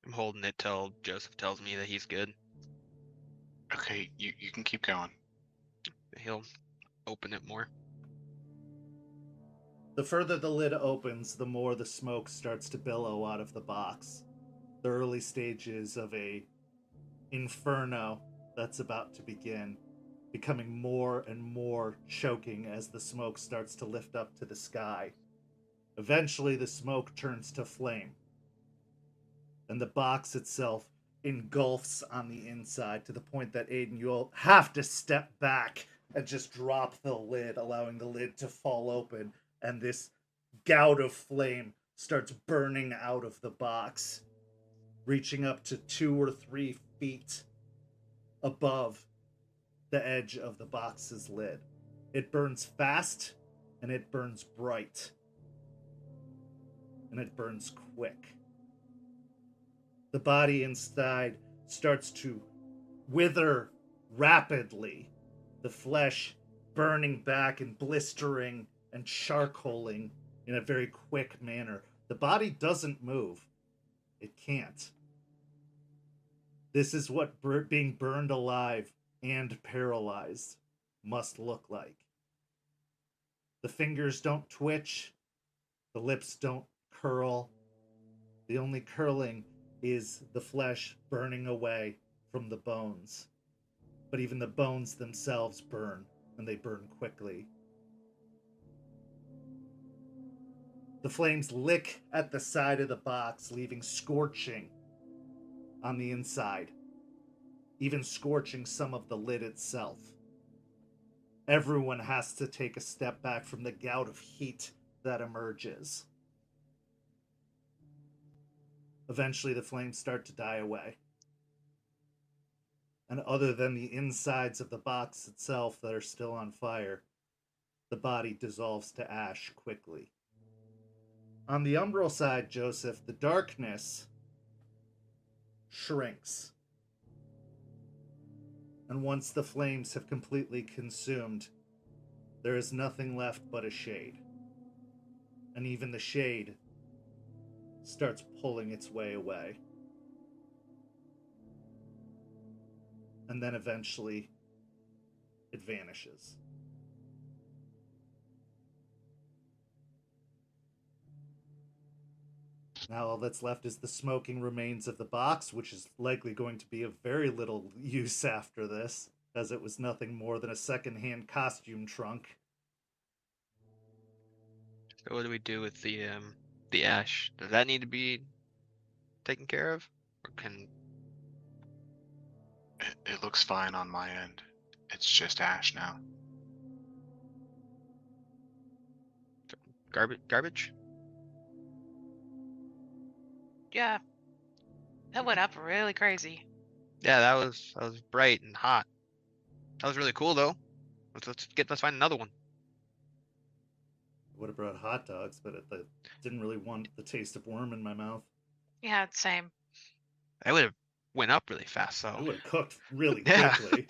Speaker 4: I'm holding it till Joseph tells me that he's good.
Speaker 7: Okay, you can keep going.
Speaker 4: He'll open it more.
Speaker 3: The further the lid opens, the more the smoke starts to billow out of the box. The early stages of a inferno that's about to begin, becoming more and more choking as the smoke starts to lift up to the sky. Eventually, the smoke turns to flame, and the box itself engulfs on the inside to the point that Aiden, you'll have to step back and just drop the lid, allowing the lid to fall open, and this gout of flame starts burning out of the box, reaching up to 2 or 3 feet above the edge of the box's lid. It burns fast, and it burns bright, and it burns quick. The body inside starts to wither rapidly, the flesh burning back and blistering and charcoaling in a very quick manner. The body doesn't move. It can't. This is what being burned alive and paralyzed must look like. The fingers don't twitch. The lips don't curl. The only curling is the flesh burning away from the bones. But even the bones themselves burn, and they burn quickly. The flames lick at the side of the box, leaving scorching on the inside, even scorching some of the lid itself. Everyone has to take a step back from the gout of heat that emerges. Eventually, the flames start to die away. And other than the insides of the box itself that are still on fire, the body dissolves to ash quickly. On the umbral side, Joseph, the darkness shrinks. And once the flames have completely consumed, there is nothing left but a shade. And even the shade starts pulling its way away. And then eventually, it vanishes. Now all that's left is the smoking remains of the box, which is likely going to be of very little use after this, as it was nothing more than a second-hand costume trunk.
Speaker 4: So what do we do with the ash? Does that need to be taken care of, or can?
Speaker 7: It looks fine on my end. It's just ash now.
Speaker 4: Garbage?
Speaker 6: Yeah. That went up really crazy.
Speaker 4: Yeah, that was bright and hot. That was really cool though. Let's find another one.
Speaker 3: I would have brought hot dogs, but I didn't really want the taste of worm in my mouth.
Speaker 6: Yeah, same.
Speaker 4: That would have went up really fast though.
Speaker 3: It would have cooked really
Speaker 4: Yeah.
Speaker 3: quickly.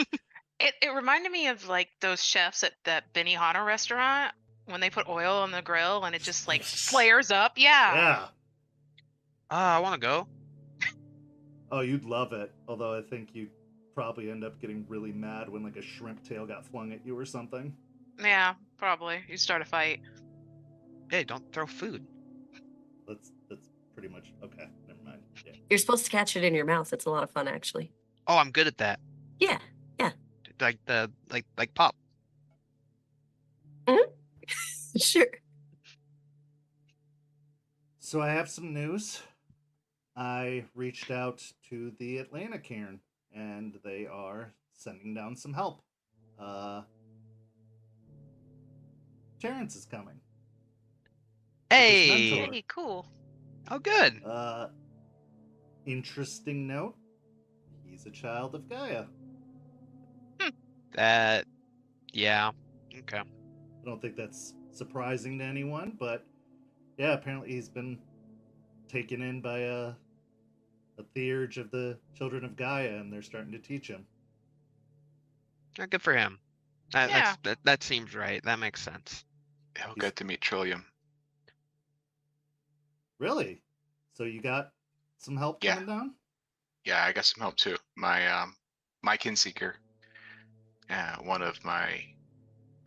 Speaker 6: It reminded me of like those chefs at that Benihana restaurant when they put oil on the grill and it just like flares up. Yeah.
Speaker 3: Yeah.
Speaker 4: I want to go.
Speaker 3: Oh, you'd love it. Although I think you'd probably end up getting really mad when like a shrimp tail got flung at you or something.
Speaker 6: Yeah, probably. You start a fight.
Speaker 4: Hey, don't throw food.
Speaker 3: That's pretty much okay. Never mind. Yeah.
Speaker 5: You're supposed to catch it in your mouth. It's a lot of fun, actually.
Speaker 4: Oh, I'm good at that.
Speaker 5: Yeah.
Speaker 4: Like pop.
Speaker 5: Sure.
Speaker 3: So I have some news. I reached out to the Atlanta Cairn, and they are sending down some help. Terrence is coming.
Speaker 4: Hey.
Speaker 3: mentor.
Speaker 6: Hey, cool.
Speaker 4: Oh, good.
Speaker 3: Interesting note. He's a child of Gaia.
Speaker 4: That. Yeah. Okay.
Speaker 3: I don't think that's surprising to anyone, but yeah, apparently he's been taken in by a theurge of the children of Gaia, and they're starting to teach him.
Speaker 4: Good for him.
Speaker 6: Yeah.
Speaker 4: That seems right. That makes sense.
Speaker 7: He'll get to meet Trillium.
Speaker 3: Really? So you got some help
Speaker 7: Yeah.
Speaker 3: coming down?
Speaker 7: Yeah, I got some help too. My my kinseeker, one of my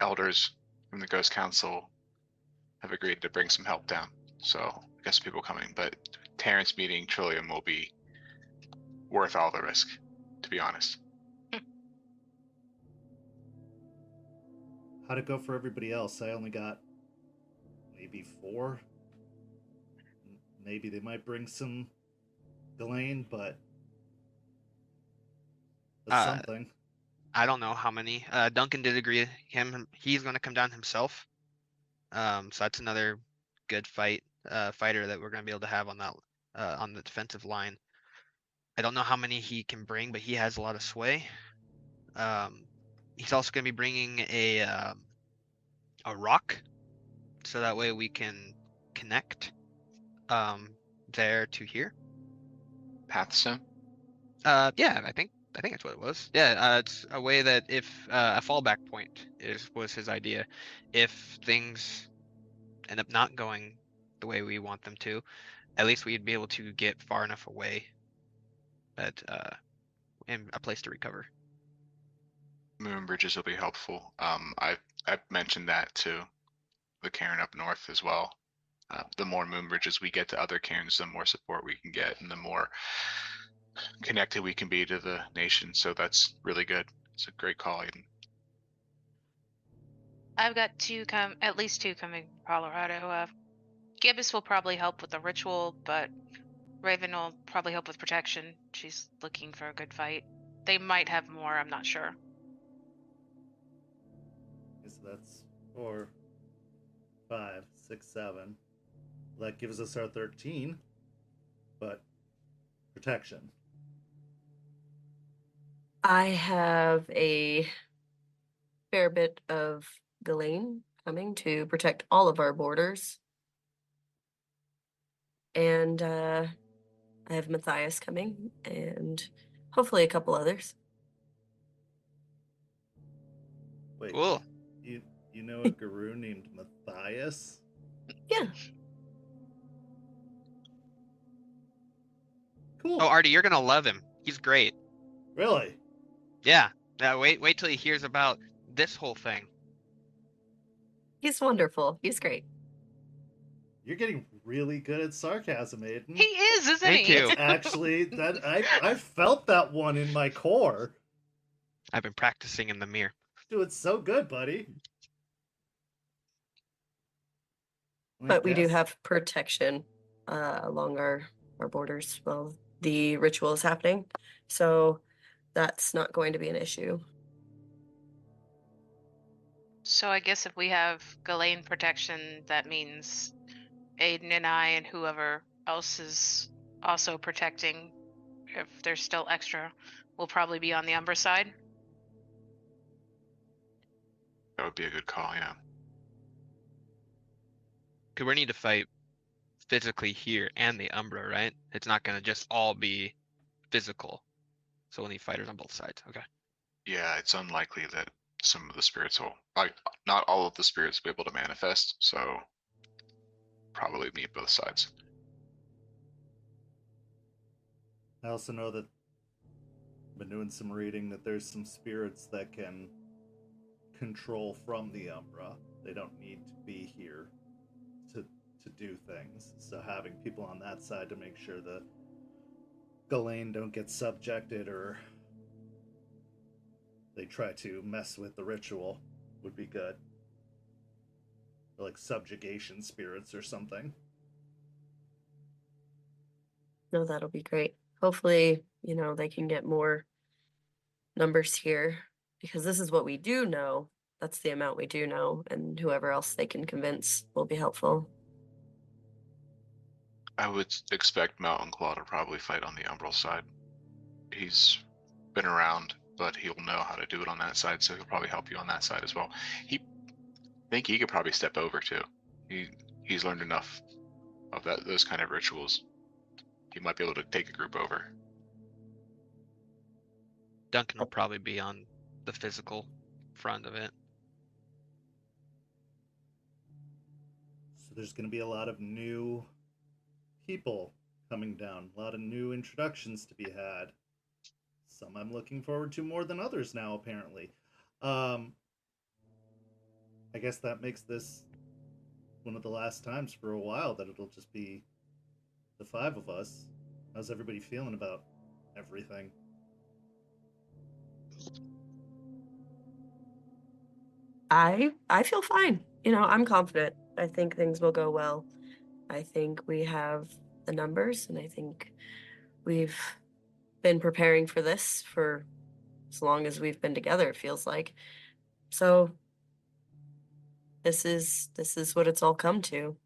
Speaker 7: elders from the Ghost Council, have agreed to bring some help down. So I got some people coming, but Terrence meeting Trillium will be worth all the risk, to be honest.
Speaker 3: How'd it go for everybody else? I only got maybe 4. Maybe they might bring some Ghislaine, but that's something.
Speaker 4: I don't know how many. Duncan did agree. He's going to come down himself. So that's another good fighter that we're going to be able to have on that on the defensive line. I don't know how many he can bring, but he has a lot of sway. He's also going to be bringing a rock, so that way we can connect there to here.
Speaker 7: Pathstone?
Speaker 4: Yeah, I think I think that's what it was. Yeah, it's a way that if a fallback point was his idea. If things end up not going the way we want them to, at least we'd be able to get far enough away that and a place to recover.
Speaker 7: Moon bridges will be helpful. I've mentioned that to the Cairn up north as well. The more moon bridges we get to other cairns, the more support we can get, and the more connected we can be to the nation. So that's really good. It's a great call, Aiden.
Speaker 6: I've got at least two coming from Colorado. Gibbous will probably help with the ritual, but Raven will probably help with protection. She's looking for a good fight. They might have more, I'm not sure.
Speaker 3: So that's 4, 5, 6, 7. That gives us our 13, but protection.
Speaker 5: I have a fair bit of Ghislaine coming to protect all of our borders. And I have Matthias coming, and hopefully a couple others.
Speaker 3: Wait,
Speaker 4: Cool.
Speaker 3: you know a guru named Matthias?
Speaker 5: Yeah.
Speaker 3: Cool.
Speaker 4: Oh, Artie, you're gonna love him. He's great.
Speaker 3: Really?
Speaker 4: Yeah. Now wait till he hears about this whole thing.
Speaker 5: He's wonderful. He's great.
Speaker 3: You're getting really good at sarcasm, Aiden.
Speaker 6: He is, isn't
Speaker 4: Thank
Speaker 6: he?
Speaker 4: you.
Speaker 3: Actually, that I felt that one in my core.
Speaker 4: I've been practicing in the mirror.
Speaker 3: Doing so good, buddy.
Speaker 5: But we do
Speaker 3: Yes.
Speaker 5: have protection along our borders while the ritual is happening. So that's not going to be an issue.
Speaker 6: So I guess if we have Ghislaine protection, that means Aiden and I and whoever else is also protecting, if there's still extra, will probably be on the Umbra side.
Speaker 7: That would be a good call, yeah.
Speaker 4: Because we need to fight physically here and the Umbra, right? It's not gonna just all be physical. So we'll need fighters on both sides. Okay.
Speaker 7: Yeah, it's unlikely that some of the spirits will, like, not all of the spirits will be able to manifest, so probably meet both sides.
Speaker 3: I also know that I've been doing some reading that there's some spirits that can control from the Umbra. They don't need to be here to do things. So having people on that side to make sure the Ghislaine don't get subjected or they try to mess with the ritual would be good. Or like subjugation spirits or something.
Speaker 5: No, that'll be great. Hopefully, they can get more numbers here because this is what we do know. That's the amount we do know, and whoever else they can convince will be helpful.
Speaker 7: I would expect Mountain Claw to probably fight on the Umbral side. He's been around, but he'll know how to do it on that side, so he'll probably help you on that side as well. I think he could probably step over too. He's learned enough of those kind of rituals. He might be able to take a group over.
Speaker 4: Duncan will probably be on the physical front of it.
Speaker 3: So there's going to be a lot of new people coming down, a lot of new introductions to be had. Some I'm looking forward to more than others now, apparently. I guess that makes this one of the last times for a while that it'll just be the 5 of us. How's everybody feeling about everything?
Speaker 5: I feel fine. I'm confident. I think things will go well. I think we have the numbers, and I think we've been preparing for this for as long as we've been together, it feels like. So this is what it's all come to.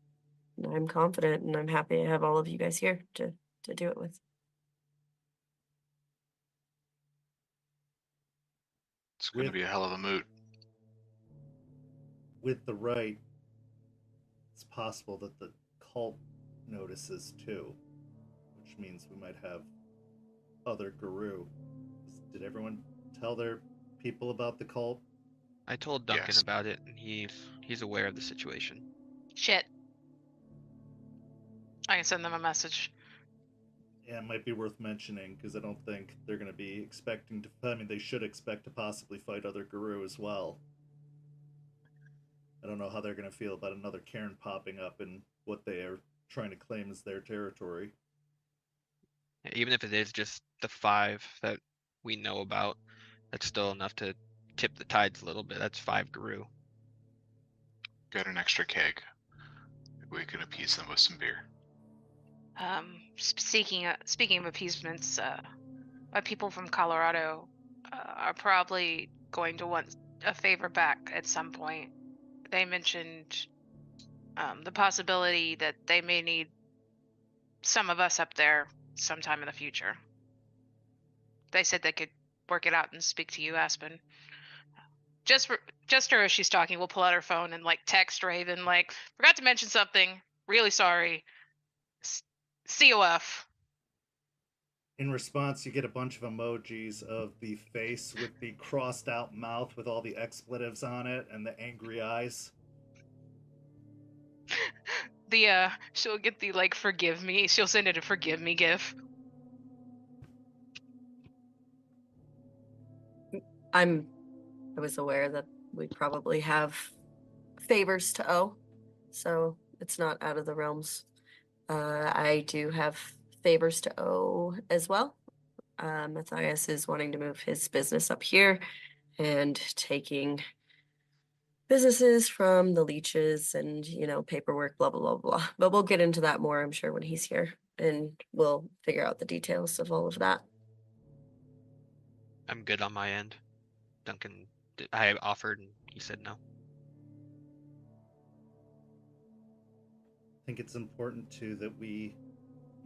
Speaker 5: And I'm confident, and I'm happy to have all of you guys here to do it with.
Speaker 7: It's going to be a hell of a mood.
Speaker 3: With the right, it's possible that the cult notices too, which means we might have other guru Did everyone tell their people about the cult?
Speaker 4: I told Duncan
Speaker 7: Yes.
Speaker 4: about it, and he's aware of the situation.
Speaker 6: Shit. I can send them a message.
Speaker 3: Yeah, it might be worth mentioning, because I don't think they're going to be expecting to... I mean, they should expect to possibly fight other Guru as well. I don't know how they're going to feel about another Cairn popping up in what they are trying to claim as their territory.
Speaker 4: Even if it is just the 5 that we know about, that's still enough to tip the tides a little bit. That's 5 Guru.
Speaker 7: Get an extra keg. We can appease them with some beer.
Speaker 6: Speaking of appeasements, my people from Colorado are probably going to want a favor back at some point. They mentioned the possibility that they may need some of us up there sometime in the future. They said they could work it out and speak to you, Aspen. Jester, as she's talking, will pull out her phone and text Raven, forgot to mention something. Really sorry. COF.
Speaker 3: In response, you get a bunch of emojis of the face with the crossed out mouth with all the expletives on it and the angry eyes.
Speaker 6: She'll get the forgive me. She'll send it a forgive me gif.
Speaker 5: I was aware that we probably have favors to owe, so it's not out of the realms. I do have favors to owe as well. Matthias is wanting to move his business up here and taking businesses from the leeches and, paperwork, blah, blah, blah, blah. But we'll get into that more, I'm sure, when he's here, and we'll figure out the details of all of that.
Speaker 4: I'm good on my end. Duncan, I offered, and he said no.
Speaker 3: I think it's important, too, that we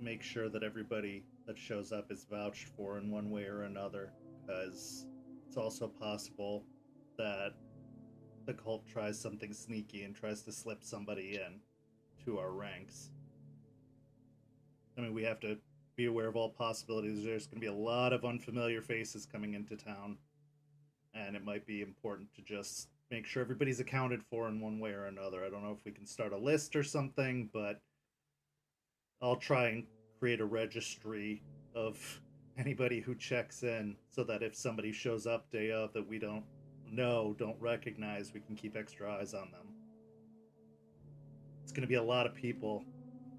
Speaker 3: make sure that everybody that shows up is vouched for in one way or another, because it's also possible that the cult tries something sneaky and tries to slip somebody in to our ranks. I mean, we have to be aware of all possibilities. There's going to be a lot of unfamiliar faces coming into town, and it might be important to just make sure everybody's accounted for in one way or another. I don't know if we can start a list or something, but I'll try and create a registry of anybody who checks in so that if somebody shows up day of that we don't recognize, we can keep extra eyes on them. It's going to be a lot of people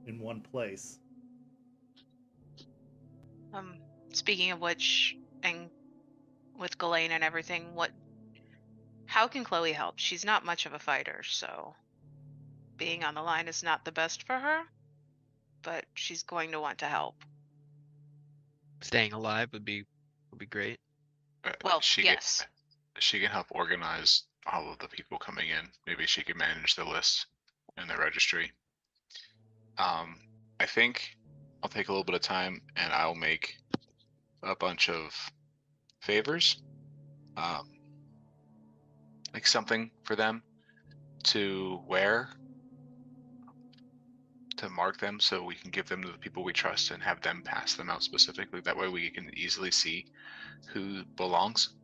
Speaker 3: in one place.
Speaker 6: Speaking of which, and with Ghislaine and everything, how can Chloe help? She's not much of a fighter, so being on the line is not the best for her, but she's going to want to help.
Speaker 4: Staying alive would be great.
Speaker 6: Well, yes.
Speaker 7: She can help organize all of the people coming in. Maybe she can manage the list and the registry. I think I'll take a little bit of time and I'll make a bunch of favors. Like something for them to wear, to mark them so we can give them to the people we trust and have them pass them out specifically. That way we can easily see who belongs.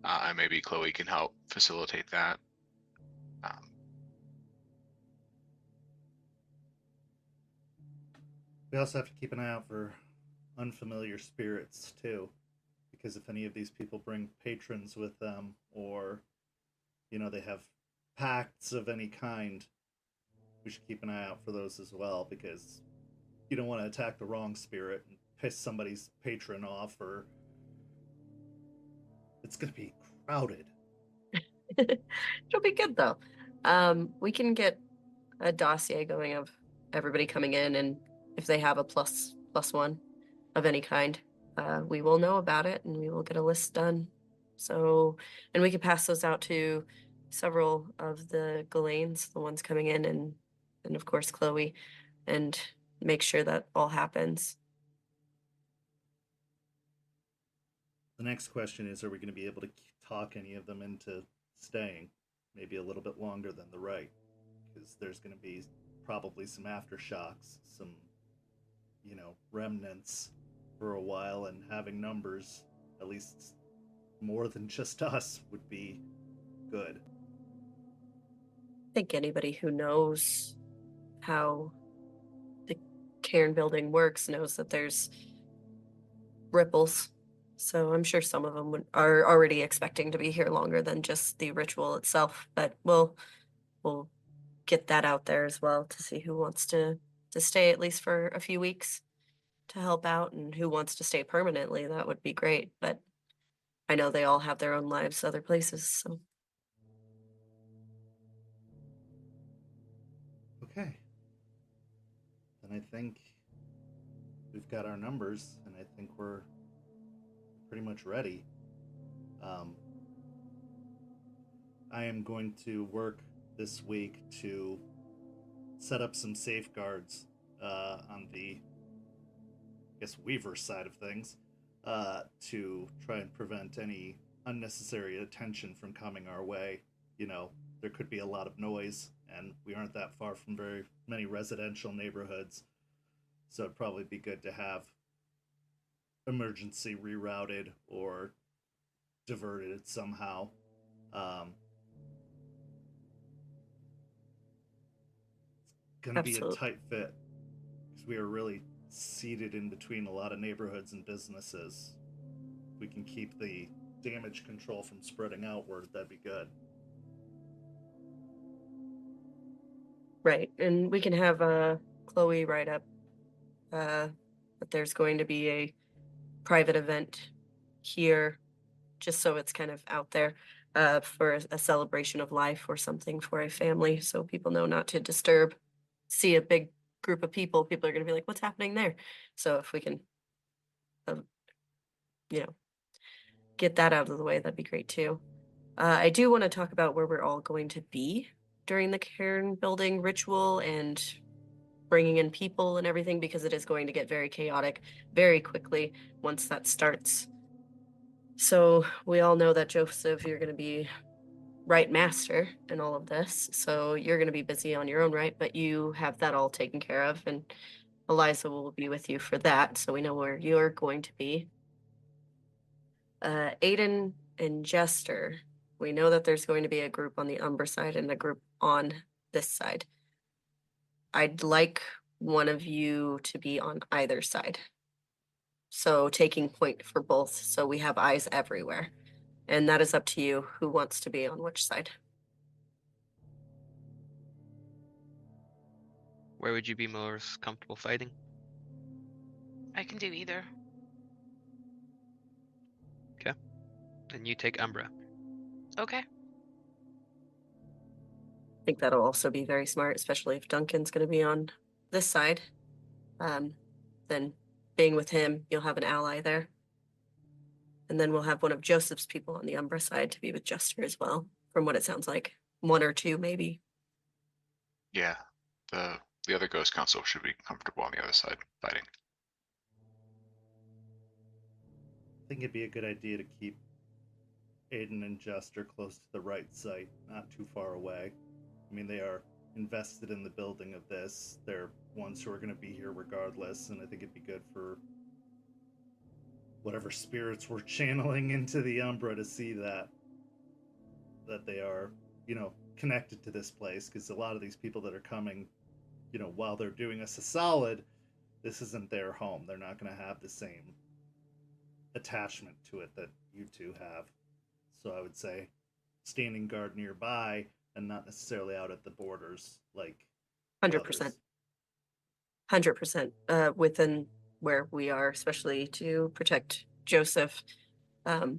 Speaker 7: And maybe Chloe can help facilitate that.
Speaker 3: We also have to keep an eye out for unfamiliar spirits, too. Because if any of these people bring patrons with them, or, they have pacts of any kind, we should keep an eye out for those as well, because you don't want to attack the wrong spirit and piss somebody's patron off, or it's going to be crowded.
Speaker 5: It'll be good, though. We can get a dossier going of everybody coming in, and if they have a plus one of any kind, we will know about it, and we will get a list done. So, and we can pass those out to several of the Ghislaines, the ones coming in, and of course Chloe, and make sure that all happens.
Speaker 3: The next question is, are we going to be able to talk any of them into staying maybe a little bit longer than the right? Because there's going to be probably some aftershocks, some, remnants for a while, and having numbers, at least more than just us would be good.
Speaker 5: I think anybody who knows how the Cairn Building works knows that there's ripples. So I'm sure some of them are already expecting to be here longer than just the ritual itself. But we'll get that out there as well to see who wants to stay at least for a few weeks to help out, and who wants to stay permanently. That would be great. But I know they all have their own lives other places. So
Speaker 3: Okay. Then I think we've got our numbers, and I think we're pretty much ready. I am going to work this week to set up some safeguards on the, I guess, Weaver side of things, to try and prevent any unnecessary attention from coming our way. You know, there could be a lot of noise, and we aren't that far from very many residential neighborhoods, so it'd probably be good to have emergency rerouted or diverted somehow. It's going to be a tight fit because we are really seated in between a lot of neighborhoods and businesses. If we can keep the damage control from spreading outward, that'd be good.
Speaker 5: right, and we can have Chloe write up that there's going to be a private event here, just so it's kind of out there, for a celebration of life or something for a family, so people know not to disturb. See a big group of people are going to be like, what's happening there? So if we can, get that out of the way, that'd be great too. I do want to talk about where we're all going to be during the Cairn Building ritual and bringing in people and everything, because it is going to get very chaotic very quickly once that starts. So we all know that, Joseph, you're going to be Rite Master in all of this, so you're going to be busy on your own, right? But you have that all taken care of, and Eliza will be with you for that, so we know where you're going to be. Aiden and Jester, we know that there's going to be a group on the Umbra side and a group on this side. I'd like one of you to be on either side, so taking point for both, so we have eyes everywhere. And that is up to you who wants to be on which side.
Speaker 4: Where would you be most comfortable fighting?
Speaker 6: I can do either.
Speaker 4: Okay. Then you take Umbra.
Speaker 6: Okay.
Speaker 5: I think that'll also be very smart, especially if Duncan's going to be on this side. Then being with him, you'll have an ally there. And then we'll have one of Joseph's people on the Umbra side to be with Jester as well, from what it sounds like. One or two, maybe.
Speaker 7: Yeah, the other Ghost Council should be comfortable on the other side fighting.
Speaker 3: I think it'd be a good idea to keep Aiden and Jester close to the right site, not too far away. I mean, they are invested in the building of this. They're ones who are going to be here regardless, and I think it'd be good for whatever spirits we're channeling into the Umbra to see that they are, connected to this place, because a lot of these people that are coming, while they're doing us a solid, this isn't their home. They're not going to have the same attachment to it that you two have. So I would say standing guard nearby and not necessarily out at the borders like
Speaker 5: 100%. 100% within where we are, especially to protect Joseph. I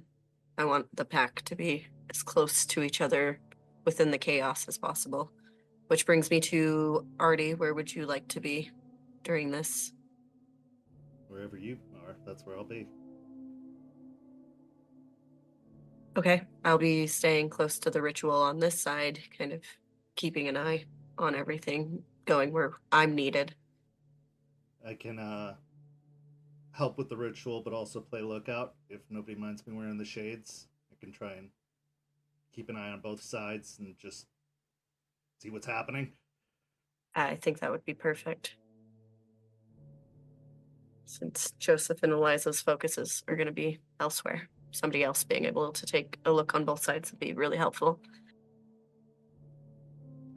Speaker 5: want the pack to be as close to each other within the chaos as possible. Which brings me to Artie. Where would you like to be during this?
Speaker 3: Wherever you are, that's where I'll be.
Speaker 5: Okay, I'll be staying close to the ritual on this side, kind of keeping an eye on everything, going where I'm needed.
Speaker 3: I can help with the ritual, but also play lookout. If nobody minds me wearing the shades, I can try and keep an eye on both sides and just see what's happening.
Speaker 5: I think that would be perfect. Since Joseph and Eliza's focuses are going to be elsewhere. somebody else being able to take a look on both sides would be really helpful.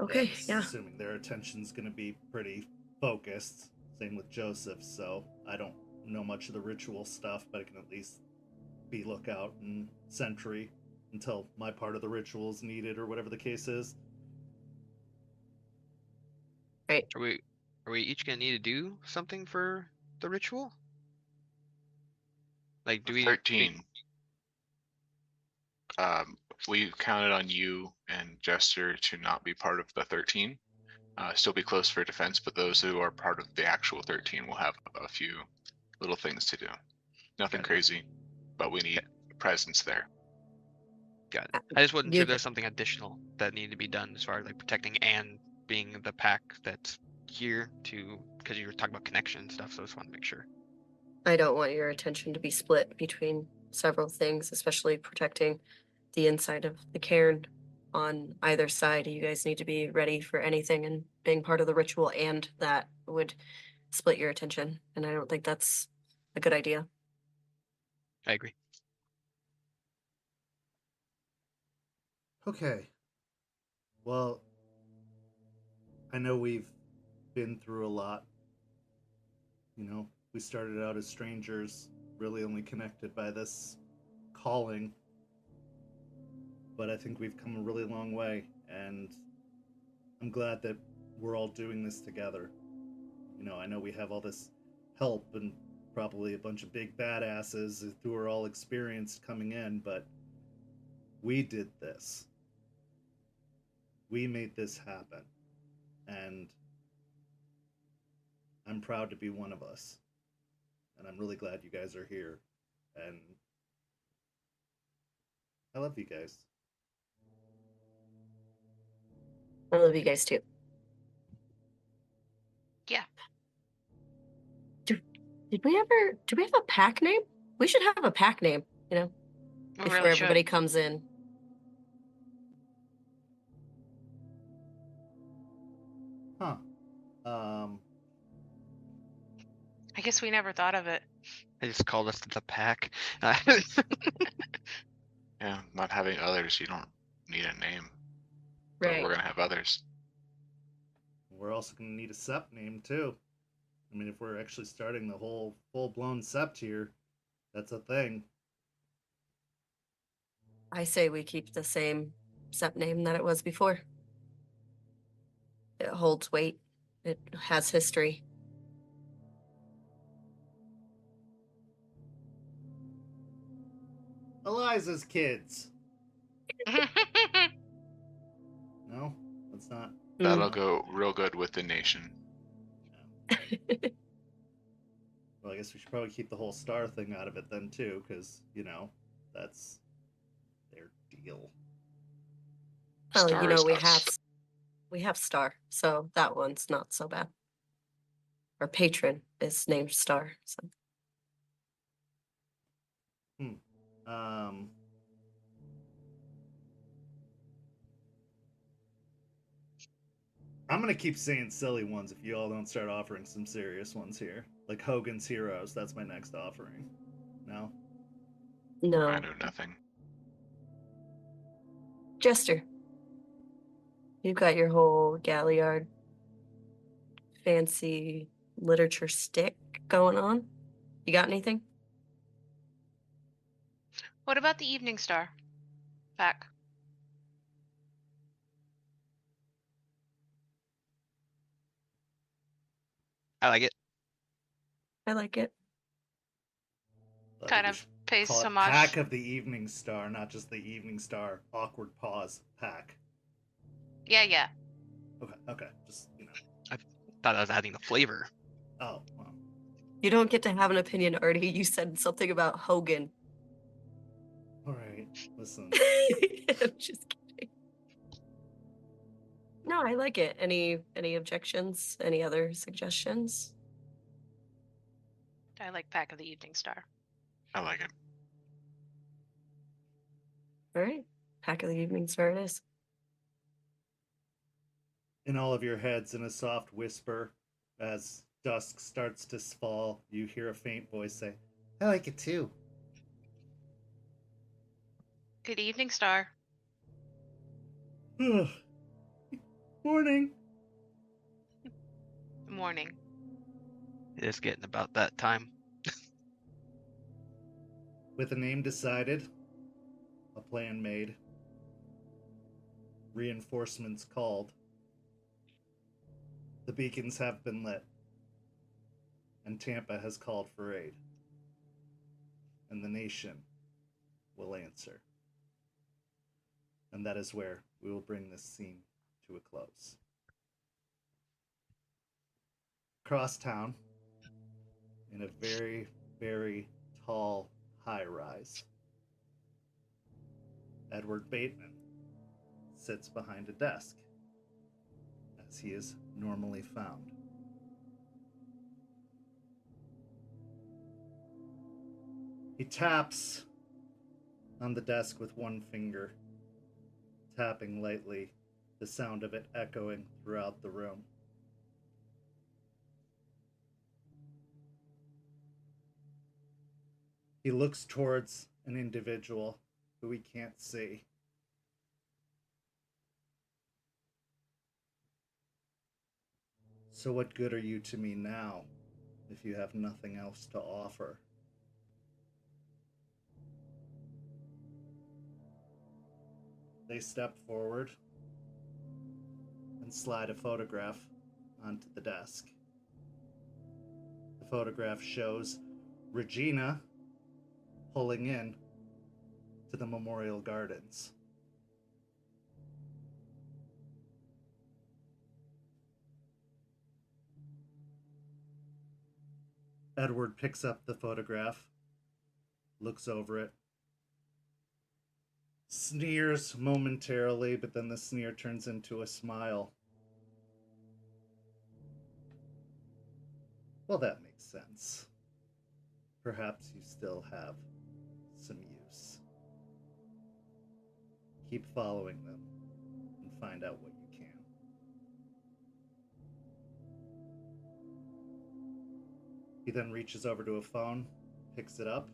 Speaker 5: Okay, yeah.
Speaker 3: Assuming their attention's going to be pretty focused. Same with Joseph, so I don't know much of the ritual stuff, but I can at least be lookout and sentry until my part of the ritual is needed or whatever the case is.
Speaker 5: Right.
Speaker 4: Are we each gonna need to do something for the ritual? Like, do we?
Speaker 7: 13. We counted on you and Jester to not be part of the 13. Still be close for defense, but those who are part of the actual 13 will have a few little things to do. Nothing crazy, but we need presence there.
Speaker 4: Got it. I just wasn't sure there's something additional that needed to be done as far as like protecting and being the pack that's here to, because you were talking about connection and stuff, so I just want to make sure.
Speaker 5: I don't want your attention to be split between several things, especially protecting the inside of the cairn on either side. You guys need to be ready for anything, and being part of the ritual and that would split your attention, and I don't think that's a good idea.
Speaker 4: I agree.
Speaker 3: Okay. Well, I know we've been through a lot. You know, we started out as strangers, really only connected by this calling. But I think we've come a really long way, and I'm glad that we're all doing this together. You know, I know we have all this help and probably a bunch of big badasses who are all experienced coming in, but we did this. We made this happen. And I'm proud to be one of us. And I'm really glad you guys are here. And I love you guys.
Speaker 5: I love you guys too.
Speaker 6: Yeah.
Speaker 5: Did we have a pack name? We should have a pack name, you know,
Speaker 6: We
Speaker 5: before
Speaker 6: really
Speaker 5: everybody
Speaker 6: should.
Speaker 5: comes in.
Speaker 3: Huh.
Speaker 6: I guess we never thought of it.
Speaker 4: I just called us the pack.
Speaker 7: Yeah, not having others, you don't need a name. But
Speaker 5: Right.
Speaker 7: we're gonna have others.
Speaker 3: We're also going to need a sept name, too. I mean, if we're actually starting the whole full-blown sept here, that's a thing.
Speaker 5: I say we keep the same sept name that it was before. It holds weight. It has history.
Speaker 3: Eliza's kids. No? That's not...
Speaker 7: That'll go real good with the nation.
Speaker 3: Well, I guess we should probably keep the whole star thing out of it then, too, because, you know, that's their deal.
Speaker 5: Oh,
Speaker 7: Star
Speaker 5: you know,
Speaker 7: is
Speaker 5: we
Speaker 7: us.
Speaker 5: have Star, so that one's not so bad. Our patron is named Star, so.
Speaker 3: I'm gonna keep saying silly ones if you all don't start offering some serious ones here. Like Hogan's Heroes, that's my next offering. No?
Speaker 5: No.
Speaker 7: I know nothing.
Speaker 5: Jester, you've got your whole Galliard fancy literature stick going on. You got anything?
Speaker 6: What about the Evening Star pack?
Speaker 4: I like it.
Speaker 5: I like it.
Speaker 3: I
Speaker 6: Kind
Speaker 3: think we
Speaker 6: of
Speaker 3: should
Speaker 6: pays
Speaker 3: call it
Speaker 6: homage.
Speaker 3: Pack of the Evening Star, not just the Evening Star awkward pause pack.
Speaker 6: Yeah.
Speaker 3: Okay, just, you know.
Speaker 4: I thought I was adding the flavor.
Speaker 3: Oh, well.
Speaker 5: You don't get to have an opinion, Artie. You said something about Hogan.
Speaker 3: Alright, listen.
Speaker 5: I'm just kidding. No, I like it. Any objections? Any other suggestions?
Speaker 6: I like Pack of the Evening Star.
Speaker 7: I like it.
Speaker 5: All right. Pack of the Evening Star it is.
Speaker 3: In all of your heads, in a soft whisper, as dusk starts to fall, you hear a faint voice say, I like it too.
Speaker 6: Good evening, Star.
Speaker 3: Morning.
Speaker 6: Morning.
Speaker 4: It is getting about that time.
Speaker 3: With a name decided, a plan made, reinforcements called, the beacons have been lit, and Tampa has called for aid. And the nation will answer. And that is where we will bring this scene to a close. Across town, in a very, very tall high-rise, Edward Bateman sits behind a desk, as he is normally found. He taps on the desk with one finger, tapping lightly, the sound of it echoing throughout the room. He looks towards an individual who he can't see. So what good are you to me now, if you have nothing else to offer? They step forward and slide a photograph onto the desk. The photograph shows Regina pulling in to the Memorial Gardens. Edward picks up the photograph, looks over it, sneers momentarily, but then the sneer turns into a smile. Well, that makes sense. Perhaps you still have some use. Keep following them and find out what you can. He then reaches over to a phone, picks it up,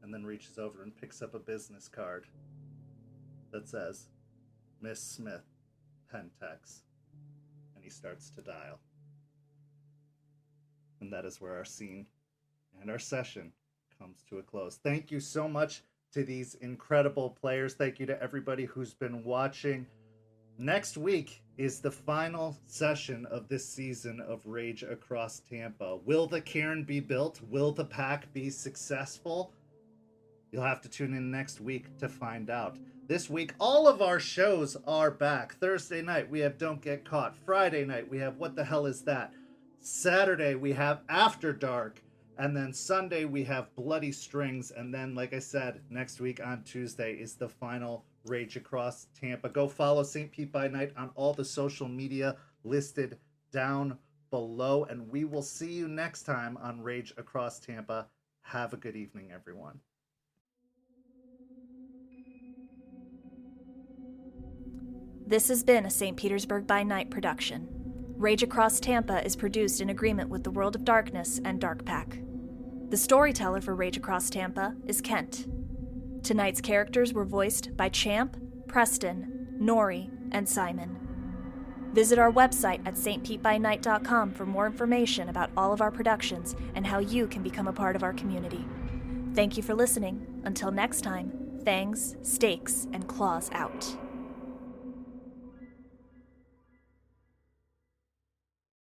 Speaker 3: and then reaches over and picks up a business card that says, Miss Smith, Pentex, and he starts to dial. And that is where our scene and our session comes to a close. Thank you so much to these incredible players. Thank you to everybody who's been watching. Next week is the final session of this season of Rage Across Tampa. Will the cairn be built? Will the pack be successful? You'll have to tune in next week to find out. This week, all of our shows are back. Thursday night, we have Don't Get Caught. Friday night, we have What the Hell Is That? Saturday, we have After Dark. And then Sunday, we have Bloody Strings. And then, like I said, next week on Tuesday is the final Rage Across Tampa. Go follow St. Pete by Night on all the social media listed down below. And we will see you next time on Rage Across Tampa. Have a good evening, everyone.
Speaker 1: This has been a St. Petersburg by Night production. Rage Across Tampa is produced in agreement with the World of Darkness and Dark Pack. The storyteller for Rage Across Tampa is Kent. Tonight's characters were voiced by Champ, Preston, Noree, and Simon. Visit our website at stpetebynight.com for more information about all of our productions and how you can become a part of our community. Thank you for listening. Until next time, fangs, stakes, and claws out.